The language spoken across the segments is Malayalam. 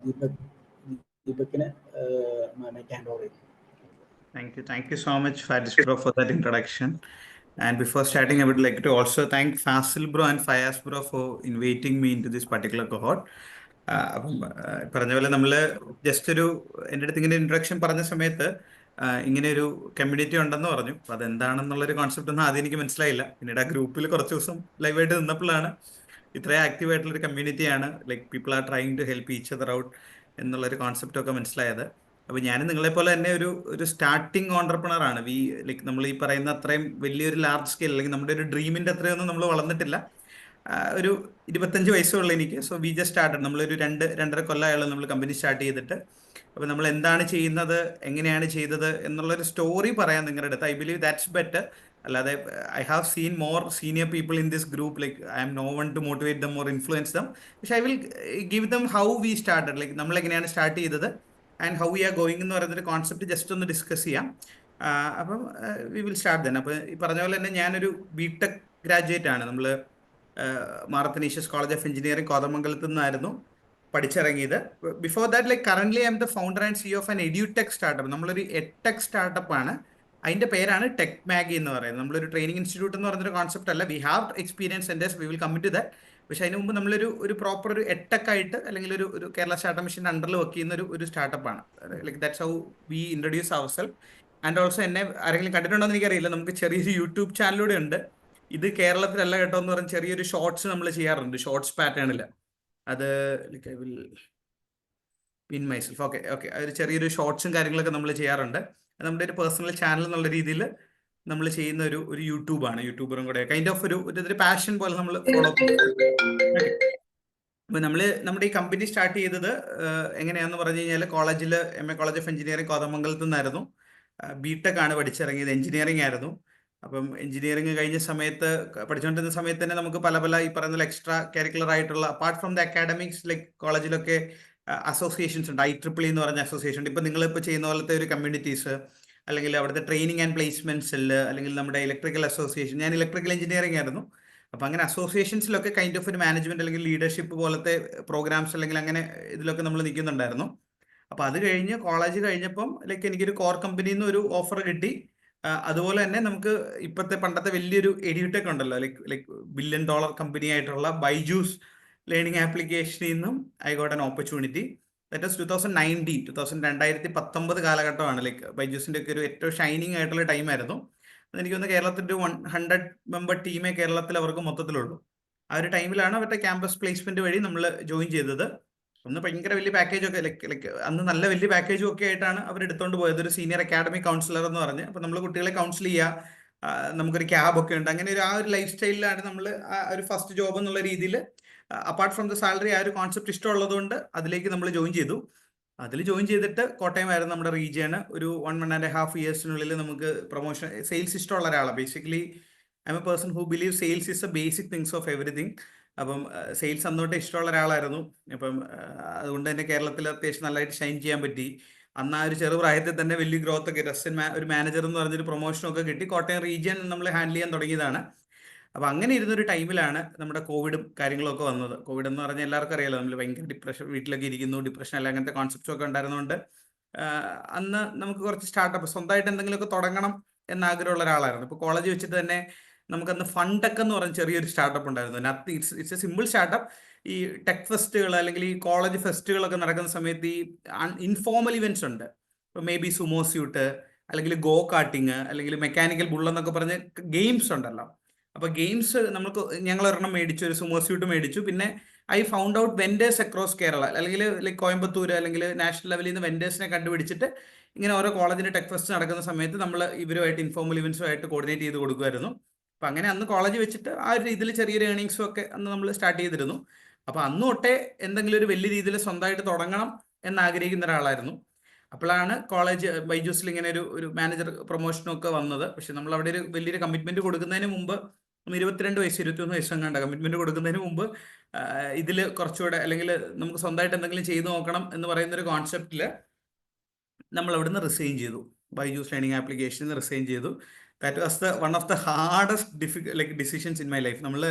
ദീപക്കിന് മൈക്ക് ഹാൻഡ് ഓവർ ചെയ്തു. Thank you so much, Faris bro, for that introduction. And before starting, I would like to also thank Fasil bro and Fayaz bro for inviting me into this particular cohort. അപ്പം പറഞ്ഞ പോലെ നമ്മൾ ജസ്റ്റ് എൻ്റെ അടുത്ത് ഇങ്ങനെ ഇൻട്രൊഡക്ഷൻ പറഞ്ഞ സമയത്ത് ഇങ്ങനെ ഒരു കമ്മ്യൂണിറ്റി ഉണ്ടെന്ന് പറഞ്ഞു. അപ്പം അതെന്താണെന്നുള്ളൊരു കോൺസെപ്റ്റ് ഒന്നും ആദ്യം എനിക്ക് മനസ്സിലായില്ല. പിന്നീട് ആ ഗ്രൂപ്പിൽ കുറച്ച് ദിവസം ലൈവായിട്ട് നിന്നപ്പോഴാണ് ഇത്രയും ആക്റ്റീവ് ആയിട്ടുള്ളൊരു കമ്മ്യൂണിറ്റിയാണ്, like people are trying to help each other out എന്നുള്ളൊരു കോൺസെപ്റ്റ് ഒക്കെ മനസ്സിലായത്. അപ്പോൾ ഞാൻ നിങ്ങളെ പോലെ തന്നെ ഒരു സ്റ്റാർട്ടിങ് ഓണ്ടർപ്രണർ ആണ്. ലൈക്ക് നമ്മൾ ഈ പറയുന്ന അത്രയും വലിയൊരു ലാർജ് സ്കെയിൽ അല്ലെങ്കിൽ നമ്മുടെ ഒരു ഡ്രീമിൻ്റെ അത്രയൊന്നും നമ്മൾ വളർന്നിട്ടില്ല. ഒരു 25 വയസ്സുള്ള എനിക്ക്. So we just started. നമ്മളൊരു 2-2.5 കൊല്ലമായുള്ള നമ്മൾ കമ്പനി സ്റ്റാർട്ട് ചെയ്തിട്ട്. അപ്പോൾ നമ്മൾ എന്താണ് ചെയ്യുന്നത്, എങ്ങനെയാണ് ചെയ്തത് എന്നുള്ളൊരു സ്റ്റോറി പറയാൻ നിങ്ങളുടെ അടുത്ത്. I believe that's better. അല്ലാതെ I have seen more senior people in this group, like I am no one to motivate them or influence them. പക്ഷെ I will give them how we started, like നമ്മൾ എങ്ങനെയാണ് സ്റ്റാർട്ട് ചെയ്തത് and how we are going എന്ന് പറയുന്നൊരു കോൺസെപ്റ്റ് ജസ്റ്റ് ഒന്ന് ഡിസ്കസ് ചെയ്യാം. അപ്പം വി വിൽ സ്റ്റാർട്ട് തന്നെ. അപ്പോൾ ഈ പറഞ്ഞ പോലെ തന്നെ ഞാനൊരു ബിടെക് ഗ്രാജുവേറ്റ് ആണ്. നമ്മൾ മാറത്തനീഷ്യസ് കോളേജ് ഓഫ് എഞ്ചിനീയറിംഗ് കോതമംഗലത്ത് നിന്നായിരുന്നു പഠിച്ചിറങ്ങിയത്. Before that, like current I am the founder and CEO of an edutech startup. നമ്മളൊരു എഡ്ടെക് സ്റ്റാർട്ടപ്പ് ആണ്. അതിൻ്റെ പേരാണ് ടെക് മാഗി എന്ന് പറയുന്നത്. നമ്മളൊരു ട്രെയിനിങ് ഇൻസ്റ്റിറ്റ്യൂട്ട് എന്ന് പറഞ്ഞൊരു കോൺസെപ്റ്റ് അല്ല. We have experience centres, we will come to that. പക്ഷെ അതിന് മുമ്പ് നമ്മളൊരു പ്രോപ്പർ ഒരു എഡ്ടെക് ആയിട്ട് അല്ലെങ്കിൽ ഒരു കേരള സ്റ്റാർട്ടപ്പ് മിഷൻ്റെ അണ്ടറിൽ വർക്ക് ചെയ്യുന്ന ഒരു സ്റ്റാർട്ടപ്പാണ്. Like that's how we introduce our self. And also എന്നെ ആരെങ്കിലും കണ്ടിട്ടുണ്ടോ എന്ന് എനിക്കറിയില്ല. നമുക്ക് ചെറിയൊരു യൂട്യൂബ് ചാനലിലൂടെ ഉണ്ട്. ഇത് കേരളത്തിലല്ല കേട്ടോ എന്ന് പറഞ്ഞ് ചെറിയൊരു ഷോർട്സ് നമ്മൾ ചെയ്യാറുണ്ട്, ഷോർട്സ് പാറ്റേണിൽ. അത് like I will pin myself. Okay ഒരു ചെറിയൊരു ഷോർട്സും കാര്യങ്ങളൊക്കെ നമ്മൾ ചെയ്യാറുണ്ട്. നമ്മുടെ ഒരു പേഴ്സണൽ ചാനൽ എന്നുള്ള രീതിയിൽ നമ്മൾ ചെയ്യുന്ന ഒരു യൂട്യൂബാണ്. യൂട്യൂബറും കൂടെ കൈൻഡ് ഓഫ് ഒരു പാഷൻ പോലെ നമ്മൾ ഫോളോ അപ്പ്. അപ്പോൾ നമ്മുടെ ഈ കമ്പനി സ്റ്റാർട്ട് ചെയ്തത് എങ്ങനെയാണെന്ന് പറഞ്ഞു കഴിഞ്ഞാൽ കോളേജിൽ MA കോളേജ് ഓഫ് എഞ്ചിനീയറിംഗ് കോതമംഗലത്ത് നിന്നായിരുന്നു. ബിടെക് ആണ് പഠിച്ചിറങ്ങിയത്, എഞ്ചിനീയറിംഗ് ആയിരുന്നു. അപ്പം എഞ്ചിനീയറിംഗ് കഴിഞ്ഞ സമയത്ത് പഠിച്ചുകൊണ്ടിരുന്ന സമയത്ത് തന്നെ നമുക്ക് പല ഈ പറയുന്ന എക്സ്ട്രാ കരിക്കുലർ ആയിട്ടുള്ള apart from the academics, like കോളേജിലൊക്കെ അസോസിയേഷൻസ് ഉണ്ട്. IEEE എന്ന് പറഞ്ഞ അസോസിയേഷൻ ഉണ്ട്. ഇപ്പം നിങ്ങളിപ്പോൾ ചെയ്യുന്ന പോലത്തെ ഒരു കമ്മ്യൂണിറ്റീസ്, അല്ലെങ്കിൽ അവിടുത്തെ ട്രെയിനിങ് ആൻഡ് പ്ലേസ്മെന്റ് സെല്ല്, അല്ലെങ്കിൽ നമ്മുടെ ഇലക്ട്രിക്കൽ അസോസിയേഷൻ. ഞാൻ ഇലക്ട്രിക്കൽ എഞ്ചിനീയറിംഗ് ആയിരുന്നു. അപ്പം അങ്ങനെ അസോസിയേഷൻസിലൊക്കെ കൈൻഡ് ഓഫ് ഒരു മാനേജ്മെന്റ് അല്ലെങ്കിൽ ലീഡർഷിപ്പ് പോലത്തെ പ്രോഗ്രാംസ് അല്ലെങ്കിൽ അങ്ങനെ ഇതിലൊക്കെ നമ്മൾ നിൽക്കുന്നുണ്ടായിരുന്നു. അപ്പോൾ അത് കഴിഞ്ഞ് കോളേജ് കഴിഞ്ഞപ്പം ലൈക്ക് എനിക്കൊരു കോർ കമ്പനിയിൽ നിന്ന് ഒരു ഓഫർ കിട്ടി. അതുപോലെ തന്നെ നമുക്ക് ഇപ്പോഴത്തെ പണ്ടത്തെ വലിയൊരു എഡ്യൂടെക് ഉണ്ടല്ലോ, ലൈക്ക് $1 ബില്യൺ കമ്പനി ആയിട്ടുള്ള ബൈജൂസ് ലേണിംഗ് ആപ്ലിക്കേഷനിൽ നിന്നും I got an opportunity. That was 2019 കാലഘട്ടമാണ്. ലൈക്ക് ബൈജൂസിൻ്റെ ഒക്കെ ഒരു ഏറ്റവും ഷൈനിങ് ആയിട്ടുള്ള ടൈമായിരുന്നു. എനിക്കൊന്ന് കേരളത്തിൻ്റെ 100 മെമ്പർ ടീമേ കേരളത്തിൽ അവർക്ക് മൊത്തത്തിലുള്ളൂ. ആ ഒരു ടൈമിലാണ് അവരുടെ ക്യാമ്പസ് പ്ലേസ്മെന്റ് വഴി നമ്മൾ ജോയിൻ ചെയ്തത്. ഒന്ന് ഭയങ്കര വലിയ പാക്കേജൊക്കെ ലൈക്ക് അന്ന് നല്ല വലിയ പാക്കേജും ഒക്കെ ആയിട്ടാണ് അവർ എടുത്തുകൊണ്ട് പോയത്. ഒരു സീനിയർ അക്കാഡമിക് കൗൺസിലർ എന്ന് പറഞ്ഞ്. അപ്പോൾ നമ്മൾ കുട്ടികളെ കൗൺസിൽ ചെയ്യുക, നമുക്കൊരു ക്യാബൊക്കെ ഉണ്ട്. അങ്ങനെ ആ ഒരു ലൈഫ് സ്റ്റൈലിലാണ് നമ്മൾ ആ ഒരു ഫസ്റ്റ് ജോബ് എന്നുള്ള രീതിയിൽ, അപ്പാർട്ട് ഫ്രം ദ സാലറി, ആ ഒരു കോൺസെപ്റ്റ് ഇഷ്ടമുള്ളതുകൊണ്ട് അതിലേക്ക് നമ്മൾ ജോയിൻ ചെയ്തു. അതിൽ ജോയിൻ ചെയ്തിട്ട് കോട്ടയമായിരുന്നു നമ്മുടെ റീജിയൻ. ഒരു 1.5 ഇയേഴ്സിനുള്ളിൽ നമുക്ക് പ്രൊമോഷൻ. സെയിൽസ് ഇഷ്ടമുള്ള ഒരാളാണ്. Basically I M a person who believe sales is A basic things of everything. അപ്പം സെയിൽസ് അന്നോട്ട് ഇഷ്ടമുള്ള ഒരാളായിരുന്നു. അപ്പം അതുകൊണ്ട് തന്നെ കേരളത്തിൽ അത്യാവശ്യം നല്ലതായിട്ട് ഷൈൻ ചെയ്യാൻ പറ്റി. അന്ന് ആ ഒരു ചെറുപ്രായത്തിൽ തന്നെ വലിയ ഗ്രോത്ത് ഒക്കെ, ഒരു മാനേജർ എന്ന് പറഞ്ഞൊരു പ്രൊമോഷനൊക്കെ കിട്ടി. കോട്ടയം റീജിയൻ നമ്മൾ ഹാൻഡിൽ ചെയ്യാൻ തുടങ്ങിയതാണ്. അപ്പോൾ അങ്ങനെ ഇരുന്നൊരു ടൈമിലാണ് നമ്മുടെ കോവിഡും കാര്യങ്ങളൊക്കെ വന്നത്. കോവിഡ് എന്ന് പറഞ്ഞാൽ എല്ലാവർക്കും അറിയാലോ, നമ്മൾ ഭയങ്കര ഡിപ്രഷൻ, വീട്ടിലൊക്കെ ഇരിക്കുന്നു, ഡിപ്രഷൻ അല്ല അങ്ങനത്തെ കോൺസെപ്റ്റ്സ് ഒക്കെ ഉണ്ടായിരുന്നതുകൊണ്ട് അന്ന് നമുക്ക് കുറച്ച് സ്റ്റാർട്ടപ്പ് സ്വന്തമായിട്ട് എന്തെങ്കിലുമൊക്കെ തുടങ്ങണം എന്നാഗ്രഹമുള്ള ഒരാളായിരുന്നു. ഇപ്പോൾ കോളേജ് വെച്ചിട്ട് തന്നെ നമുക്കന്ന് ഫൺടെക് എന്ന് പറഞ്ഞ ചെറിയൊരു സ്റ്റാർട്ടപ്പ് ഉണ്ടായിരുന്നു. It's A simple startup. ഈ ടെക് ഫെസ്റ്റുകൾ അല്ലെങ്കിൽ ഈ കോളേജ് ഫെസ്റ്റുകളൊക്കെ നടക്കുന്ന സമയത്ത് ഈ ഇൻഫോർമൽ ഇവൻറ്റ്സ് ഉണ്ട്. ഇപ്പോൾ മേ ബി സുമോ സ്യൂട്ട്, അല്ലെങ്കിൽ ഗോ കാർട്ടിങ്, അല്ലെങ്കിൽ മെക്കാനിക്കൽ ബുൾ എന്നൊക്കെ പറഞ്ഞ് ഗെയിംസ് ഉണ്ടല്ലോ. അപ്പോൾ ഗെയിംസ് ഞങ്ങൾ ഒരെണ്ണം മേടിച്ചു, ഒരു സുമോ സ്യൂട്ട് മേടിച്ചു. പിന്നെ I found out vendors across Kerala, അല്ലെങ്കിൽ ലൈക്ക് കോയമ്പത്തൂർ അല്ലെങ്കിൽ നാഷണൽ ലെവലിൽ നിന്ന് വെൻഡേഴ്സിനെ കണ്ടുപിടിച്ചിട്ട് ഇങ്ങനെ ഓരോ കോളേജിൻ്റെ ടെക് ഫെസ്റ്റ് നടക്കുന്ന സമയത്ത് നമ്മൾ ഇവരുമായിട്ട് ഇൻഫോർമൽ ഇവൻറ്റ്സുമായിട്ട് കോർഡിനേറ്റ് ചെയ്ത് കൊടുക്കുമായിരുന്നു. അപ്പം അങ്ങനെ അന്ന് കോളേജ് വെച്ചിട്ട് ആ ഒരു രീതിയിൽ ചെറിയൊരു ഏണിങ്സും ഒക്കെ അന്ന് നമ്മൾ സ്റ്റാർട്ട് ചെയ്തിരുന്നു. അപ്പോൾ അന്ന് തൊട്ടേ എന്തെങ്കിലും ഒരു വലിയ രീതിയിൽ സ്വന്തമായിട്ട് തുടങ്ങണം എന്നാഗ്രഹിക്കുന്ന ഒരാളായിരുന്നു. അപ്പോഴാണ് കോളേജ് ബൈജൂസിൽ ഇങ്ങനെ ഒരു മാനേജർ പ്രൊമോഷനും ഒക്കെ വന്നത്. പക്ഷെ നമ്മൾ അവിടെ ഒരു വലിയൊരു കമ്മിറ്റ്മെന്റ് കൊടുക്കുന്നതിന് മുമ്പ്, 22 വയസ്സ് 21 വയസ്സെങ്ങാണ്ട് കമ്മിറ്റ്മെന്റ് കൊടുക്കുന്നതിന് മുമ്പ് ഇതിൽ കുറച്ചുകൂടെ, അല്ലെങ്കിൽ നമുക്ക് സ്വന്തമായിട്ട് എന്തെങ്കിലും ചെയ്തു നോക്കണം എന്ന് പറയുന്ന ഒരു കോൺസെപ്റ്റിൽ നമ്മൾ അവിടുന്ന് റിസൈൻ ചെയ്തു. ബൈജൂസ് ലേണിംഗ് ആപ്ലിക്കേഷനിൽ റിസൈൻ ചെയ്തു. That was one of the hardest decisions in my life. നമ്മൾ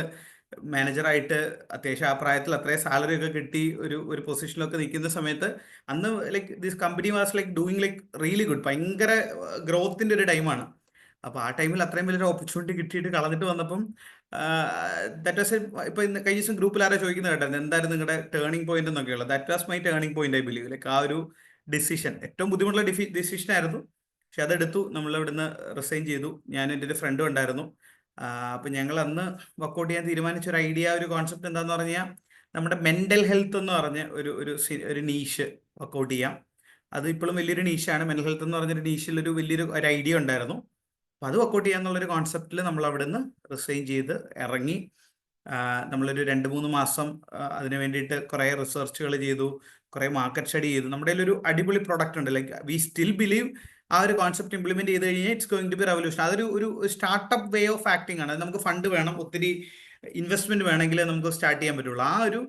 മാനേജറായിട്ട് അത്യാവശ്യം ആ പ്രായത്തിൽ അത്രയും സാലറി ഒക്കെ കിട്ടി ഒരു പൊസിഷനിലൊക്കെ നിൽക്കുന്ന സമയത്ത് അന്ന് like this company was like doing like really good, ഭയങ്കര ഗ്രോത്തിൻ്റെ ഒരു ടൈമാണ്. അപ്പോൾ ആ ടൈമിൽ അത്രയും വലിയൊരു ഓപ്പർച്യൂണിറ്റി കിട്ടിയിട്ട് കളഞ്ഞിട്ട് വന്നപ്പം ദാറ്റ് വാസ് ഇപ്പോൾ ഇന്ന് കഴിഞ്ഞ ദിവസം ഗ്രൂപ്പിൽ ആരോ ചോദിക്കുന്നത് കേട്ടായിരുന്നു എന്തായിരുന്നു നിങ്ങളുടെ ടേണിംഗ് പോയിന്റ് എന്നൊക്കെയുള്ളത്. That was my turning point I believe. Like ആ ഒരു ഡിസിഷൻ ഏറ്റവും ബുദ്ധിമുട്ടുള്ള ഡിസിഷൻ ആയിരുന്നു. പക്ഷെ അതെടുത്തു, നമ്മൾ ഇവിടുന്ന് റിസൈൻ ചെയ്തു. ഞാൻ എൻ്റെ ഒരു ഫ്രണ്ടും ഉണ്ടായിരുന്നു. അപ്പം ഞങ്ങൾ അന്ന് വർക്കൗട്ട് ചെയ്യാൻ തീരുമാനിച്ച ഒരു ഐഡിയ, ഒരു കോൺസെപ്റ്റ് എന്താന്ന് പറഞ്ഞാൽ നമ്മുടെ മെൻ്റൽ ഹെൽത്ത് എന്ന് പറഞ്ഞ ഒരു നീഷ് വർക്കൗട്ട് ചെയ്യാം. അത് ഇപ്പോഴും വലിയൊരു നീഷാണ്. മെൻ്റൽ ഹെൽത്ത് എന്ന് പറഞ്ഞൊരു നീഷിൽ വലിയൊരു ഐഡിയ ഉണ്ടായിരുന്നു. അപ്പോൾ അത് വർക്കൗട്ട് ചെയ്യാന്നുള്ളൊരു കോൺസെപ്റ്റിൽ നമ്മൾ അവിടുന്ന് റിസൈൻ ചെയ്ത് ഇറങ്ങി. നമ്മളൊരു 2-3 മാസം അതിന് വേണ്ടിയിട്ട് കുറേ റിസർച്ചുകൾ ചെയ്തു, കുറേ മാർക്കറ്റ് സ്റ്റഡി ചെയ്തു. നമ്മുടെ ഒരു അടിപൊളി പ്രൊഡക്റ്റ് ഉണ്ട്. ലൈക്ക് വി സ്റ്റിൽ ബിലീവ് ആ ഒരു കോൺസെപ്റ്റ് ഇംപ്ലിമെന്റ് ചെയ്ത് കഴിഞ്ഞാൽ it's going to be revolution. അതൊരു സ്റ്റാർട്ടപ്പ് വേ ഓഫ് ആക്ടിങ് ആണ്. നമുക്ക് ഫണ്ട് വേണം, ഒത്തിരി ഇൻവെസ്റ്റ്മെന്റ് വേണമെങ്കിൽ നമുക്ക് സ്റ്റാർട്ട് ചെയ്യാൻ പറ്റുള്ളൂ.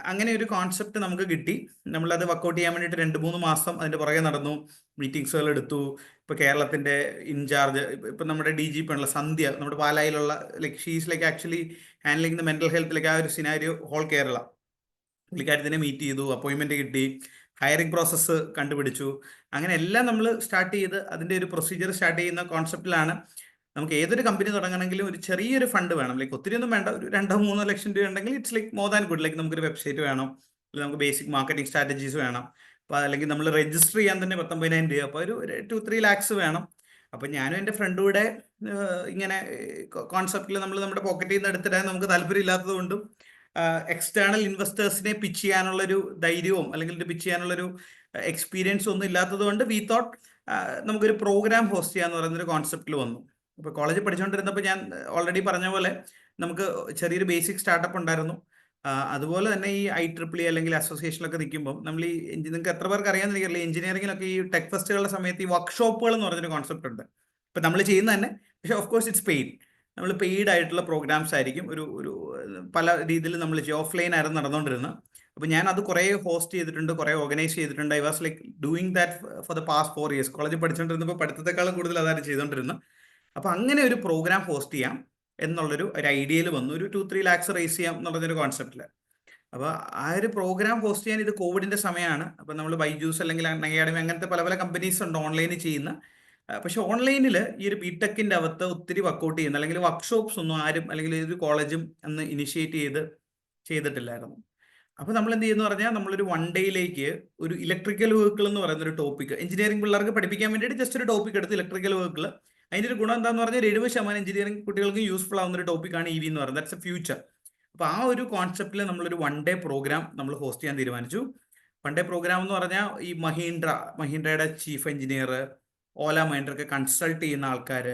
അങ്ങനെ ഒരു കോൺസെപ്റ്റ് നമുക്ക് കിട്ടി. നമ്മളത് വർക്കൗട്ട് ചെയ്യാൻ വേണ്ടിയിട്ട് 2-3 മാസം അതിന്റെ പുറകെ നടന്നു, മീറ്റിംഗ്സുകൾ എടുത്തു. ഇപ്പോൾ കേരളത്തിന്റെ ഇൻചാർജ്, ഇപ്പം നമ്മുടെ DGP ഉള്ള സന്ധ്യ, നമ്മുടെ പാലായിലുള്ള like she's like actually handling the mental health like ആ ഒരു സിനാരിയോ ഹോൾ കേരള. പുള്ളിക്കാരത്തിനെ മീറ്റ് ചെയ്തു, അപ്പോയിൻമെന്റ് കിട്ടി, ഹയറിംഗ് പ്രോസസ്സ് കണ്ടുപിടിച്ചു. അങ്ങനെ എല്ലാം നമ്മൾ സ്റ്റാർട്ട് ചെയ്ത് അതിൻ്റെ ഒരു പ്രൊസീജിയർ സ്റ്റാർട്ട് ചെയ്യുന്ന കോൺസെപ്റ്റിലാണ്. നമുക്ക് ഏതൊരു കമ്പനി തുടങ്ങണമെങ്കിലും ഒരു ചെറിയൊരു ഫണ്ട് വേണം. ലൈക്ക് ഒത്തിരി ഒന്നും വേണ്ട, ഒരു 2-3 ലക്ഷം രൂപ ഉണ്ടെങ്കിൽ it's like more than good. Like നമുക്കൊരു വെബ്സൈറ്റ് വേണം, അല്ലെങ്കിൽ നമുക്ക് ബേസിക് മാർക്കറ്റിംഗ് സ്ട്രാറ്റജീസ് വേണം. അപ്പോൾ അല്ലെങ്കിൽ നമ്മൾ രജിസ്റ്റർ ചെയ്യാൻ തന്നെ 19,000 രൂപ, അപ്പോൾ ഒരു 2-3 lakhs വേണം. അപ്പം ഞാനും എൻ്റെ ഫ്രണ്ടും കൂടെ ഇങ്ങനെ കോൺസെപ്റ്റിൽ നമ്മൾ നമ്മുടെ പോക്കറ്റിൽ നിന്ന് എടുത്തിടാൻ നമുക്ക് താല്പര്യം ഇല്ലാത്തത് കൊണ്ടും എക്സ്റ്റേണൽ ഇൻവെസ്റ്റേഴ്സിനെ പിച്ച് ചെയ്യാനുള്ളൊരു ധൈര്യവും അല്ലെങ്കിൽ പിച്ച് ചെയ്യാനുള്ളൊരു എക്സ്പീരിയൻസും ഒന്നും ഇല്ലാത്തത് കൊണ്ട് വി തോട്ട് നമുക്കൊരു പ്രോഗ്രാം ഹോസ്റ്റ് ചെയ്യാന്ന് പറയുന്നൊരു കോൺസെപ്റ്റിൽ വന്നു. ഇപ്പോൾ കോളേജിൽ പഠിച്ചുകൊണ്ടിരുന്നപ്പോൾ ഞാൻ ഓൾറെഡി പറഞ്ഞ പോലെ നമുക്ക് ചെറിയൊരു ബേസിക് സ്റ്റാർട്ടപ്പ് ഉണ്ടായിരുന്നു. അതുപോലെ തന്നെ ഈ IEEE അല്ലെങ്കിൽ അസോസിയേഷനിലൊക്കെ നിൽക്കുമ്പോൾ നമ്മൾ നിങ്ങൾക്ക് എത്ര പേർക്ക് അറിയാമെന്നില്ല, എഞ്ചിനീയറിംഗിലൊക്കെ ഈ ടെക് ഫെസ്റ്റുകളുടെ സമയത്ത് ഈ വർക്ക്ഷോപ്പുകൾ എന്ന് പറഞ്ഞൊരു കോൺസെപ്റ്റ് ഉണ്ട്. ഇപ്പം നമ്മൾ ചെയ്യുന്ന തന്നെ, പക്ഷേ ഓഫ് കോഴ്സ് ഇറ്റ്സ് പെയ്ഡ്. നമ്മൾ പെയ്ഡ് ആയിട്ടുള്ള പ്രോഗ്രാംസ് ആയിരിക്കും. ഒരു പല രീതിയിൽ നമ്മൾ ഓഫ്ലൈൻ ആയിരുന്നു നടന്നുകൊണ്ടിരുന്നത്. അപ്പോൾ ഞാൻ അത് കുറേ ഹോസ്റ്റ് ചെയ്തിട്ടുണ്ട്, കുറേ ഓർഗനൈസ് ചെയ്തിട്ടുണ്ട്. I was like doing that for the past 4 years. കോളേജിൽ പഠിച്ചുകൊണ്ടിരുന്നപ്പോൾ പഠിത്തത്തെക്കാളും കൂടുതൽ അതാണ് ചെയ്തുകൊണ്ടിരുന്നത്. അപ്പോൾ അങ്ങനെ ഒരു പ്രോഗ്രാം ഹോസ്റ്റ് ചെയ്യാം എന്നുള്ളൊരു ഐഡിയയിൽ വന്നു. ഒരു 2-3 lakhs റേസ് ചെയ്യാം എന്നുള്ളൊരു കോൺസെപ്റ്റിൽ. അപ്പോൾ ആ ഒരു പ്രോഗ്രാം ഹോസ്റ്റ് ചെയ്യാൻ ഇത് കോവിഡിൻ്റെ സമയമാണ്. അപ്പോൾ നമ്മൾ ബൈജൂസ് അല്ലെങ്കിൽ അക്കാഡമി അങ്ങനത്തെ പല പല കമ്പനീസ് ഉണ്ട് ഓൺലൈനിൽ ചെയ്യുന്ന. പക്ഷെ ഓൺലൈനിൽ ഈ ഒരു ബിടെക്കിൻ്റെ അകത്ത് ഒത്തിരി വർക്കൗട്ട് ചെയ്യുന്ന അല്ലെങ്കിൽ വർക്ക്ഷോപ്സ് ഒന്നും ആരും അല്ലെങ്കിൽ ഒരു കോളേജും അന്ന് ഇനിഷ്യേറ്റ് ചെയ്തിട്ടില്ലായിരുന്നു. അപ്പോൾ നമ്മൾ എന്ത് ചെയ്യുന്നു പറഞ്ഞാൽ നമ്മളൊരു 1 ഡേയിലേക്ക് ഒരു ഇലക്ട്രിക്കൽ വെഹിക്കിൾ എന്ന് പറയുന്ന ഒരു ടോപ്പിക് എഞ്ചിനീയറിംഗ് പിള്ളേർക്ക് പഠിപ്പിക്കാൻ വേണ്ടിയിട്ട് ജസ്റ്റ് ഒരു ടോപ്പിക് എടുത്ത് ഇലക്ട്രിക്കൽ വെഹിക്കിൾ. അതിൻ്റെ ഒരു ഗുണം എന്താണെന്ന് പറഞ്ഞാൽ 70% എഞ്ചിനീയറിംഗ് കുട്ടികൾക്ക് യൂസ്ഫുൾ ആവുന്ന ഒരു ടോപ്പിക്കാണ് EV എന്ന് പറയുന്നത്. That's A future. അപ്പോൾ ആ ഒരു കോൺസെപ്റ്റിൽ നമ്മളൊരു 1 ഡേ പ്രോഗ്രാം നമ്മൾ ഹോസ്റ്റ് ചെയ്യാൻ തീരുമാനിച്ചു. 1 ഡേ പ്രോഗ്രാം എന്ന് പറഞ്ഞാൽ ഈ മഹീന്ദ്രയുടെ ചീഫ് എഞ്ചിനീയർ, ഓല മഹീന്ദ്രയൊക്കെ കൺസൾട്ട് ചെയ്യുന്ന ആൾക്കാർ,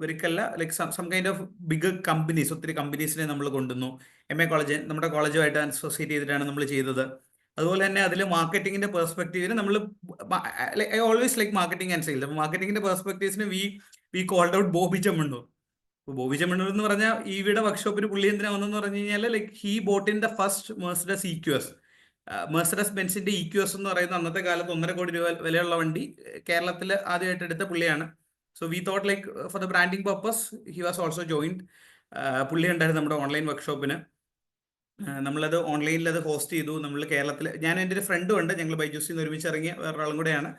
ബെറിക്കല്ല like some kind of big companies, ഒത്തിരി കമ്പനീസിനെ നമ്മൾ കൊണ്ടുവന്നു. MA കോളേജ് നമ്മുടെ കോളേജുമായിട്ട് അസോസിയേറ്റ് ചെയ്തിട്ടാണ് നമ്മൾ ചെയ്തത്. അതുപോലെ തന്നെ അതിൽ മാർക്കറ്റിങ്ങിൻ്റെ പെർസ്പെക്റ്റീവിന് നമ്മൾ I always like marketing and sales. അപ്പോൾ മാർക്കറ്റിങ്ങിൻ്റെ പെർസ്പെക്റ്റീവ്സിന് we called out Bobby Chemmanur. അപ്പോൾ ബോബി ചെമ്മണ്ണൂർ എന്ന് പറഞ്ഞാൽ EVയുടെ വർക്ക്ഷോപ്പിന് പുള്ളി എന്തിനാ വന്നെന്ന് പറഞ്ഞു കഴിഞ്ഞാൽ like he bought in the first Mercedes EQS. Mercedes ബെൻസിൻ്റെ EQS എന്ന് പറയുന്ന അന്നത്തെ കാലത്ത് 1.5 കോടി രൂപ വിലയുള്ള വണ്ടി കേരളത്തിൽ ആദ്യമായിട്ട് എടുത്ത പുള്ളിയാണ്. So we thought like for the branding purpose he was also joined. പുള്ളി ഉണ്ടായിരുന്നു നമ്മുടെ ഓൺലൈൻ വർക്ക്ഷോപ്പിന്. നമ്മളത് ഓൺലൈനിൽ അത് ഹോസ്റ്റ് ചെയ്തു. നമ്മൾ കേരളത്തിൽ, ഞാൻ എൻ്റെ ഒരു ഫ്രണ്ടും ഉണ്ട്, ഞങ്ങൾ ബൈജൂസിൽ നിന്ന് ഒരുമിച്ച് ഇറങ്ങിയ വേറൊരാളും കൂടെയാണ്.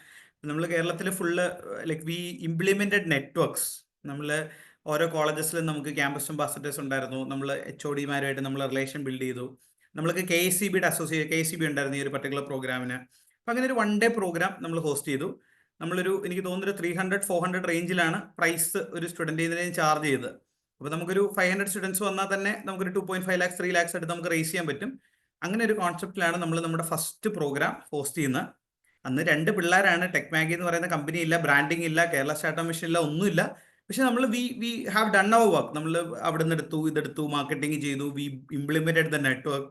നമ്മൾ കേരളത്തിൽ full like we implemented networks. നമ്മൾ ഓരോ കോളേജസിലും നമുക്ക് ക്യാമ്പസ് അംബാസഡേഴ്സ് ഉണ്ടായിരുന്നു. നമ്മൾ HODമാരുമായിട്ട് നമ്മൾ റിലേഷൻ ബിൽഡ് ചെയ്തു. നമ്മൾക്ക് KSCB ഉണ്ടായിരുന്നു ഈ ഒരു പർട്ടിക്കുലർ പ്രോഗ്രാമിന്. അപ്പോൾ അങ്ങനെ ഒരു 1 ഡേ പ്രോഗ്രാം നമ്മൾ ഹോസ്റ്റ് ചെയ്തു. എനിക്ക് തോന്നുന്നൊരു 300-400 റേഞ്ചിലാണ് പ്രൈസ് ഒരു സ്റ്റുഡൻറ്റിന് ചാർജ് ചെയ്തത്. അപ്പോൾ നമുക്കൊരു 500 സ്റ്റുഡൻസ് വന്നാൽ തന്നെ നമുക്കൊരു 2.5 lakhs 3 lakhs ആയിട്ട് നമുക്ക് റേസ് ചെയ്യാൻ പറ്റും. അങ്ങനെ ഒരു കോൺസെപ്റ്റിലാണ് നമ്മൾ നമ്മുടെ ഫസ്റ്റ് പ്രോഗ്രാം ഹോസ്റ്റ് ചെയ്യുന്നത്. അന്ന് 2 പിള്ളേരാണ്. ടെക് മാഗി എന്ന് പറയുന്ന കമ്പനി ഇല്ല, ബ്രാൻഡിങ് ഇല്ല, കേരള സ്റ്റാർട്ടപ്പ് മിഷൻ ഇല്ല, ഒന്നുമില്ല. പക്ഷെ നമ്മൾ we have done our work. നമ്മൾ അവിടെ നിന്ന് ഇതെടുത്തു, മാർക്കറ്റിംഗ് ചെയ്തു, we implemented the network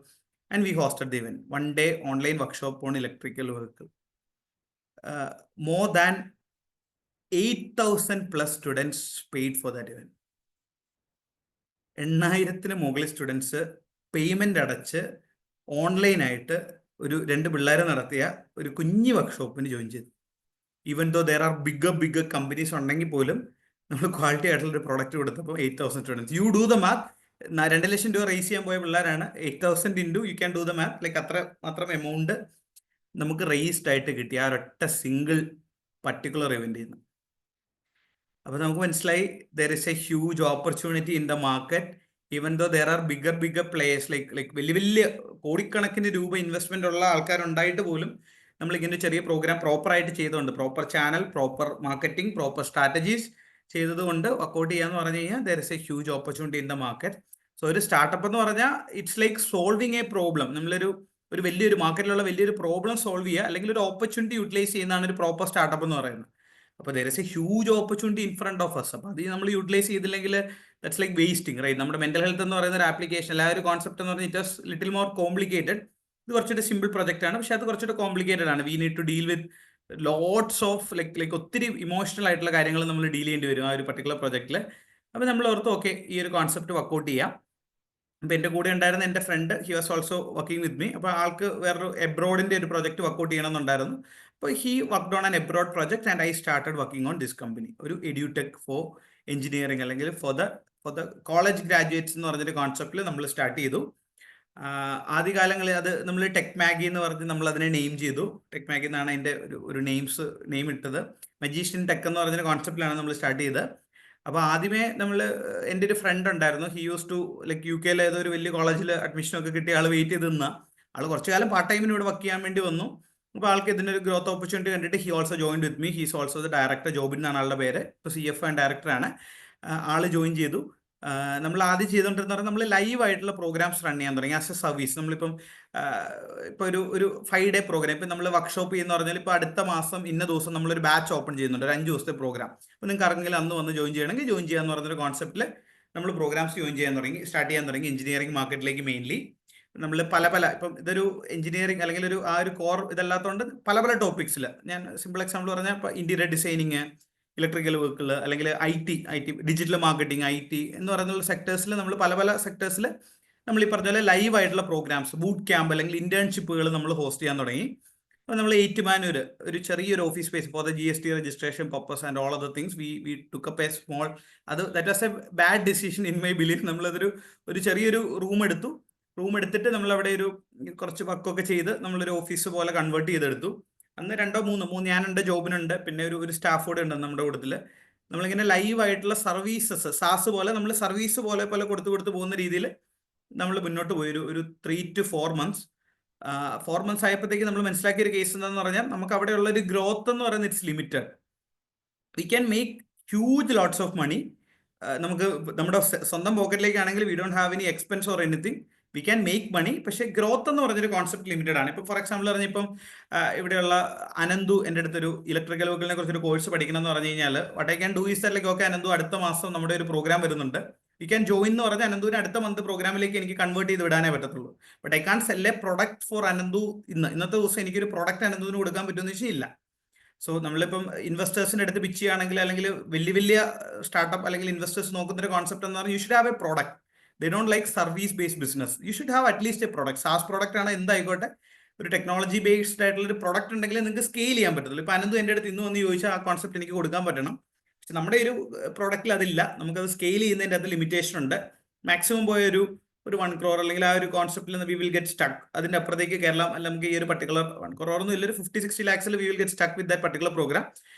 and we hosted the event. 1 day online workshop on electrical vehicle. More than 8,000+ students paid for that event. 8,000-ന് മുകളിൽ സ്റ്റുഡൻസ് പേയ്മെന്റ് അടച്ച് ഓൺലൈനായിട്ട് ഒരു 2 പിള്ളേരെ നടത്തിയ ഒരു കുഞ്ഞു വർക്ക്ഷോപ്പിന് ജോയിൻ ചെയ്തു. Even though there are big companies ഉണ്ടെങ്കിൽ പോലും നമ്മൾ ക്വാളിറ്റി ആയിട്ടുള്ള ഒരു പ്രോഡക്റ്റ് കൊടുത്തപ്പോൾ 8,000 students. You do the math, 2 ലക്ഷം രൂപ റേസ് ചെയ്യാൻ പോയ പിള്ളേരാണ്. 8,000 into you can do the math, like അത്ര മാത്രം എമൗണ്ട് നമുക്ക് റേസ്ഡ് ആയിട്ട് കിട്ടി ആ ഒരൊറ്റ സിംഗിൾ പർട്ടിക്കുലർ ഇവന്റിൽ നിന്ന്. അപ്പോൾ നമുക്ക് മനസ്സിലായി there is a huge opportunity in the market, even though there are bigger players, like വലിയ കോടിക്കണക്കിന് രൂപ ഇൻവെസ്റ്റ്മെന്റ് ഉള്ള ആൾക്കാരുണ്ടായിട്ട് പോലും നമ്മൾ ഇങ്ങനെ ചെറിയ പ്രോഗ്രാം പ്രോപ്പറായിട്ട് ചെയ്തുകൊണ്ട്, proper channel, proper marketing, proper strategies ചെയ്തതുകൊണ്ട് വർക്കൗട്ട് ചെയ്യാന്ന് പറഞ്ഞു കഴിഞ്ഞാൽ there is a huge opportunity in the market. So ഒരു സ്റ്റാർട്ടപ്പ് എന്ന് പറഞ്ഞാൽ it's like solving A problem. നമ്മളൊരു വലിയൊരു മാർക്കറ്റിലുള്ള വലിയൊരു പ്രോബ്ലം സോൾവ് ചെയ്യുക അല്ലെങ്കിൽ ഒരു ഓപ്പർച്യൂണിറ്റി യൂട്ടിലൈസ് ചെയ്യുന്നതാണ് ഒരു പ്രോപ്പർ സ്റ്റാർട്ടപ്പ് എന്ന് പറയുന്നത്. അപ്പോൾ there is a huge opportunity in front of us. അപ്പോൾ അത് നമ്മൾ യൂട്ടിലൈസ് ചെയ്തില്ലെങ്കിൽ ദാറ്റ്സ് ലൈക്ക് വേസ്റ്റിംഗ്, റൈറ്റ്? നമ്മുടെ മെന്റൽ ഹെൽത്ത് എന്ന് പറയുന്ന ഒരു ആപ്ലിക്കേഷൻ, ആ ഒരു കോൺസെപ്റ്റ് എന്ന് പറഞ്ഞാൽ it was little more complicated. ഇത് കുറച്ചുകൂടെ സിമ്പിൾ പ്രൊജക്റ്റ് ആണ്, പക്ഷെ അത് കുറച്ചുകൂടെ കോംപ്ലിക്കേറ്റഡ് ആണ്. We need to deal with lots of like ഒത്തിരി ഇമോഷണൽ ആയിട്ടുള്ള കാര്യങ്ങൾ നമ്മൾ ഡീൽ ചെയ്യേണ്ടി വരും ആ ഒരു പർട്ടിക്കുലർ പ്രൊജക്റ്റിൽ. അപ്പോൾ നമ്മൾ ഓർത്ത് ഓക്കെ ഈ ഒരു കോൺസെപ്റ്റ് വർക്കൗട്ട് ചെയ്യാം. അപ്പോൾ എൻ്റെ കൂടെ ഉണ്ടായിരുന്ന എൻ്റെ friend, he was also working with me. അപ്പോൾ ആൾക്ക് വേറൊരു എബ്രോഡിൻ്റെ ഒരു പ്രൊജക്റ്റ് വർക്കൗട്ട് ചെയ്യണമെന്നുണ്ടായിരുന്നു. അപ്പോൾ he worked on an abroad project and I started working on this company. ഒരു എഡ്യൂടെക് ഫോർ എഞ്ചിനീയറിംഗ് അല്ലെങ്കിൽ ഫോർ ദ കോളേജ് ഗ്രാജുവേറ്റ്സ് എന്ന് പറഞ്ഞൊരു കോൺസെപ്റ്റിൽ നമ്മൾ സ്റ്റാർട്ട് ചെയ്തു. ആദ്യകാലങ്ങളിൽ അത് നമ്മൾ ടെക് മാഗി എന്ന് പറഞ്ഞ് നമ്മൾ അതിനെ നെയിം ചെയ്തു. ടെക് മാഗി എന്നാണ് അതിൻ്റെ ഒരു നെയിം ഇട്ടത്. മജീഷ്യൻ ടെക് എന്ന് പറഞ്ഞൊരു കോൺസെപ്റ്റിലാണ് നമ്മൾ സ്റ്റാർട്ട് ചെയ്തത്. അപ്പോൾ ആദ്യമേ നമ്മൾ, എൻ്റെ ഒരു ഫ്രണ്ട് ഉണ്ടായിരുന്നു, ഹി യൂസ് ടു ലൈക്ക് യു കെയിലെ ഏതോ ഒരു വലിയ കോളേജിൽ അഡ്മിഷനൊക്കെ കിട്ടിയ ആൾ വെയിറ്റ് ചെയ്ത് നിന്ന ആൾ കുറച്ചു കാലം പാർട്ട് ടൈമിന് ഇവിടെ വർക്ക് ചെയ്യാൻ വേണ്ടി വന്നു. അപ്പോൾ ആൾക്ക് ഇതിനൊരു ഗ്രോത്ത് ഓപ്പർച്യൂണിറ്റി കണ്ടിട്ട് he also join with me. He's also the director. Jobin എന്നാണ് ആളുടെ പേര്. ഇപ്പോൾ CFO ആൻഡ് ഡയറക്ടറാണ്. ആൾ ജോയിൻ ചെയ്തു. നമ്മൾ ആദ്യം ചെയ്തുകൊണ്ടിരുന്ന പറഞ്ഞാൽ നമ്മൾ ലൈവ് ആയിട്ടുള്ള പ്രോഗ്രാംസ് റൺ ചെയ്യാൻ തുടങ്ങി ആസ് എ സർവീസ്. നമ്മളിപ്പം ഇപ്പോൾ ഒരു 5 ഡേ പ്രോഗ്രാം, ഇപ്പം നമ്മൾ വർക്ക്ഷോപ്പ് ചെയ്യുന്ന പറഞ്ഞാൽ ഇപ്പോൾ അടുത്ത മാസം ഇന്ന ദിവസം നമ്മളൊരു ബാച്ച് ഓപ്പൺ ചെയ്യുന്നുണ്ട്, ഒരു 5 ദിവസത്തെ പ്രോഗ്രാം. അപ്പോൾ നിങ്ങൾക്ക് ആരെങ്കിലും അന്ന് വന്ന് ജോയിൻ ചെയ്യണമെങ്കിൽ ജോയിൻ ചെയ്യാന്ന് പറഞ്ഞൊരു കോൺസെപ്റ്റിൽ നമ്മൾ പ്രോഗ്രാംസ് സ്റ്റാർട്ട് ചെയ്യാൻ തുടങ്ങി. എഞ്ചിനീയറിംഗ് മാർക്കറ്റിലേക്ക് മെയിൻലി നമ്മൾ പല ഇപ്പം ഇതൊരു എഞ്ചിനീയറിംഗ് അല്ലെങ്കിൽ ആ ഒരു കോർ ഇതല്ലാത്തതുകൊണ്ട് പല ടോപ്പിക്സിൽ, ഞാൻ സിമ്പിൾ എക്സാമ്പിൾ പറഞ്ഞാൽ ഇപ്പോൾ ഇന്റീരിയർ ഡിസൈനിങ്, ഇലക്ട്രിക്കൽ വെഹിക്കിൾ, അല്ലെങ്കിൽ IT ഡിജിറ്റൽ മാർക്കറ്റിംഗ്, IT എന്ന് പറയുന്ന സെക്ടേഴ്സിൽ നമ്മൾ പല സെക്ടേഴ്സിൽ നമ്മൾ ഈ പറഞ്ഞ പോലെ ലൈവ് ആയിട്ടുള്ള പ്രോഗ്രാംസ്, ബൂട്ട് ക്യാമ്പ് അല്ലെങ്കിൽ ഇന്റേൺഷിപ്പുകൾ നമ്മൾ ഹോസ്റ്റ് ചെയ്യാൻ തുടങ്ങി. അപ്പോൾ നമ്മൾ 8 മാനൂർ ഒരു ചെറിയൊരു office space for the GST registration purpose and all of the things we took up a small, that was a bad decision in my belief. നമ്മളതൊരു ചെറിയൊരു റൂം എടുത്തിട്ട് നമ്മളവിടെ കുറച്ച് വർക്കൊക്കെ ചെയ്ത് നമ്മളൊരു ഓഫീസ് പോലെ കൺവേർട്ട് ചെയ്തെടുത്തു. അന്ന് 2 3 ഞാനുണ്ട്, ജോബിനുണ്ട്, പിന്നെ ഒരു സ്റ്റാഫ് കൂടെ ഉണ്ട് നമ്മുടെ കൂട്ടത്തിൽ. നമ്മളിങ്ങനെ ലൈവ് ആയിട്ടുള്ള സർവീസസ്, സാസ് പോലെ നമ്മൾ സർവീസ് പോലെ കൊടുത്തു പോകുന്ന രീതിയിൽ നമ്മൾ മുന്നോട്ട് പോയി ഒരു 3 to 4 months. 4 months ആയപ്പോഴത്തേക്ക് നമ്മൾ മനസ്സിലാക്കിയ ഒരു കേസ് എന്താണെന്ന് പറഞ്ഞാൽ നമുക്ക് അവിടെയുള്ള ഒരു ഗ്രോത്ത് എന്ന് പറയുന്നത് it's limited. We can make huge lots of money. നമുക്ക് നമ്മുടെ സ്വന്തം പോക്കറ്റിലേക്കാണെങ്കിൽ we don't have any expense or anything, we can make money. പക്ഷേ ഗ്രോത്ത് എന്ന് പറഞ്ഞൊരു കോൺസെപ്റ്റ് ലിമിറ്റഡ് ആണ്. ഇപ്പോൾ ഫോർ എക്സാമ്പിൾ പറഞ്ഞാൽ ഇപ്പം ഇവിടെയുള്ള അനന്തു എൻ്റെ അടുത്തൊരു ഇലക്ട്രിക്കൽ വെഹിക്കിളിനെ കുറിച്ചൊരു കോഴ്സ് പഠിക്കണം എന്ന് പറഞ്ഞു കഴിഞ്ഞാൽ what I can do is like okay Ananthu അടുത്ത മാസം നമ്മുടെ ഒരു പ്രോഗ്രാം വരുന്നുണ്ട്, വി ക്യാൻ ജോയിൻ എന്ന് പറഞ്ഞാൽ അനന്തുവിനെ അടുത്ത മന്ത് പ്രോഗ്രാമിലേക്ക് എനിക്ക് കൺവേർട്ട് ചെയ്ത് വിടാനേ പറ്റത്തുള്ളൂ. But I can sell a product for Ananthu. ഇന്നത്തെ ദിവസം എനിക്കൊരു പ്രൊഡക്റ്റ് അനന്തുവിന് കൊടുക്കാൻ പറ്റുമെന്ന് വെച്ചാൽ ഇല്ല. സോ നമ്മളിപ്പം ഇൻവെസ്റ്റേഴ്സിൻ്റെ അടുത്ത് പിച്ച് ചെയ്യുകയാണെങ്കിൽ അല്ലെങ്കിൽ വലിയ സ്റ്റാർട്ടപ്പ് അല്ലെങ്കിൽ ഇൻവെസ്റ്റേഴ്സ് നോക്കുന്ന ഒരു കോൺസെപ്റ്റ് എന്ന് പറഞ്ഞാൽ U should have A product. They don't like service based business. U should have at least A product. SaaS product ആണ് എന്തായിക്കോട്ടെ, ഒരു ടെക്നോളജി ബേസ്ഡ് ആയിട്ടുള്ള ഒരു പ്രോഡക്റ്റ് ഉണ്ടെങ്കിൽ നിങ്ങൾക്ക് സ്കെയിൽ ചെയ്യാൻ പറ്റത്തുള്ളൂ. ഇപ്പോൾ അനന്തു എൻ്റെ അടുത്ത് ഇന്ന് വന്ന് ചോദിച്ചാൽ ആ കോൺസെപ്റ്റ് എനിക്ക് കൊടുക്കാൻ പറ്റണം. പക്ഷെ നമ്മുടെ ഒരു പ്രോഡക്റ്റിൽ അതില്ല. നമുക്കത് സ്കെയിൽ ചെയ്യുന്നതിൻ്റെ അകത്ത് ലിമിറ്റേഷൻ ഉണ്ട്. മാക്സിമം പോയ ഒരു 1 crore അല്ലെങ്കിൽ ആ ഒരു കോൺസെപ്റ്റിൽ നിന്ന് വി വിൽ ഗെറ്റ് സ്റ്റക്ക്. അതിൻ്റെ അപ്പുറത്തേക്ക് കേരളം അല്ല, നമുക്ക് ഈ ഒരു പർട്ടിക്കുലർ 1 crore ഒന്നും ഇല്ല, ഒരു 50-60 lakhs we will get stuck with that particular programme.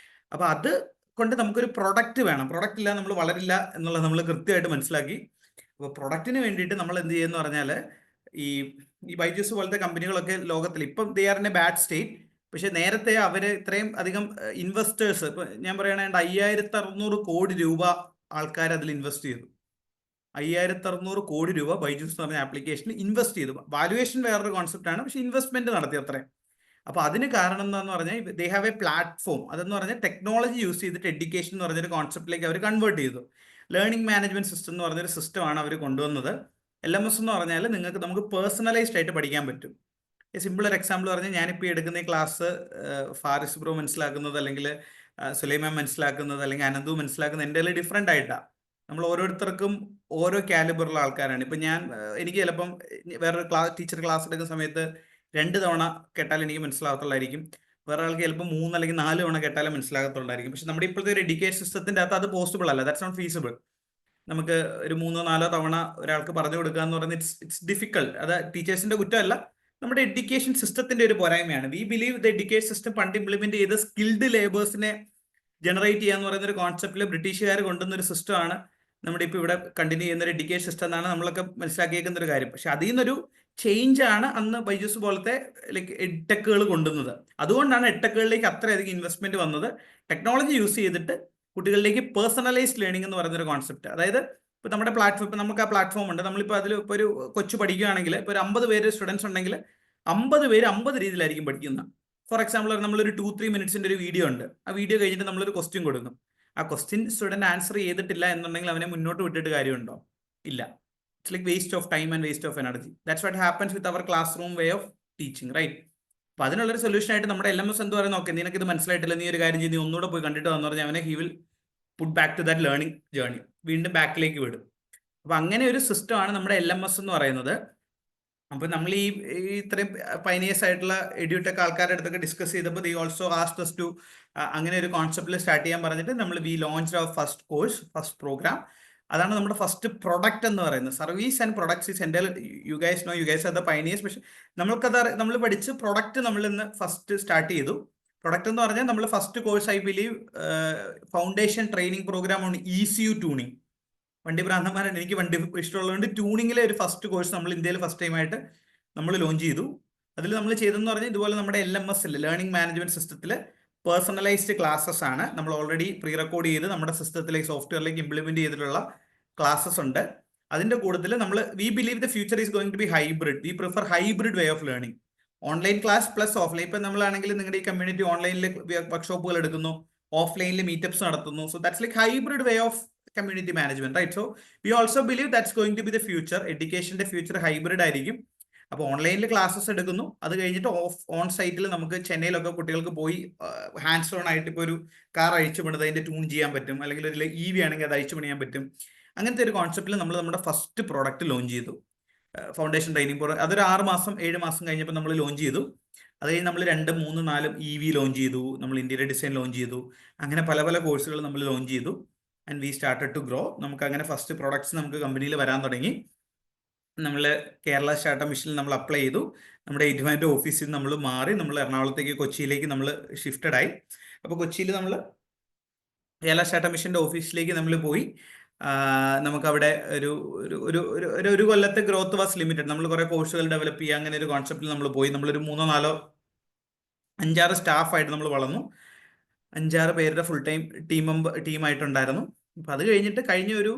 അപ്പോൾ അത് കൊണ്ട് നമുക്കൊരു പ്രൊഡക്റ്റ് വേണം. പ്രൊഡക്റ്റ് ഇല്ല നമ്മൾ വളരില്ല എന്നുള്ളത് നമ്മൾ കൃത്യമായിട്ട് മനസ്സിലാക്കി. അപ്പോൾ പ്രൊഡക്റ്റിന് വേണ്ടിയിട്ട് നമ്മൾ എന്ത് ചെയ്യുമെന്ന് പറഞ്ഞാൽ ഈ ബൈജൂസ് പോലത്തെ കമ്പനികളൊക്കെ ലോകത്തിൽ ഇപ്പം they are in A bad state. പക്ഷെ നേരത്തെ അവർ ഇത്രയും അധികം ഇൻവെസ്റ്റേഴ്സ്, ഇപ്പം ഞാൻ പറയുകയാണെങ്കിൽ 5,600 കോടി രൂപ ആൾക്കാർ അതിൽ ഇൻവെസ്റ്റ് ചെയ്തു. 5,600 കോടി രൂപ ബൈജൂസ് എന്ന് പറഞ്ഞ ആപ്ലിക്കേഷനിൽ ഇൻവെസ്റ്റ് ചെയ്തു. വാലുവേഷൻ വേറൊരു കോൺസെപ്റ്റ് ആണ്, പക്ഷെ ഇൻവെസ്റ്റ്മെന്റ് നടത്തി അത്രയും. അപ്പോൾ അതിന് കാരണം എന്താണെന്ന് പറഞ്ഞാൽ ദേ ഹാവ് എ പ്ലാറ്റ്ഫോം. അതെന്ന് പറഞ്ഞാൽ ടെക്നോളജി യൂസ് ചെയ്തിട്ട് എഡ്യൂക്കേഷൻ എന്ന് പറഞ്ഞൊരു കോൺസെപ്റ്റിലേക്ക് അവർ കൺവേർട്ട് ചെയ്തു. ലേണിംഗ് മാനേജ്മെന്റ് സിസ്റ്റം എന്ന് പറഞ്ഞൊരു സിസ്റ്റമാണ് അവർ കൊണ്ടുവന്നത്. LMS എന്ന് പറഞ്ഞാൽ നമുക്ക് പേഴ്സണലൈസ്ഡ് ആയിട്ട് പഠിക്കാൻ പറ്റും. സിമ്പിൾ ഒരു എക്സാമ്പിൾ പറഞ്ഞാൽ ഞാനിപ്പോൾ എടുക്കുന്ന ഈ ക്ലാസ് ഫാരിസ് ബ്രോ മനസ്സിലാക്കുന്നത് അല്ലെങ്കിൽ സുലൈമാൻ മനസ്സിലാക്കുന്നത് അല്ലെങ്കിൽ അനന്തു മനസ്സിലാക്കുന്നത് എൻ്റെ ഡിഫറെൻ്റ് ആയിട്ടാണ്. നമ്മൾ ഓരോരുത്തർക്കും ഓരോ കാലിബറുള്ള ആൾക്കാരാണ്. ഇപ്പം എനിക്ക് ചിലപ്പം വേറൊരു ടീച്ചർ ക്ലാസ് എടുക്കുന്ന സമയത്ത് 2 തവണ കേട്ടാൽ എനിക്ക് മനസ്സിലാകത്തുള്ളായിരിക്കും. വേറെ ആൾക്ക് ചിലപ്പോൾ 3 അല്ലെങ്കിൽ 4 തവണ കേട്ടാലേ മനസ്സിലാകത്തുള്ളായിരിക്കും. പക്ഷെ നമ്മുടെ ഇപ്പോഴത്തെ ഒരു എഡ്യൂക്കേഷൻ സിസ്റ്റത്തിൻ്റെ അകത്ത് അത് പോസിബിൾ അല്ല. That's not feasible. നമുക്ക് ഒരു 3-4 തവണ ഒരാൾക്ക് പറഞ്ഞു കൊടുക്കുക എന്ന് പറയുന്നത് ഇറ്റ്സ് ഡിഫിക്കൾട്ട്. അത് ടീച്ചേഴ്സിന്റെ കുറ്റമല്ല, നമ്മുടെ എഡ്യൂക്കേഷൻ സിസ്റ്റത്തിന്റെ ഒരു പോരായ്മയാണ്. V believe the education system പണ്ട് ഇംപ്ലിമെന്റ് ചെയ്ത സ്കിൽഡ് ലേബേഴ്സിനെ ജനറേറ്റ് ചെയ്യുക എന്ന് പറയുന്ന ഒരു കോൺസെപ്റ്റിൽ ബ്രിട്ടീഷുകാർ കൊണ്ടുവന്ന ഒരു സിസ്റ്റമാണ് നമ്മുടെ ഇപ്പോൾ ഇവിടെ കണ്ടിന്യൂ ചെയ്യുന്ന ഒരു എഡ്യൂക്കേഷൻ സിസ്റ്റം എന്നാണ് നമ്മളൊക്കെ മനസ്സിലാക്കിയേക്കുന്ന ഒരു കാര്യം. പക്ഷെ അതിൽ നിന്നൊരു ചേഞ്ച് ആണ് അന്ന് ബൈജൂസ് പോലത്തെ ലൈക്ക് എഡ്ടെക്കുകൾ കൊണ്ടുവന്നത്. അതുകൊണ്ടാണ് എഡ്ടെക്കുകളിലേക്ക് അത്രയധികം ഇൻവെസ്റ്റ്മെന്റ് വന്നത്. ടെക്നോളജി യൂസ് ചെയ്തിട്ട് കുട്ടികളിലേക്ക് പേഴ്സണലൈസ്ഡ് ലേണിംഗ് എന്ന് പറയുന്ന ഒരു കോൺസെപ്റ്റ്. അതായത് ഇപ്പോൾ നമ്മുടെ പ്ലാറ്റ്ഫോം, ഇപ്പോൾ നമുക്ക് ആ പ്ലാറ്റ്ഫോം ഉണ്ട്, നമ്മളിപ്പോൾ അതിൽ ഇപ്പോൾ ഒരു കൊച്ചു പഠിക്കുകയാണെങ്കിൽ ഇപ്പോൾ ഒരു 50 പേര് സ്റ്റുഡൻസ് ഉണ്ടെങ്കിൽ 50 പേര് 50 രീതിയിലായിരിക്കും പഠിക്കുന്നത്. ഫോർ എക്സാമ്പിൾ നമ്മളൊരു 2-3 മിനിറ്റ്സിന്റെ ഒരു വീഡിയോ ഉണ്ട്. ആ വീഡിയോ കഴിഞ്ഞിട്ട് നമ്മളൊരു ക്വസ്റ്റ്യൻ കൊടുക്കും. ആ ക്വസ്റ്റ്യൻ സ്റ്റുഡന്റ് ആൻസർ ചെയ്തിട്ടില്ല എന്നുണ്ടെങ്കിൽ അവനെ മുന്നോട്ട് വിട്ടിട്ട് കാര്യമുണ്ടോ? ഇല്ല. It's like waste of time and waste of energy. That's what happens with our classroom way of teaching, right? അപ്പോൾ അതിനുള്ളൊരു സൊല്യൂഷൻ ആയിട്ട് നമ്മുടെ LMS എന്ത് പറയുന്നത്, ഓക്കെ നിനക്ക് ഇത് മനസ്സിലായിട്ടില്ല, നീ ഒരു കാര്യം ചെയ്ത് നീ ഒന്നുകൂടെ പോയി കണ്ടിട്ട് വന്നു പറഞ്ഞാൽ അവനെ he will put back to that learning journey, വീണ്ടും ബാക്കിലേക്ക് വിടും. അപ്പോൾ അങ്ങനെ ഒരു സിസ്റ്റമാണ് നമ്മുടെ LMS എന്ന് പറയുന്നത്. അപ്പോൾ നമ്മൾ ഈ ഇത്രയും പൈനിയേഴ്സ് ആയിട്ടുള്ള എഡ്യൂടെക് ആൾക്കാരുടെ അടുത്തൊക്കെ ഡിസ്കസ് ചെയ്തപ്പോൾ they also asked us to അങ്ങനെ ഒരു കോൺസെപ്റ്റിൽ സ്റ്റാർട്ട് ചെയ്യാൻ പറഞ്ഞിട്ട് നമ്മൾ we launch our first course, first programme. അതാണ് നമ്മുടെ ഫസ്റ്റ് പ്രൊഡക്റ്റ് എന്ന് പറയുന്നത്. സർവീസ് ആൻഡ് പ്രൊഡക്ട്സ് ഈസ് എൻ്റെ you guys know, you guys are the pioneers. പക്ഷെ നമ്മൾക്കത് നമ്മൾ പഠിച്ച് പ്രൊഡക്റ്റ് നമ്മൾ ഇന്ന് ഫസ്റ്റ് സ്റ്റാർട്ട് ചെയ്തു. പ്രൊഡക്റ്റ് എന്ന് പറഞ്ഞാൽ നമ്മൾ first course I believe foundation training programme ആണ് ECU ട്യൂണിങ്. വണ്ടി ഭ്രാന്തന്മാരാണ്, എനിക്ക് വണ്ടി ഇഷ്ടമുള്ളതുകൊണ്ട് ട്യൂണിങ്ങിലെ ഒരു ഫസ്റ്റ് കോഴ്സ് നമ്മൾ ഇന്ത്യയിൽ ഫസ്റ്റ് ടൈം ആയിട്ട് നമ്മൾ ലോഞ്ച് ചെയ്തു. അതിൽ നമ്മൾ ചെയ്തെന്ന് പറഞ്ഞാൽ ഇതുപോലെ നമ്മുടെ LMS ലേണിംഗ് മാനേജ്മെന്റ് സിസ്റ്റത്തിൽ പേഴ്സണലൈസ്ഡ് ക്ലാസ്സസ് ആണ് നമ്മൾ ഓൾറെഡി പ്രീ റെക്കോർഡ് ചെയ്ത് നമ്മുടെ സിസ്റ്റത്തിലേക്ക് സോഫ്റ്റ്വെയറിലേക്ക് ഇംപ്ലിമെന്റ് ചെയ്തിട്ടുള്ള ക്ലാസ്സസ് ഉണ്ട്. അതിന്റെ കൂടുതൽ നമ്മൾ we believe the future is going to be hybrid. We prefer hybrid way of learning. Online class plus offline. ഇപ്പം നമ്മളാണെങ്കിൽ നിങ്ങളുടെ ഈ കമ്മ്യൂണിറ്റി ഓൺലൈനിൽ വർക്ക്ഷോപ്പുകൾ എടുക്കുന്നു, ഓഫ്ലൈനിൽ മീറ്റപ്സ് നടത്തുന്നു. So that's like hybrid way of community management, right? So we also believe that's going to be the future. എഡ്യൂക്കേഷന്റെ ഫ്യൂച്ചർ ഹൈബ്രിഡ് ആയിരിക്കും. അപ്പോൾ ഓൺലൈനിൽ ക്ലാസ്സസ് എടുക്കുന്നു, അത് കഴിഞ്ഞിട്ട് ഓൺ സൈറ്റിൽ നമുക്ക് ചെന്നൈയിലൊക്കെ കുട്ടികൾക്ക് പോയി ഹാൻഡ്സ് ഓൺ ആയിട്ട് ഇപ്പോൾ ഒരു കാർ അഴിച്ചു പണിത് അതിന്റെ ട്യൂൺ ചെയ്യാൻ പറ്റും, അല്ലെങ്കിൽ ഒരു EV ആണെങ്കിൽ അത് അഴിച്ചു പണിയാൻ പറ്റും. അങ്ങനത്തെ ഒരു കോൺസെപ്റ്റിൽ നമ്മൾ നമ്മുടെ ഫസ്റ്റ് പ്രോഡക്റ്റ് ലോഞ്ച് ചെയ്തു, ഫൗണ്ടേഷൻ ട്രെയിനിങ്. അതൊരു 6 മാസം 7 മാസം കഴിഞ്ഞപ്പോൾ നമ്മൾ ലോഞ്ച് ചെയ്തു. അത് കഴിഞ്ഞ് നമ്മൾ 2, 3, 4 EV ലോഞ്ച് ചെയ്തു, നമ്മൾ ഇന്റീരിയർ ഡിസൈൻ ലോഞ്ച് ചെയ്തു. അങ്ങനെ പല പല കോഴ്സുകൾ നമ്മൾ ലോഞ്ച് ചെയ്തു. And we started to grow. നമുക്ക് അങ്ങനെ ഫസ്റ്റ് പ്രോഡക്ട്സ് നമുക്ക് കമ്പനിയിൽ വരാൻ തുടങ്ങി. നമ്മൾ കേരള സ്റ്റാർട്ടപ്പ് മിഷനിൽ നമ്മൾ അപ്ലൈ ചെയ്തു. നമ്മുടെ ഏറ്റുമാനൂർ ഓഫീസിൽ നമ്മൾ മാറി, നമ്മൾ എറണാകുളത്തേക്ക് കൊച്ചിയിലേക്ക് നമ്മൾ ഷിഫ്റ്റഡ് ആയി. അപ്പോൾ കൊച്ചിയിൽ നമ്മൾ കേരള സ്റ്റാർട്ടപ്പ് മിഷന്റെ ഓഫീസിലേക്ക് നമ്മൾ പോയി. നമുക്കവിടെ ഒരു കൊല്ലത്തെ ഗ്രോത്ത് വാസ് ലിമിറ്റഡ്. നമ്മൾ കുറേ കോഴ്സുകൾ ഡെവലപ്പ് ചെയ്യുക, അങ്ങനെ ഒരു കോൺസെപ്റ്റിൽ നമ്മൾ പോയി. നമ്മളൊരു 3, 4, 5, 6 സ്റ്റാഫായിട്ട് നമ്മൾ വളർന്നു. 5-6 പേരുടെ ഫുൾ ടൈം ടീമായിട്ടുണ്ടായിരുന്നു. അപ്പം അത് കഴിഞ്ഞിട്ട് കഴിഞ്ഞ ഒരു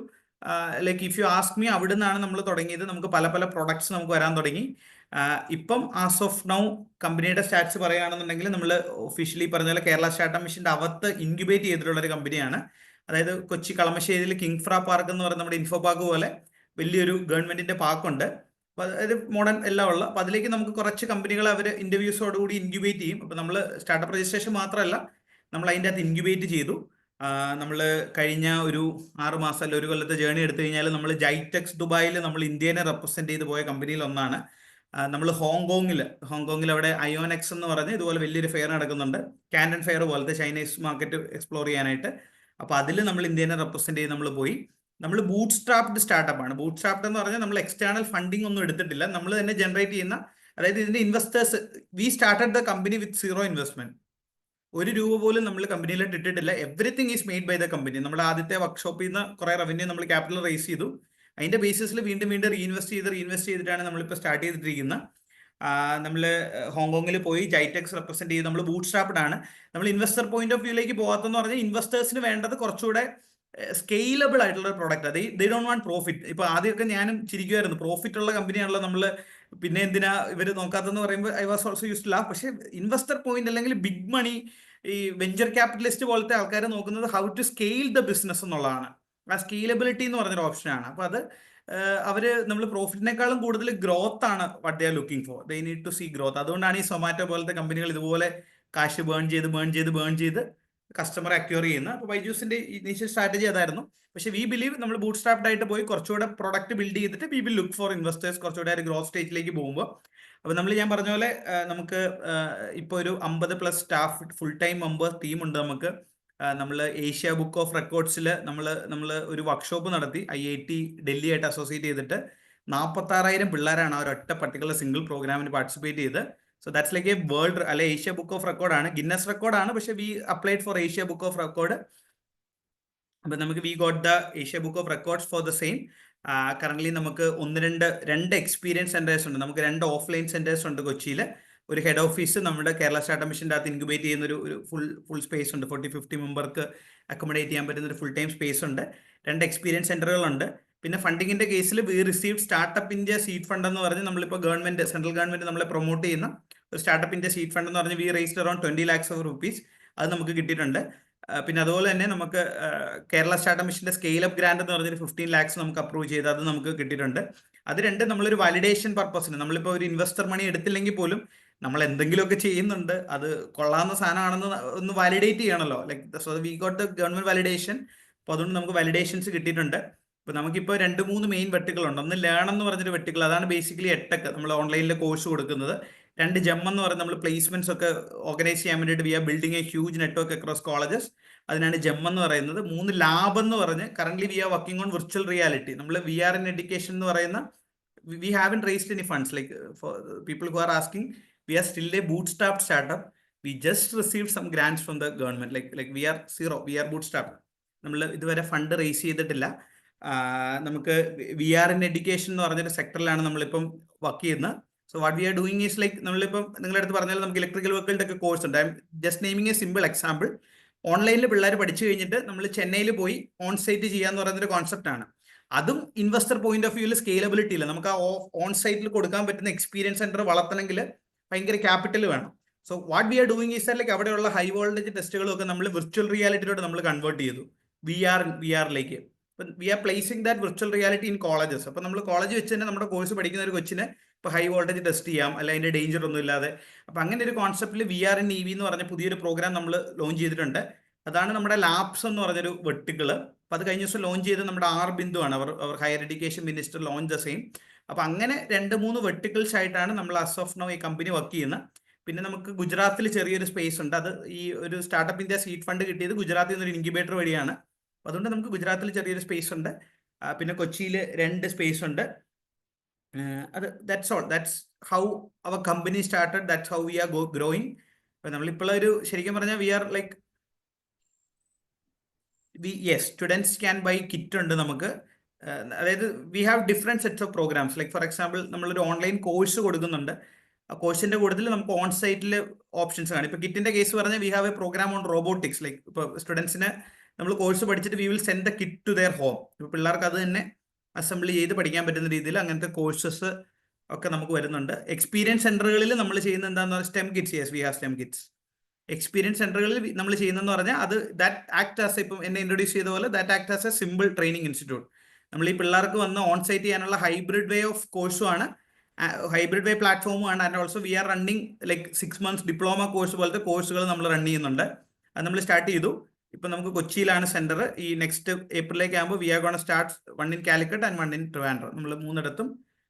like if you ask me, അവിടെ നിന്നാണ് നമ്മൾ തുടങ്ങിയത്. നമുക്ക് പല പല പ്രൊഡക്ട്സ് നമുക്ക് വരാൻ തുടങ്ങി. ഇപ്പം ആസ് ഓഫ് നൗ കമ്പനിയുടെ സ്റ്റാറ്റ്സ് പറയുകയാണെന്നുണ്ടെങ്കിൽ നമ്മൾ ഒഫീഷ്യലി പറഞ്ഞ പോലെ കേരള സ്റ്റാർട്ടപ്പ് മിഷന്റെ അകത്ത് ഇൻക്യുബേറ്റ് ചെയ്തിട്ടുള്ള ഒരു കമ്പനിയാണ്. അതായത് കൊച്ചി കളമശ്ശേരിയിൽ കിങ്ഫ്ര പാർക്ക് എന്ന് പറയുന്ന നമ്മുടെ ഇൻഫോ പാർക്ക് പോലെ വലിയൊരു ഗവൺമെന്റിന്റെ പാർക്കുണ്ട്. അപ്പോൾ അതായത് മോഡേൺ എല്ലാം ഉള്ള. അപ്പോൾ അതിലേക്ക് നമുക്ക് കുറച്ച് കമ്പനികൾ അവർ ഇന്റർവ്യൂസോടുകൂടി ഇൻക്യുബേറ്റ് ചെയ്യും. അപ്പോൾ നമ്മൾ സ്റ്റാർട്ടപ്പ് രജിസ്ട്രേഷൻ മാത്രമല്ല, നമ്മൾ അതിൻ്റെ അകത്ത് ഇൻക്യുബേറ്റ് ചെയ്തു. നമ്മൾ കഴിഞ്ഞ ഒരു 6 മാസം അല്ല ഒരു കൊല്ലത്തെ ജേർണി എടുത്തു കഴിഞ്ഞാൽ നമ്മൾ ജൈടെക്സ് ദുബായിൽ നമ്മൾ ഇന്ത്യനെ റെപ്രസെന്റ് ചെയ്ത് പോയ കമ്പനിയിൽ ഒന്നാണ്. നമ്മൾ ഹോങ്കോങ്ങിൽ അവിടെ IONX എന്ന് പറഞ്ഞ് ഇതുപോലെ വലിയൊരു ഫെയർ നടക്കുന്നുണ്ട്, കാൻഡൻ ഫെയർ പോലത്തെ ചൈനീസ് മാർക്കറ്റ് എക്സ്പ്ലോർ ചെയ്യാനായിട്ട്. അപ്പോൾ അതിൽ നമ്മൾ ഇന്ത്യനെ റെപ്രസെന്റ് ചെയ്ത് നമ്മൾ പോയി. നമ്മൾ ബൂട്ട് സ്ട്രാപ്ഡ് സ്റ്റാർട്ടപ്പ് ആണ്. ബൂട്ട് സ്ട്രാപ്ഡ് എന്ന് പറഞ്ഞാൽ നമ്മൾ എക്സ്റ്റേണൽ ഫണ്ടിങ് ഒന്നും എടുത്തിട്ടില്ല, നമ്മൾ തന്നെ ജനറേറ്റ് ചെയ്യുന്ന. അതായത് ഇതിന്റെ investors, we started the company with 0 investment. 1 രൂപ പോലും നമ്മൾ കമ്പനിയിലോട്ട് ഇട്ടിട്ടില്ല. Everything is made by the company. നമ്മുടെ ആദ്യത്തെ വർക്ക്ഷോപ്പിൽ നിന്ന് കുറേ റവന്യൂ നമ്മൾ ക്യാപിറ്റൽ റേസ് ചെയ്തു. അതിന്റെ ബേസിസിൽ വീണ്ടും റീഇൻവെസ്റ്റ് ചെയ്തിട്ടാണ് നമ്മളിപ്പോൾ സ്റ്റാർട്ട് ചെയ്തിട്ടിരിക്കുന്നത്. നമ്മൾ ഹോങ്കോങ്ങിൽ പോയി ജൈടെക്സ് റെപ്രസെന്റ് ചെയ്ത് നമ്മൾ ബൂട്ട് സ്ട്രാപ്ഡ് ആണ്. നമ്മൾ ഇൻവെസ്റ്റർ പോയിന്റ് ഓഫ് വ്യൂയിലേക്ക് പോകാത്തെന്ന് പറഞ്ഞാൽ ഇൻവെസ്റ്റേഴ്സിന് വേണ്ടത് കുറച്ചുകൂടെ സ്കെയിലബിൾ ആയിട്ടുള്ള product. They don't want profit. ഇപ്പോൾ ആദ്യമൊക്കെ ഞാനും ചിരിക്കുമായിരുന്നു, പ്രോഫിറ്റ് ഉള്ള കമ്പനിയാണല്ലോ നമ്മൾ പിന്നെ എന്തിനാ ഇവർ നോക്കാത്തെന്ന് പറയുമ്പോൾ I was also used laugh. പക്ഷേ ഇൻവെസ്റ്റർ പോയിന്റ് അല്ലെങ്കിൽ ബിഗ് മണി, ഈ വെഞ്ചർ ക്യാപിറ്റലിസ്റ്റ് പോലത്തെ ആൾക്കാർ നോക്കുന്നത് how to scale the business എന്നുള്ളതാണ്. ആ സ്കെയിലബിലിറ്റി എന്ന് പറഞ്ഞൊരു ഓപ്ഷനാണ്. അപ്പോൾ അത് അവർ നമ്മൾ പ്രോഫിറ്റിനേക്കാളും കൂടുതൽ ഗ്രോത്ത് ആണ് what they are looking for. They need to see growth. അതുകൊണ്ടാണ് ഈ സൊമാറ്റോ പോലത്തെ കമ്പനികൾ ഇതുപോലെ കാശ് ബേൺ ചെയ്ത് കസ്റ്റമറെ അക്യൂർ ചെയ്യുന്നത്. അപ്പോൾ ബൈജൂസിന്റെ ഇനീഷ്യൽ സ്ട്രാറ്റജി അതായിരുന്നു. പക്ഷേ വി ബിലീവ് നമ്മൾ ബൂട്ട് സ്ട്രാപ്ഡ് ആയിട്ട് പോയി കുറച്ചുകൂടെ പ്രൊഡക്റ്റ് ബിൽഡ് ചെയ്തിട്ട് we will look for investors കുറച്ചുകൂടെ ഒരു ഗ്രോത്ത് സ്റ്റേജിലേക്ക് പോകുമ്പോൾ. അപ്പോൾ ഞാൻ പറഞ്ഞ പോലെ നമുക്ക് ഇപ്പോൾ ഒരു 50+ സ്റ്റാഫ് ഫുൾ ടൈം മെമ്പേഴ്സ് ടീമുണ്ട് നമുക്ക്. നമ്മൾ ഏഷ്യ ബുക്ക് ഓഫ് റെക്കോർഡ്സിൽ നമ്മൾ ഒരു വർക്ക്ഷോപ്പ് നടത്തി IIT ഡൽഹി ആയിട്ട് അസോസിയേറ്റ് ചെയ്തിട്ട് 46,000 പിള്ളേരാണ് ആ ഒരൊറ്റ പർട്ടിക്കുലർ സിംഗിൾ പ്രോഗ്രാമിന് പാർട്ടിസിപ്പേറ്റ് ചെയ്ത്. So that's like a world അല്ലെ ഏഷ്യ ബുക്ക് ഓഫ് റെക്കോർഡാണ്, ഗിന്നസ് റെക്കോർഡാണ്, പക്ഷേ we applied for Asia book of record. അപ്പം നമുക്ക് we got the Asia book of records for the same. Current നമുക്ക് രണ്ട് എക്സ്പീരിയൻസ് സെന്റേഴ്സ് ഉണ്ട്. നമുക്ക് 2 ഓഫ്ലൈൻ സെന്റേഴ്സ് ഉണ്ട് കൊച്ചിയിൽ. ഒരു ഹെഡ് ഓഫീസ് നമ്മുടെ കേരള സ്റ്റാർട്ടപ്പ് മിഷൻ്റെ അകത്ത് ഇൻക്യുബേറ്റ് ചെയ്യുന്ന ഒരു ഫുൾ സ്പേസ് ഉണ്ട്. 40-50 മെമ്പർക്ക് അക്കോമഡേറ്റ് ചെയ്യാൻ പറ്റുന്ന ഒരു ഫുൾ ടൈം സ്പേസ് ഉണ്ട്. 2 എക്സ്പീരിയൻസ് സെന്ററുകളുണ്ട്. പിന്നെ ഫണ്ടിങ്ങിന്റെ കേസിൽ we receive startup India seed fund എന്ന് പറഞ്ഞ് നമ്മളിപ്പോൾ സെൻട്രൽ ഗവൺമെന്റ് നമ്മളെ പ്രൊമോട്ട് ചെയ്യുന്ന ഒരു സ്റ്റാർട്ടപ്പ് ഇന്ത്യ സീഡ് ഫണ്ട് എന്ന് പറഞ്ഞ് we raised around 20 lakhs of rupees. അത് നമുക്ക് കിട്ടിയിട്ടുണ്ട്. പിന്നെ അതുപോലെ തന്നെ നമുക്ക് കേരള സ്റ്റാർട്ടപ്പ് മിഷന്റെ സ്കെയിൽ അപ്പ് ഗ്രാൻഡ് എന്ന് പറഞ്ഞൊരു 15 lakhs നമുക്ക് അപ്രൂവ് ചെയ്ത് അത് നമുക്ക് കിട്ടിയിട്ടുണ്ട്. അത് രണ്ടും നമ്മളൊരു വാലിഡേഷൻ പർപ്പസിന്, നമ്മളിപ്പോൾ ഒരു ഇൻവെസ്റ്റർ മണി എടുത്തില്ലെങ്കിൽ പോലും നമ്മൾ എന്തെങ്കിലുമൊക്കെ ചെയ്യുന്നുണ്ട്, അത് കൊള്ളാവുന്ന സാധനമാണെന്ന് ഒന്ന് വാലിഡേറ്റ് ചെയ്യണമല്ലോ. Like so we got the government validation. അപ്പോൾ അതുകൊണ്ട് നമുക്ക് വാലിഡേഷൻസ് കിട്ടിയിട്ടുണ്ട്. ഇപ്പോൾ നമുക്കിപ്പോൾ 2-3 മെയിൻ വെർട്ടികളുണ്ട്. ഒന്ന് ലേൺ എന്ന് പറഞ്ഞൊരു വെർട്ടിക്കൽ, അതാണ് ബേസിക്കലി എട്ടെക്ക് നമ്മൾ ഓൺലൈനിൽ കോഴ്സ് കൊടുക്കുന്നത്. 2 ജെം എന്ന് പറയുന്നത് നമ്മൾ പ്ലേസ്മെന്റ്സ് ഒക്കെ ഓർഗനൈസ് ചെയ്യാൻ വേണ്ടിയിട്ട് we are building a huge network across colleges, അതിനാണ് ജെം എന്ന് പറയുന്നത്. 3 ലാബ് എന്ന് പറഞ്ഞ് current we are working on virtual reality. നമ്മൾ VR in എഡ്യൂക്കേഷൻ എന്ന് പറയുന്ന we haven't raised any funds. Like for people who are asking, we are still a bootstrapped startup. We just received some grants from the government. Like we are zero, we are bootstrapped. നമ്മൾ ഇതുവരെ ഫണ്ട് റേസ് ചെയ്തിട്ടില്ല. നമുക്ക് VR in എഡ്യൂക്കേഷൻ എന്ന് പറഞ്ഞൊരു സെക്ടറിലാണ് നമ്മളിപ്പം വർക്ക് ചെയ്യുന്നത്. So what we are doing is like, നമ്മളിപ്പം നിങ്ങളുടെ അടുത്ത് പറഞ്ഞാൽ നമുക്ക് ഇലക്ട്രിക്കൽ വെഹിക്കിളിന്റെ ഒക്കെ കോഴ്സ് ഉണ്ട്. I am just naming A simple example. ഓൺലൈനിൽ പിള്ളേർ പഠിച്ചു കഴിഞ്ഞിട്ട് നമ്മൾ ചെന്നൈയിൽ പോയി ഓൺ സൈറ്റ് ചെയ്യാന്ന് പറയുന്നൊരു കോൺസെപ്റ്റ് ആണ്. അതും ഇൻവെസ്റ്റർ പോയിന്റ് ഓഫ് വ്യൂവിൽ സ്കെയിലബിലിറ്റി ഇല്ല. നമുക്ക് ആ ഓൺ സൈറ്റിൽ കൊടുക്കാൻ പറ്റുന്ന എക്സ്പീരിയൻസ് സെന്റർ വളർത്തണമെങ്കിൽ ഭയങ്കര ക്യാപിറ്റൽ വേണം. So what we are doing is like അവിടെയുള്ള ഹൈ വോൾട്ടേജ് ടെസ്റ്റുകളൊക്കെ നമ്മൾ വിർച്വൽ റിയാലിറ്റിയിലോട്ട് നമ്മൾ കൺവേർട്ട് ചെയ്തു, VR-ലേക്ക്. We are placing that virtual reality in colleges. അപ്പോൾ നമ്മൾ കോളേജ് വെച്ച് തന്നെ നമ്മുടെ കോഴ്സ് പഠിക്കുന്ന ഒരു കൊച്ചിനെ ഇപ്പോൾ ഹൈ വോൾട്ടേജ് ടെസ്റ്റ് ചെയ്യാം, അല്ല അതിൻ്റെ ഡേഞ്ചർ ഒന്നും ഇല്ലാതെ. അപ്പോൾ അങ്ങനെ ഒരു കോൺസെപ്റ്റിൽ VR in EV എന്ന് പറഞ്ഞ പുതിയൊരു പ്രോഗ്രാം നമ്മൾ ലോഞ്ച് ചെയ്തിട്ടുണ്ട്. അതാണ് നമ്മുടെ ലാബ്സ് എന്ന് പറഞ്ഞൊരു വെർട്ടിക്കിള്. അപ്പോൾ അത് കഴിഞ്ഞ ദിവസം ലോഞ്ച് ചെയ്ത് നമ്മുടെ ബിന്ദു ആണ്, അവർ higher education minister launch the same. അപ്പോൾ അങ്ങനെ 2-3 വെർട്ടിക്കിൾസ് ആയിട്ടാണ് നമ്മൾ അസ് ഓഫ് നൗ ഈ കമ്പനി വർക്ക് ചെയ്യുന്നത്. പിന്നെ നമുക്ക് ഗുജറാത്തിൽ ചെറിയൊരു സ്പേസ് ഉണ്ട്. അത് ഈ ഒരു സ്റ്റാർട്ടപ്പ് ഇന്ത്യ സീഡ് ഫണ്ട് കിട്ടിയത് ഗുജറാത്തിൽ നിന്നൊരു ഇൻക്യുബേറ്റർ വഴിയാണ്. അതുകൊണ്ട് നമുക്ക് ഗുജറാത്തിൽ ചെറിയൊരു സ്പേസ് ഉണ്ട്. പിന്നെ കൊച്ചിയിൽ 2 സ്പേസ് ഉണ്ട്. അത് that's all. That's how our company started. That's how we are growing. അപ്പോൾ നമ്മളിപ്പോൾ ഒരു ശരിക്കും പറഞ്ഞാൽ we are like students can buy kit ഉണ്ട് നമുക്ക്. അതായത് we have different sets of programmes. Like for example നമ്മളൊരു ഓൺലൈൻ കോഴ്സ് കൊടുക്കുന്നുണ്ട്. ആ കോഴ്സിന്റെ കൂട്ടത്തിൽ നമുക്ക് ഓൺ സൈറ്റിൽ ഓപ്ഷൻസ് കാണും. ഇപ്പോൾ കിറ്റിന്റെ കേസ് പറഞ്ഞാൽ we have a programme on robotics. Like ഇപ്പോൾ സ്റ്റുഡൻസിന് നമ്മൾ കോഴ്സ് പഠിച്ചിട്ട് we will send the kit to their home. ഇപ്പോൾ പിള്ളേർക്ക് അത് തന്നെ അസംബിൾ ചെയ്ത് പഠിക്കാൻ പറ്റുന്ന രീതിയിൽ അങ്ങനത്തെ കോഴ്സസ് ഒക്കെ നമുക്ക് വരുന്നുണ്ട്. എക്സ്പീരിയൻസ് സെന്ററുകളിൽ നമ്മൾ ചെയ്യുന്നത് എന്താണെന്ന് പറഞ്ഞാൽ STEM kits. Yes, we have STEM kits. Experience സെന്ററുകളിൽ നമ്മൾ ചെയ്യുന്നതെന്ന് പറഞ്ഞാൽ അത് ദാറ്റ് ആക്ട് ആസ്, ഇപ്പം എന്നെ ഇൻട്രൊഡ്യൂസ് ചെയ്ത പോലെ that act as A simple training institute. നമ്മൾ ഈ പിള്ളേർക്ക് വന്ന് ഓൺ സൈറ്റ് ചെയ്യാനുള്ള ഹൈബ്രിഡ് വേ ഓഫ് കോഴ്സും ആണ്, ഹൈബ്രിഡ് വേ പ്ലാറ്റ്ഫോമും ആണ്. And also we are running like 6 months diploma course പോലത്തെ കോഴ്സുകൾ നമ്മൾ റൺ ചെയ്യുന്നുണ്ട്. അത് നമ്മൾ സ്റ്റാർട്ട് ചെയ്തു. ഇപ്പം നമുക്ക് കൊച്ചിയിലാണ് സെന്റർ. ഈ നെക്സ്റ്റ് ഏപ്രിലേക്ക് ആകുമ്പോൾ we are gonna start 1 in Calicut and 1 in Trivandrum. നമ്മൾ 3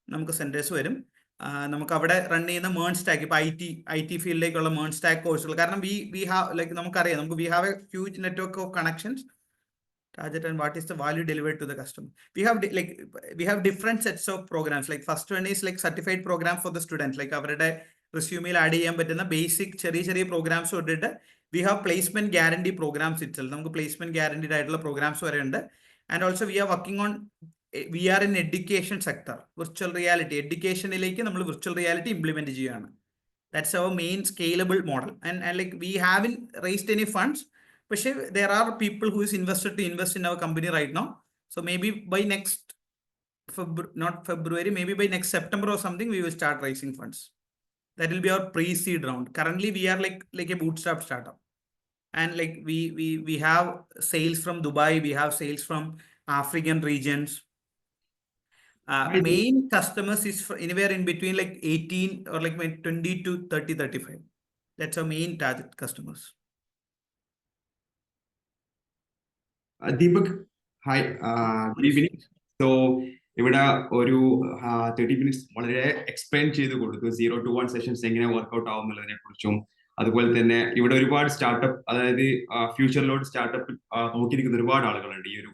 നമുക്ക് സെന്റേഴ്സ് വരും. നമുക്ക് അവിടെ റൺ ചെയ്യുന്ന മേൺ സ്റ്റാക്ക്, ഇപ്പോൾ IT ഫീൽഡിലേക്കുള്ള മേൺ സ്റ്റാക്ക് കോഴ്സുകൾ. കാരണം വി ഹാവ് ലൈക്ക് നമുക്കറിയാം, നമുക്ക് V have A huge network of connections. Target and what is the value delivered to the customer. We have different sets of programs. Like first one is like certified program for the students. Like അവരുടെ resume ആഡ് ചെയ്യാൻ പറ്റുന്ന ബേസിക് ചെറിയ പ്രോഗ്രാംസ് തൊട്ടിട്ട് we have placement guarantee programs itself. നമുക്ക് പ്ലേസ്മെന്റ് ഗ്യാരണ്ടീഡ് ആയിട്ടുള്ള പ്രോഗ്രാംസ് വരെ ഉണ്ട്. And also we are working on VR in education sector. Virtual reality എഡ്യൂക്കേഷനിലേക്ക് നമ്മൾ വിർച്വൽ റിയാലിറ്റി ഇംപ്ലിമെന്റ് ചെയ്യുകയാണ്. That's our main scalable model. And like we haven't raised any funds. പക്ഷേ there are people who is invested to invest in our company right now. So maybe by next not February, maybe by next September or something, we will start raising funds. That will be our pre-seed round. Currently, we are like a bootstrap startup, and like we have sales from Dubai, we have sales from African regions. Main customers is anywhere in between like 18 or like 20 to 30, 35. That's our main target customers. Deepak, hi, good evening. So ഇവിടെ ഒരു 30 minutes വളരെ എക്സ്പ്ലെയിൻ ചെയ്ത് കൊടുത്തു 0 to 1 സെഷൻസ് എങ്ങനെ വർക്ക്ഔട്ട് ആവും എന്നുള്ളതിനെ കുറിച്ചും അതുപോലെ തന്നെ ഇവിടെ ഒരുപാട് സ്റ്റാർട്ടപ്പ്, അതായത് ഫ്യൂച്ചറിലോട്ട് സ്റ്റാർട്ടപ്പ് നോക്കിയിരിക്കുന്ന ഒരുപാട് ആളുകളുണ്ട് ഈ ഒരു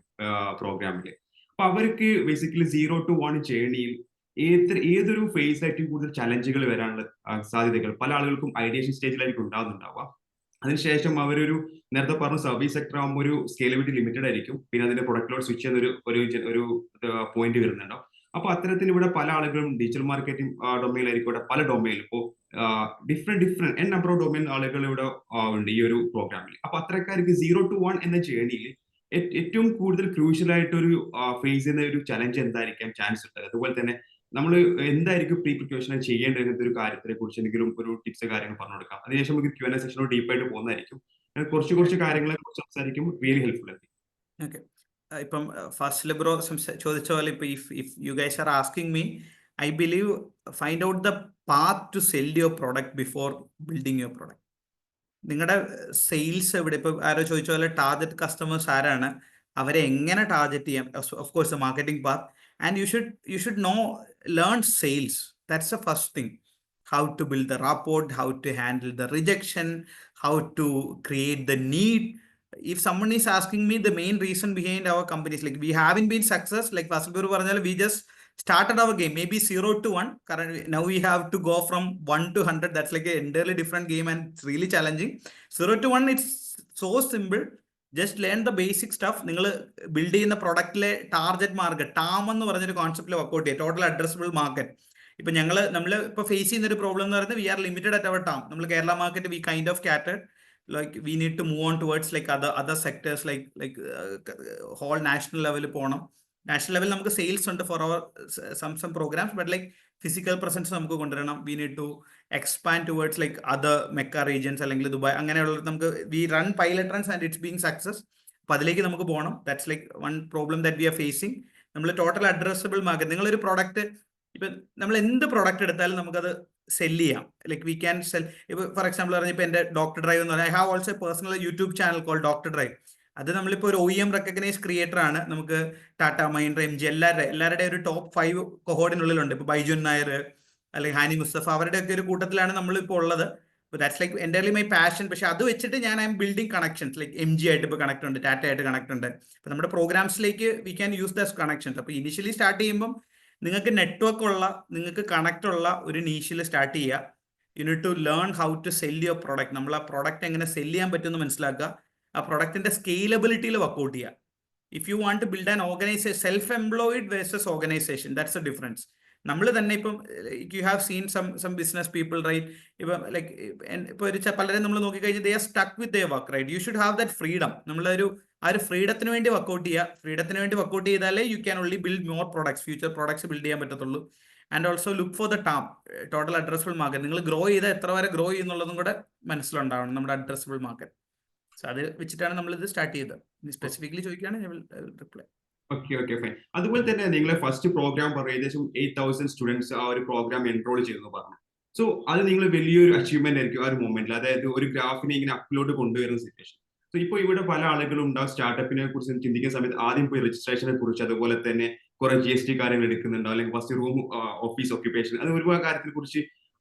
പ്രോഗ്രാമിൽ. അപ്പൊ അവർക്ക് ബേസിക്കലി 0 to 1 ജേണിയിൽ ഏതൊരു ഫേസ് ആയിട്ടും കൂടുതൽ ചലഞ്ചുകൾ വരാനുള്ള സാധ്യതകൾ പല ആളുകൾക്കും ഐഡിയേഷൻ സ്റ്റേജിലായിരിക്കും ഉണ്ടാവുന്നുണ്ടാവുക. അതിനുശേഷം അവരൊരു നേരത്തെ പറഞ്ഞ സർവീസ് സെക്ടർ ആകുമ്പോൾ ഒരു സ്കേലബിലിറ്റി ലിമിറ്റഡ് ആയിരിക്കും, പിന്നെ അതിന്റെ പ്രൊഡക്റ്റിലോട്ട് സ്വിച്ച് ചെയ്യുന്ന ഒരു പോയിന്റ് വരുന്നുണ്ടാവും. അപ്പൊ അത്തരത്തിൽ ഇവിടെ പല ആളുകളും ഡിജിറ്റൽ മാർക്കറ്റിംഗ് ഡൊമൈനിലായിരിക്കും, ഇവിടെ പല ഡൊമൈനിൽ ഇപ്പോൾ ഡിഫറെന്റ് നമ്പർ ഓഫ് ഡൊമൈൻ ആളുകൾ ഇവിടെ ഉണ്ട് ഈ ഒരു പ്രോഗ്രാമിൽ. അപ്പൊ അത്തരക്കാർക്ക് 0 to 1 എന്ന ജേണിയിൽ ഏറ്റവും കൂടുതൽ ക്രൂഷ്യൽ ആയിട്ട് ഒരു ഫേസ് ചെയ്യുന്ന ഒരു ചലഞ്ച് എന്തായിരിക്കാം ചാൻസ് ഉണ്ട്? അതുപോലെ തന്നെ നമ്മൾ എന്തായിരിക്കും പ്രീ പ്രിപ്പറേഷൻ ചെയ്യേണ്ട ഒരു കാര്യത്തിനെ കുറിച്ച് എന്തെങ്കിലും ഒരു ടിപ്സ് കാര്യങ്ങൾ പറഞ്ഞു കൊടുക്കാം. അതിനുശേഷം നമുക്ക് Q&A സെഷനോട് ഡീപ്പായിട്ട് പോകുന്നതായിരിക്കും. കുറച്ച് കാര്യങ്ങളെ കുറിച്ച് സംസാരിക്കും, റിയലി ഹെൽപ്ഫുൾ ആയിരിക്കും. ഓക്കെ, ഇപ്പം ഫസ്റ്റ് ബ്രോ ചോദിച്ച പോലെ ഇപ്പൊ if you guys are asking me, I believe find out the path to sell your product before building your product. നിങ്ങളുടെ സെയിൽസ് എവിടെ, ഇപ്പൊ ആരോ ചോദിച്ച പോലെ ടാർഗറ്റ് കസ്റ്റമേഴ്സ് ആരാണ്, അവരെ എങ്ങനെ ടാർഗറ്റ് ചെയ്യാം, of course the marketing path, and you should learn sales. That's the first thing. How to build the rapport, how to handle the rejection, how to create the need. If someone is asking me the main reason behind our companies, like we haven't been success, like Vasil Guru Paranjal, we just started our game, maybe 0 to 1. Currently, now we have to go from 1 to 100. That's like an entirely different game and it's really challenging. 0 to 1, it's so simple. Just learn the basic stuff. നിങ്ങൾ ബിൽഡ് ചെയ്യുന്ന പ്രൊഡക്റ്റിലെ ടാർഗറ്റ് മാർക്കറ്റ്, ടാം എന്ന് പറഞ്ഞൊരു കോൺസെപ്റ്റിൽ വർക്ക്ഔട്ട് ചെയ്യുക, ടോട്ടൽ അഡ്രസ്ബിൾ മാർക്കറ്റ്. ഇപ്പൊ നമ്മൾ ഇപ്പോൾ ഫേസ് ചെയ്യുന്ന ഒരു പ്രോബ്ലം എന്ന് പറയുന്നത് we are limited at our TAM. നമ്മൾ Kerala market we kind of catered, like we need to move on towards like other sectors, like whole national ലെവലിൽ പോകണം. നാഷണൽ ലെവലിൽ നമുക്ക് സെയിൽസ് ഉണ്ട് for our some programmes, but like physical presence നമുക്ക് കൊണ്ടുവരണം. We need to expand towards like other Mecca regions അല്ലെങ്കിൽ ദുബായ്, അങ്ങനെയുള്ള നമുക്ക് we run pilot runs and it's being success. അപ്പോൾ അതിലേക്ക് നമുക്ക് പോകണം. That's like one problem that we are facing. നമ്മൾ ടോട്ടൽ അഡ്രസ്സബിൾ മാർക്കറ്റ്, നിങ്ങളൊരു പ്രോഡക്റ്റ്, ഇപ്പം നമ്മൾ എന്ത് പ്രോഡക്റ്റ് എടുത്താലും നമുക്കത് സെല് ചെയ്യാം. Like we can sell. ഇപ്പോൾ ഫോർ എക്സാമ്പിൾ പറഞ്ഞാൽ ഇപ്പോൾ എൻ്റെ ഡോക്ടർ ഡ്രൈവ് എന്ന് പറഞ്ഞാൽ I have also personal YouTube channel call doctor drive. അത് നമ്മളിപ്പോൾ ഒരു OEM റെക്കഗ്നൈസ് ക്രിയേറ്റർ ആണ്. നമുക്ക് ടാറ്റ, മഹീന്ദ്ര, MG എല്ലാവരുടെ ഒരു ടോപ്പ് 5 കൊഹോർഡിനുള്ളിലുണ്ട്. ഇപ്പോൾ ബൈജുൻ നായർ അല്ലെങ്കിൽ ഹാനി മുസ്തഫ, അവരുടെയൊക്കെ ഒരു കൂട്ടത്തിലാണ് നമ്മളിപ്പോൾ ഉള്ളത്. That's like entirely my passion. പക്ഷെ അത് വെച്ചിട്ട് ഞാൻ I M building connections, like MG ആയിട്ട് ഇപ്പോൾ കണക്ട് ഉണ്ട്, ടാറ്റ ആയിട്ട് കണക്ട് ഉണ്ട്. അപ്പോൾ നമ്മുടെ പ്രോഗ്രാംസിലേക്ക് we can use those connections. അപ്പോൾ ഇനിഷ്യലി സ്റ്റാർട്ട് ചെയ്യുമ്പം നിങ്ങൾക്ക് നെറ്റ്വർക്ക് ഉള്ള, നിങ്ങൾക്ക് കണക്ട് ഉള്ള ഒരു നീഷിൽ സ്റ്റാർട്ട് ചെയ്യുക. You need to learn how to sell your product. നമ്മൾ ആ പ്രൊഡക്റ്റ് എങ്ങനെ സെല് ചെയ്യാൻ പറ്റുമെന്ന് മനസ്സിലാക്കുക. ആ പ്രൊഡക്റ്റിന്റെ സ്കെയിലബിലിറ്റിയിൽ വർക്ക്ഔട്ട് ചെയ്യുക. If you want to build an organisation, self employed versus organisation, that's a difference. നമ്മൾ തന്നെ ഇപ്പം you have seen some business people, right? ഇപ്പം ലൈക്ക് ഇപ്പോൾ പലരും നമ്മൾ നോക്കിക്കഴിഞ്ഞാൽ they are stuck with their work, right? You should have that freedom. നമ്മളൊരു ആ ഒരു ഫ്രീഡത്തിന് വേണ്ടി വർക്ക്ഔട്ട് ചെയ്യുക. ഫ്രീഡത്തിന് വേണ്ടി വർക്ക്ഔട്ട് ചെയ്താലേ you can only build more products, future products build ചെയ്യാൻ പറ്റത്തുള്ളൂ. And also look for the TAM, total addressable market. നിങ്ങൾ ഗ്രോ ചെയ്താൽ എത്ര വരെ ഗ്രോ ചെയ്യുന്നുള്ളതും കൂടെ മനസ്സിലുണ്ടാവണം, നമ്മുടെ അഡ്രസ്ബിൾ മാർക്കറ്റ്. സോ അത് വെച്ചിട്ടാണ് നമ്മൾ ഇത് സ്റ്റാർട്ട് ചെയ്തത്. സ്പെസിഫിക്കലി ചോദിക്കുകയാണെങ്കിൽ റിപ്ലൈ. Okay fine. അതുപോലെ തന്നെ നിങ്ങളെ ഫസ്റ്റ് പ്രോഗ്രാം പറഞ്ഞു ഏകദേശം 8,000 സ്റ്റുഡൻസ് ആ ഒരു പ്രോഗ്രാം എൻറോൾ ചെയ്തെന്ന് പറഞ്ഞു. സോ അത് നിങ്ങൾ വലിയൊരു അച്ചീവ്മെന്റ് ആയിരിക്കും ആ ഒരു മൊമെന്റിൽ, അതായത് ഒരു ഗ്രാഫിനെ ഇങ്ങനെ അപ്ലോഡ് കൊണ്ടുവരുന്ന സിറ്റുവേഷൻ. സോ ഇപ്പോൾ ഇവിടെ പല ആളുകളും ഉണ്ടാവും സ്റ്റാർട്ടപ്പിനെ കുറിച്ച് ചിന്തിക്കുന്ന സമയത്ത് ആദ്യം പോയി രജിസ്ട്രേഷനെ കുറിച്ച്, അതുപോലെ തന്നെ കുറെ GST കാര്യങ്ങൾ എടുക്കുന്നുണ്ടോ, അല്ലെങ്കിൽ ഫസ്റ്റ് റൂം, ഓഫീസ് ഒക്യുപ്പേഷൻ, അത് ഒരുപാട് കാര്യത്തിനെ കുറിച്ച്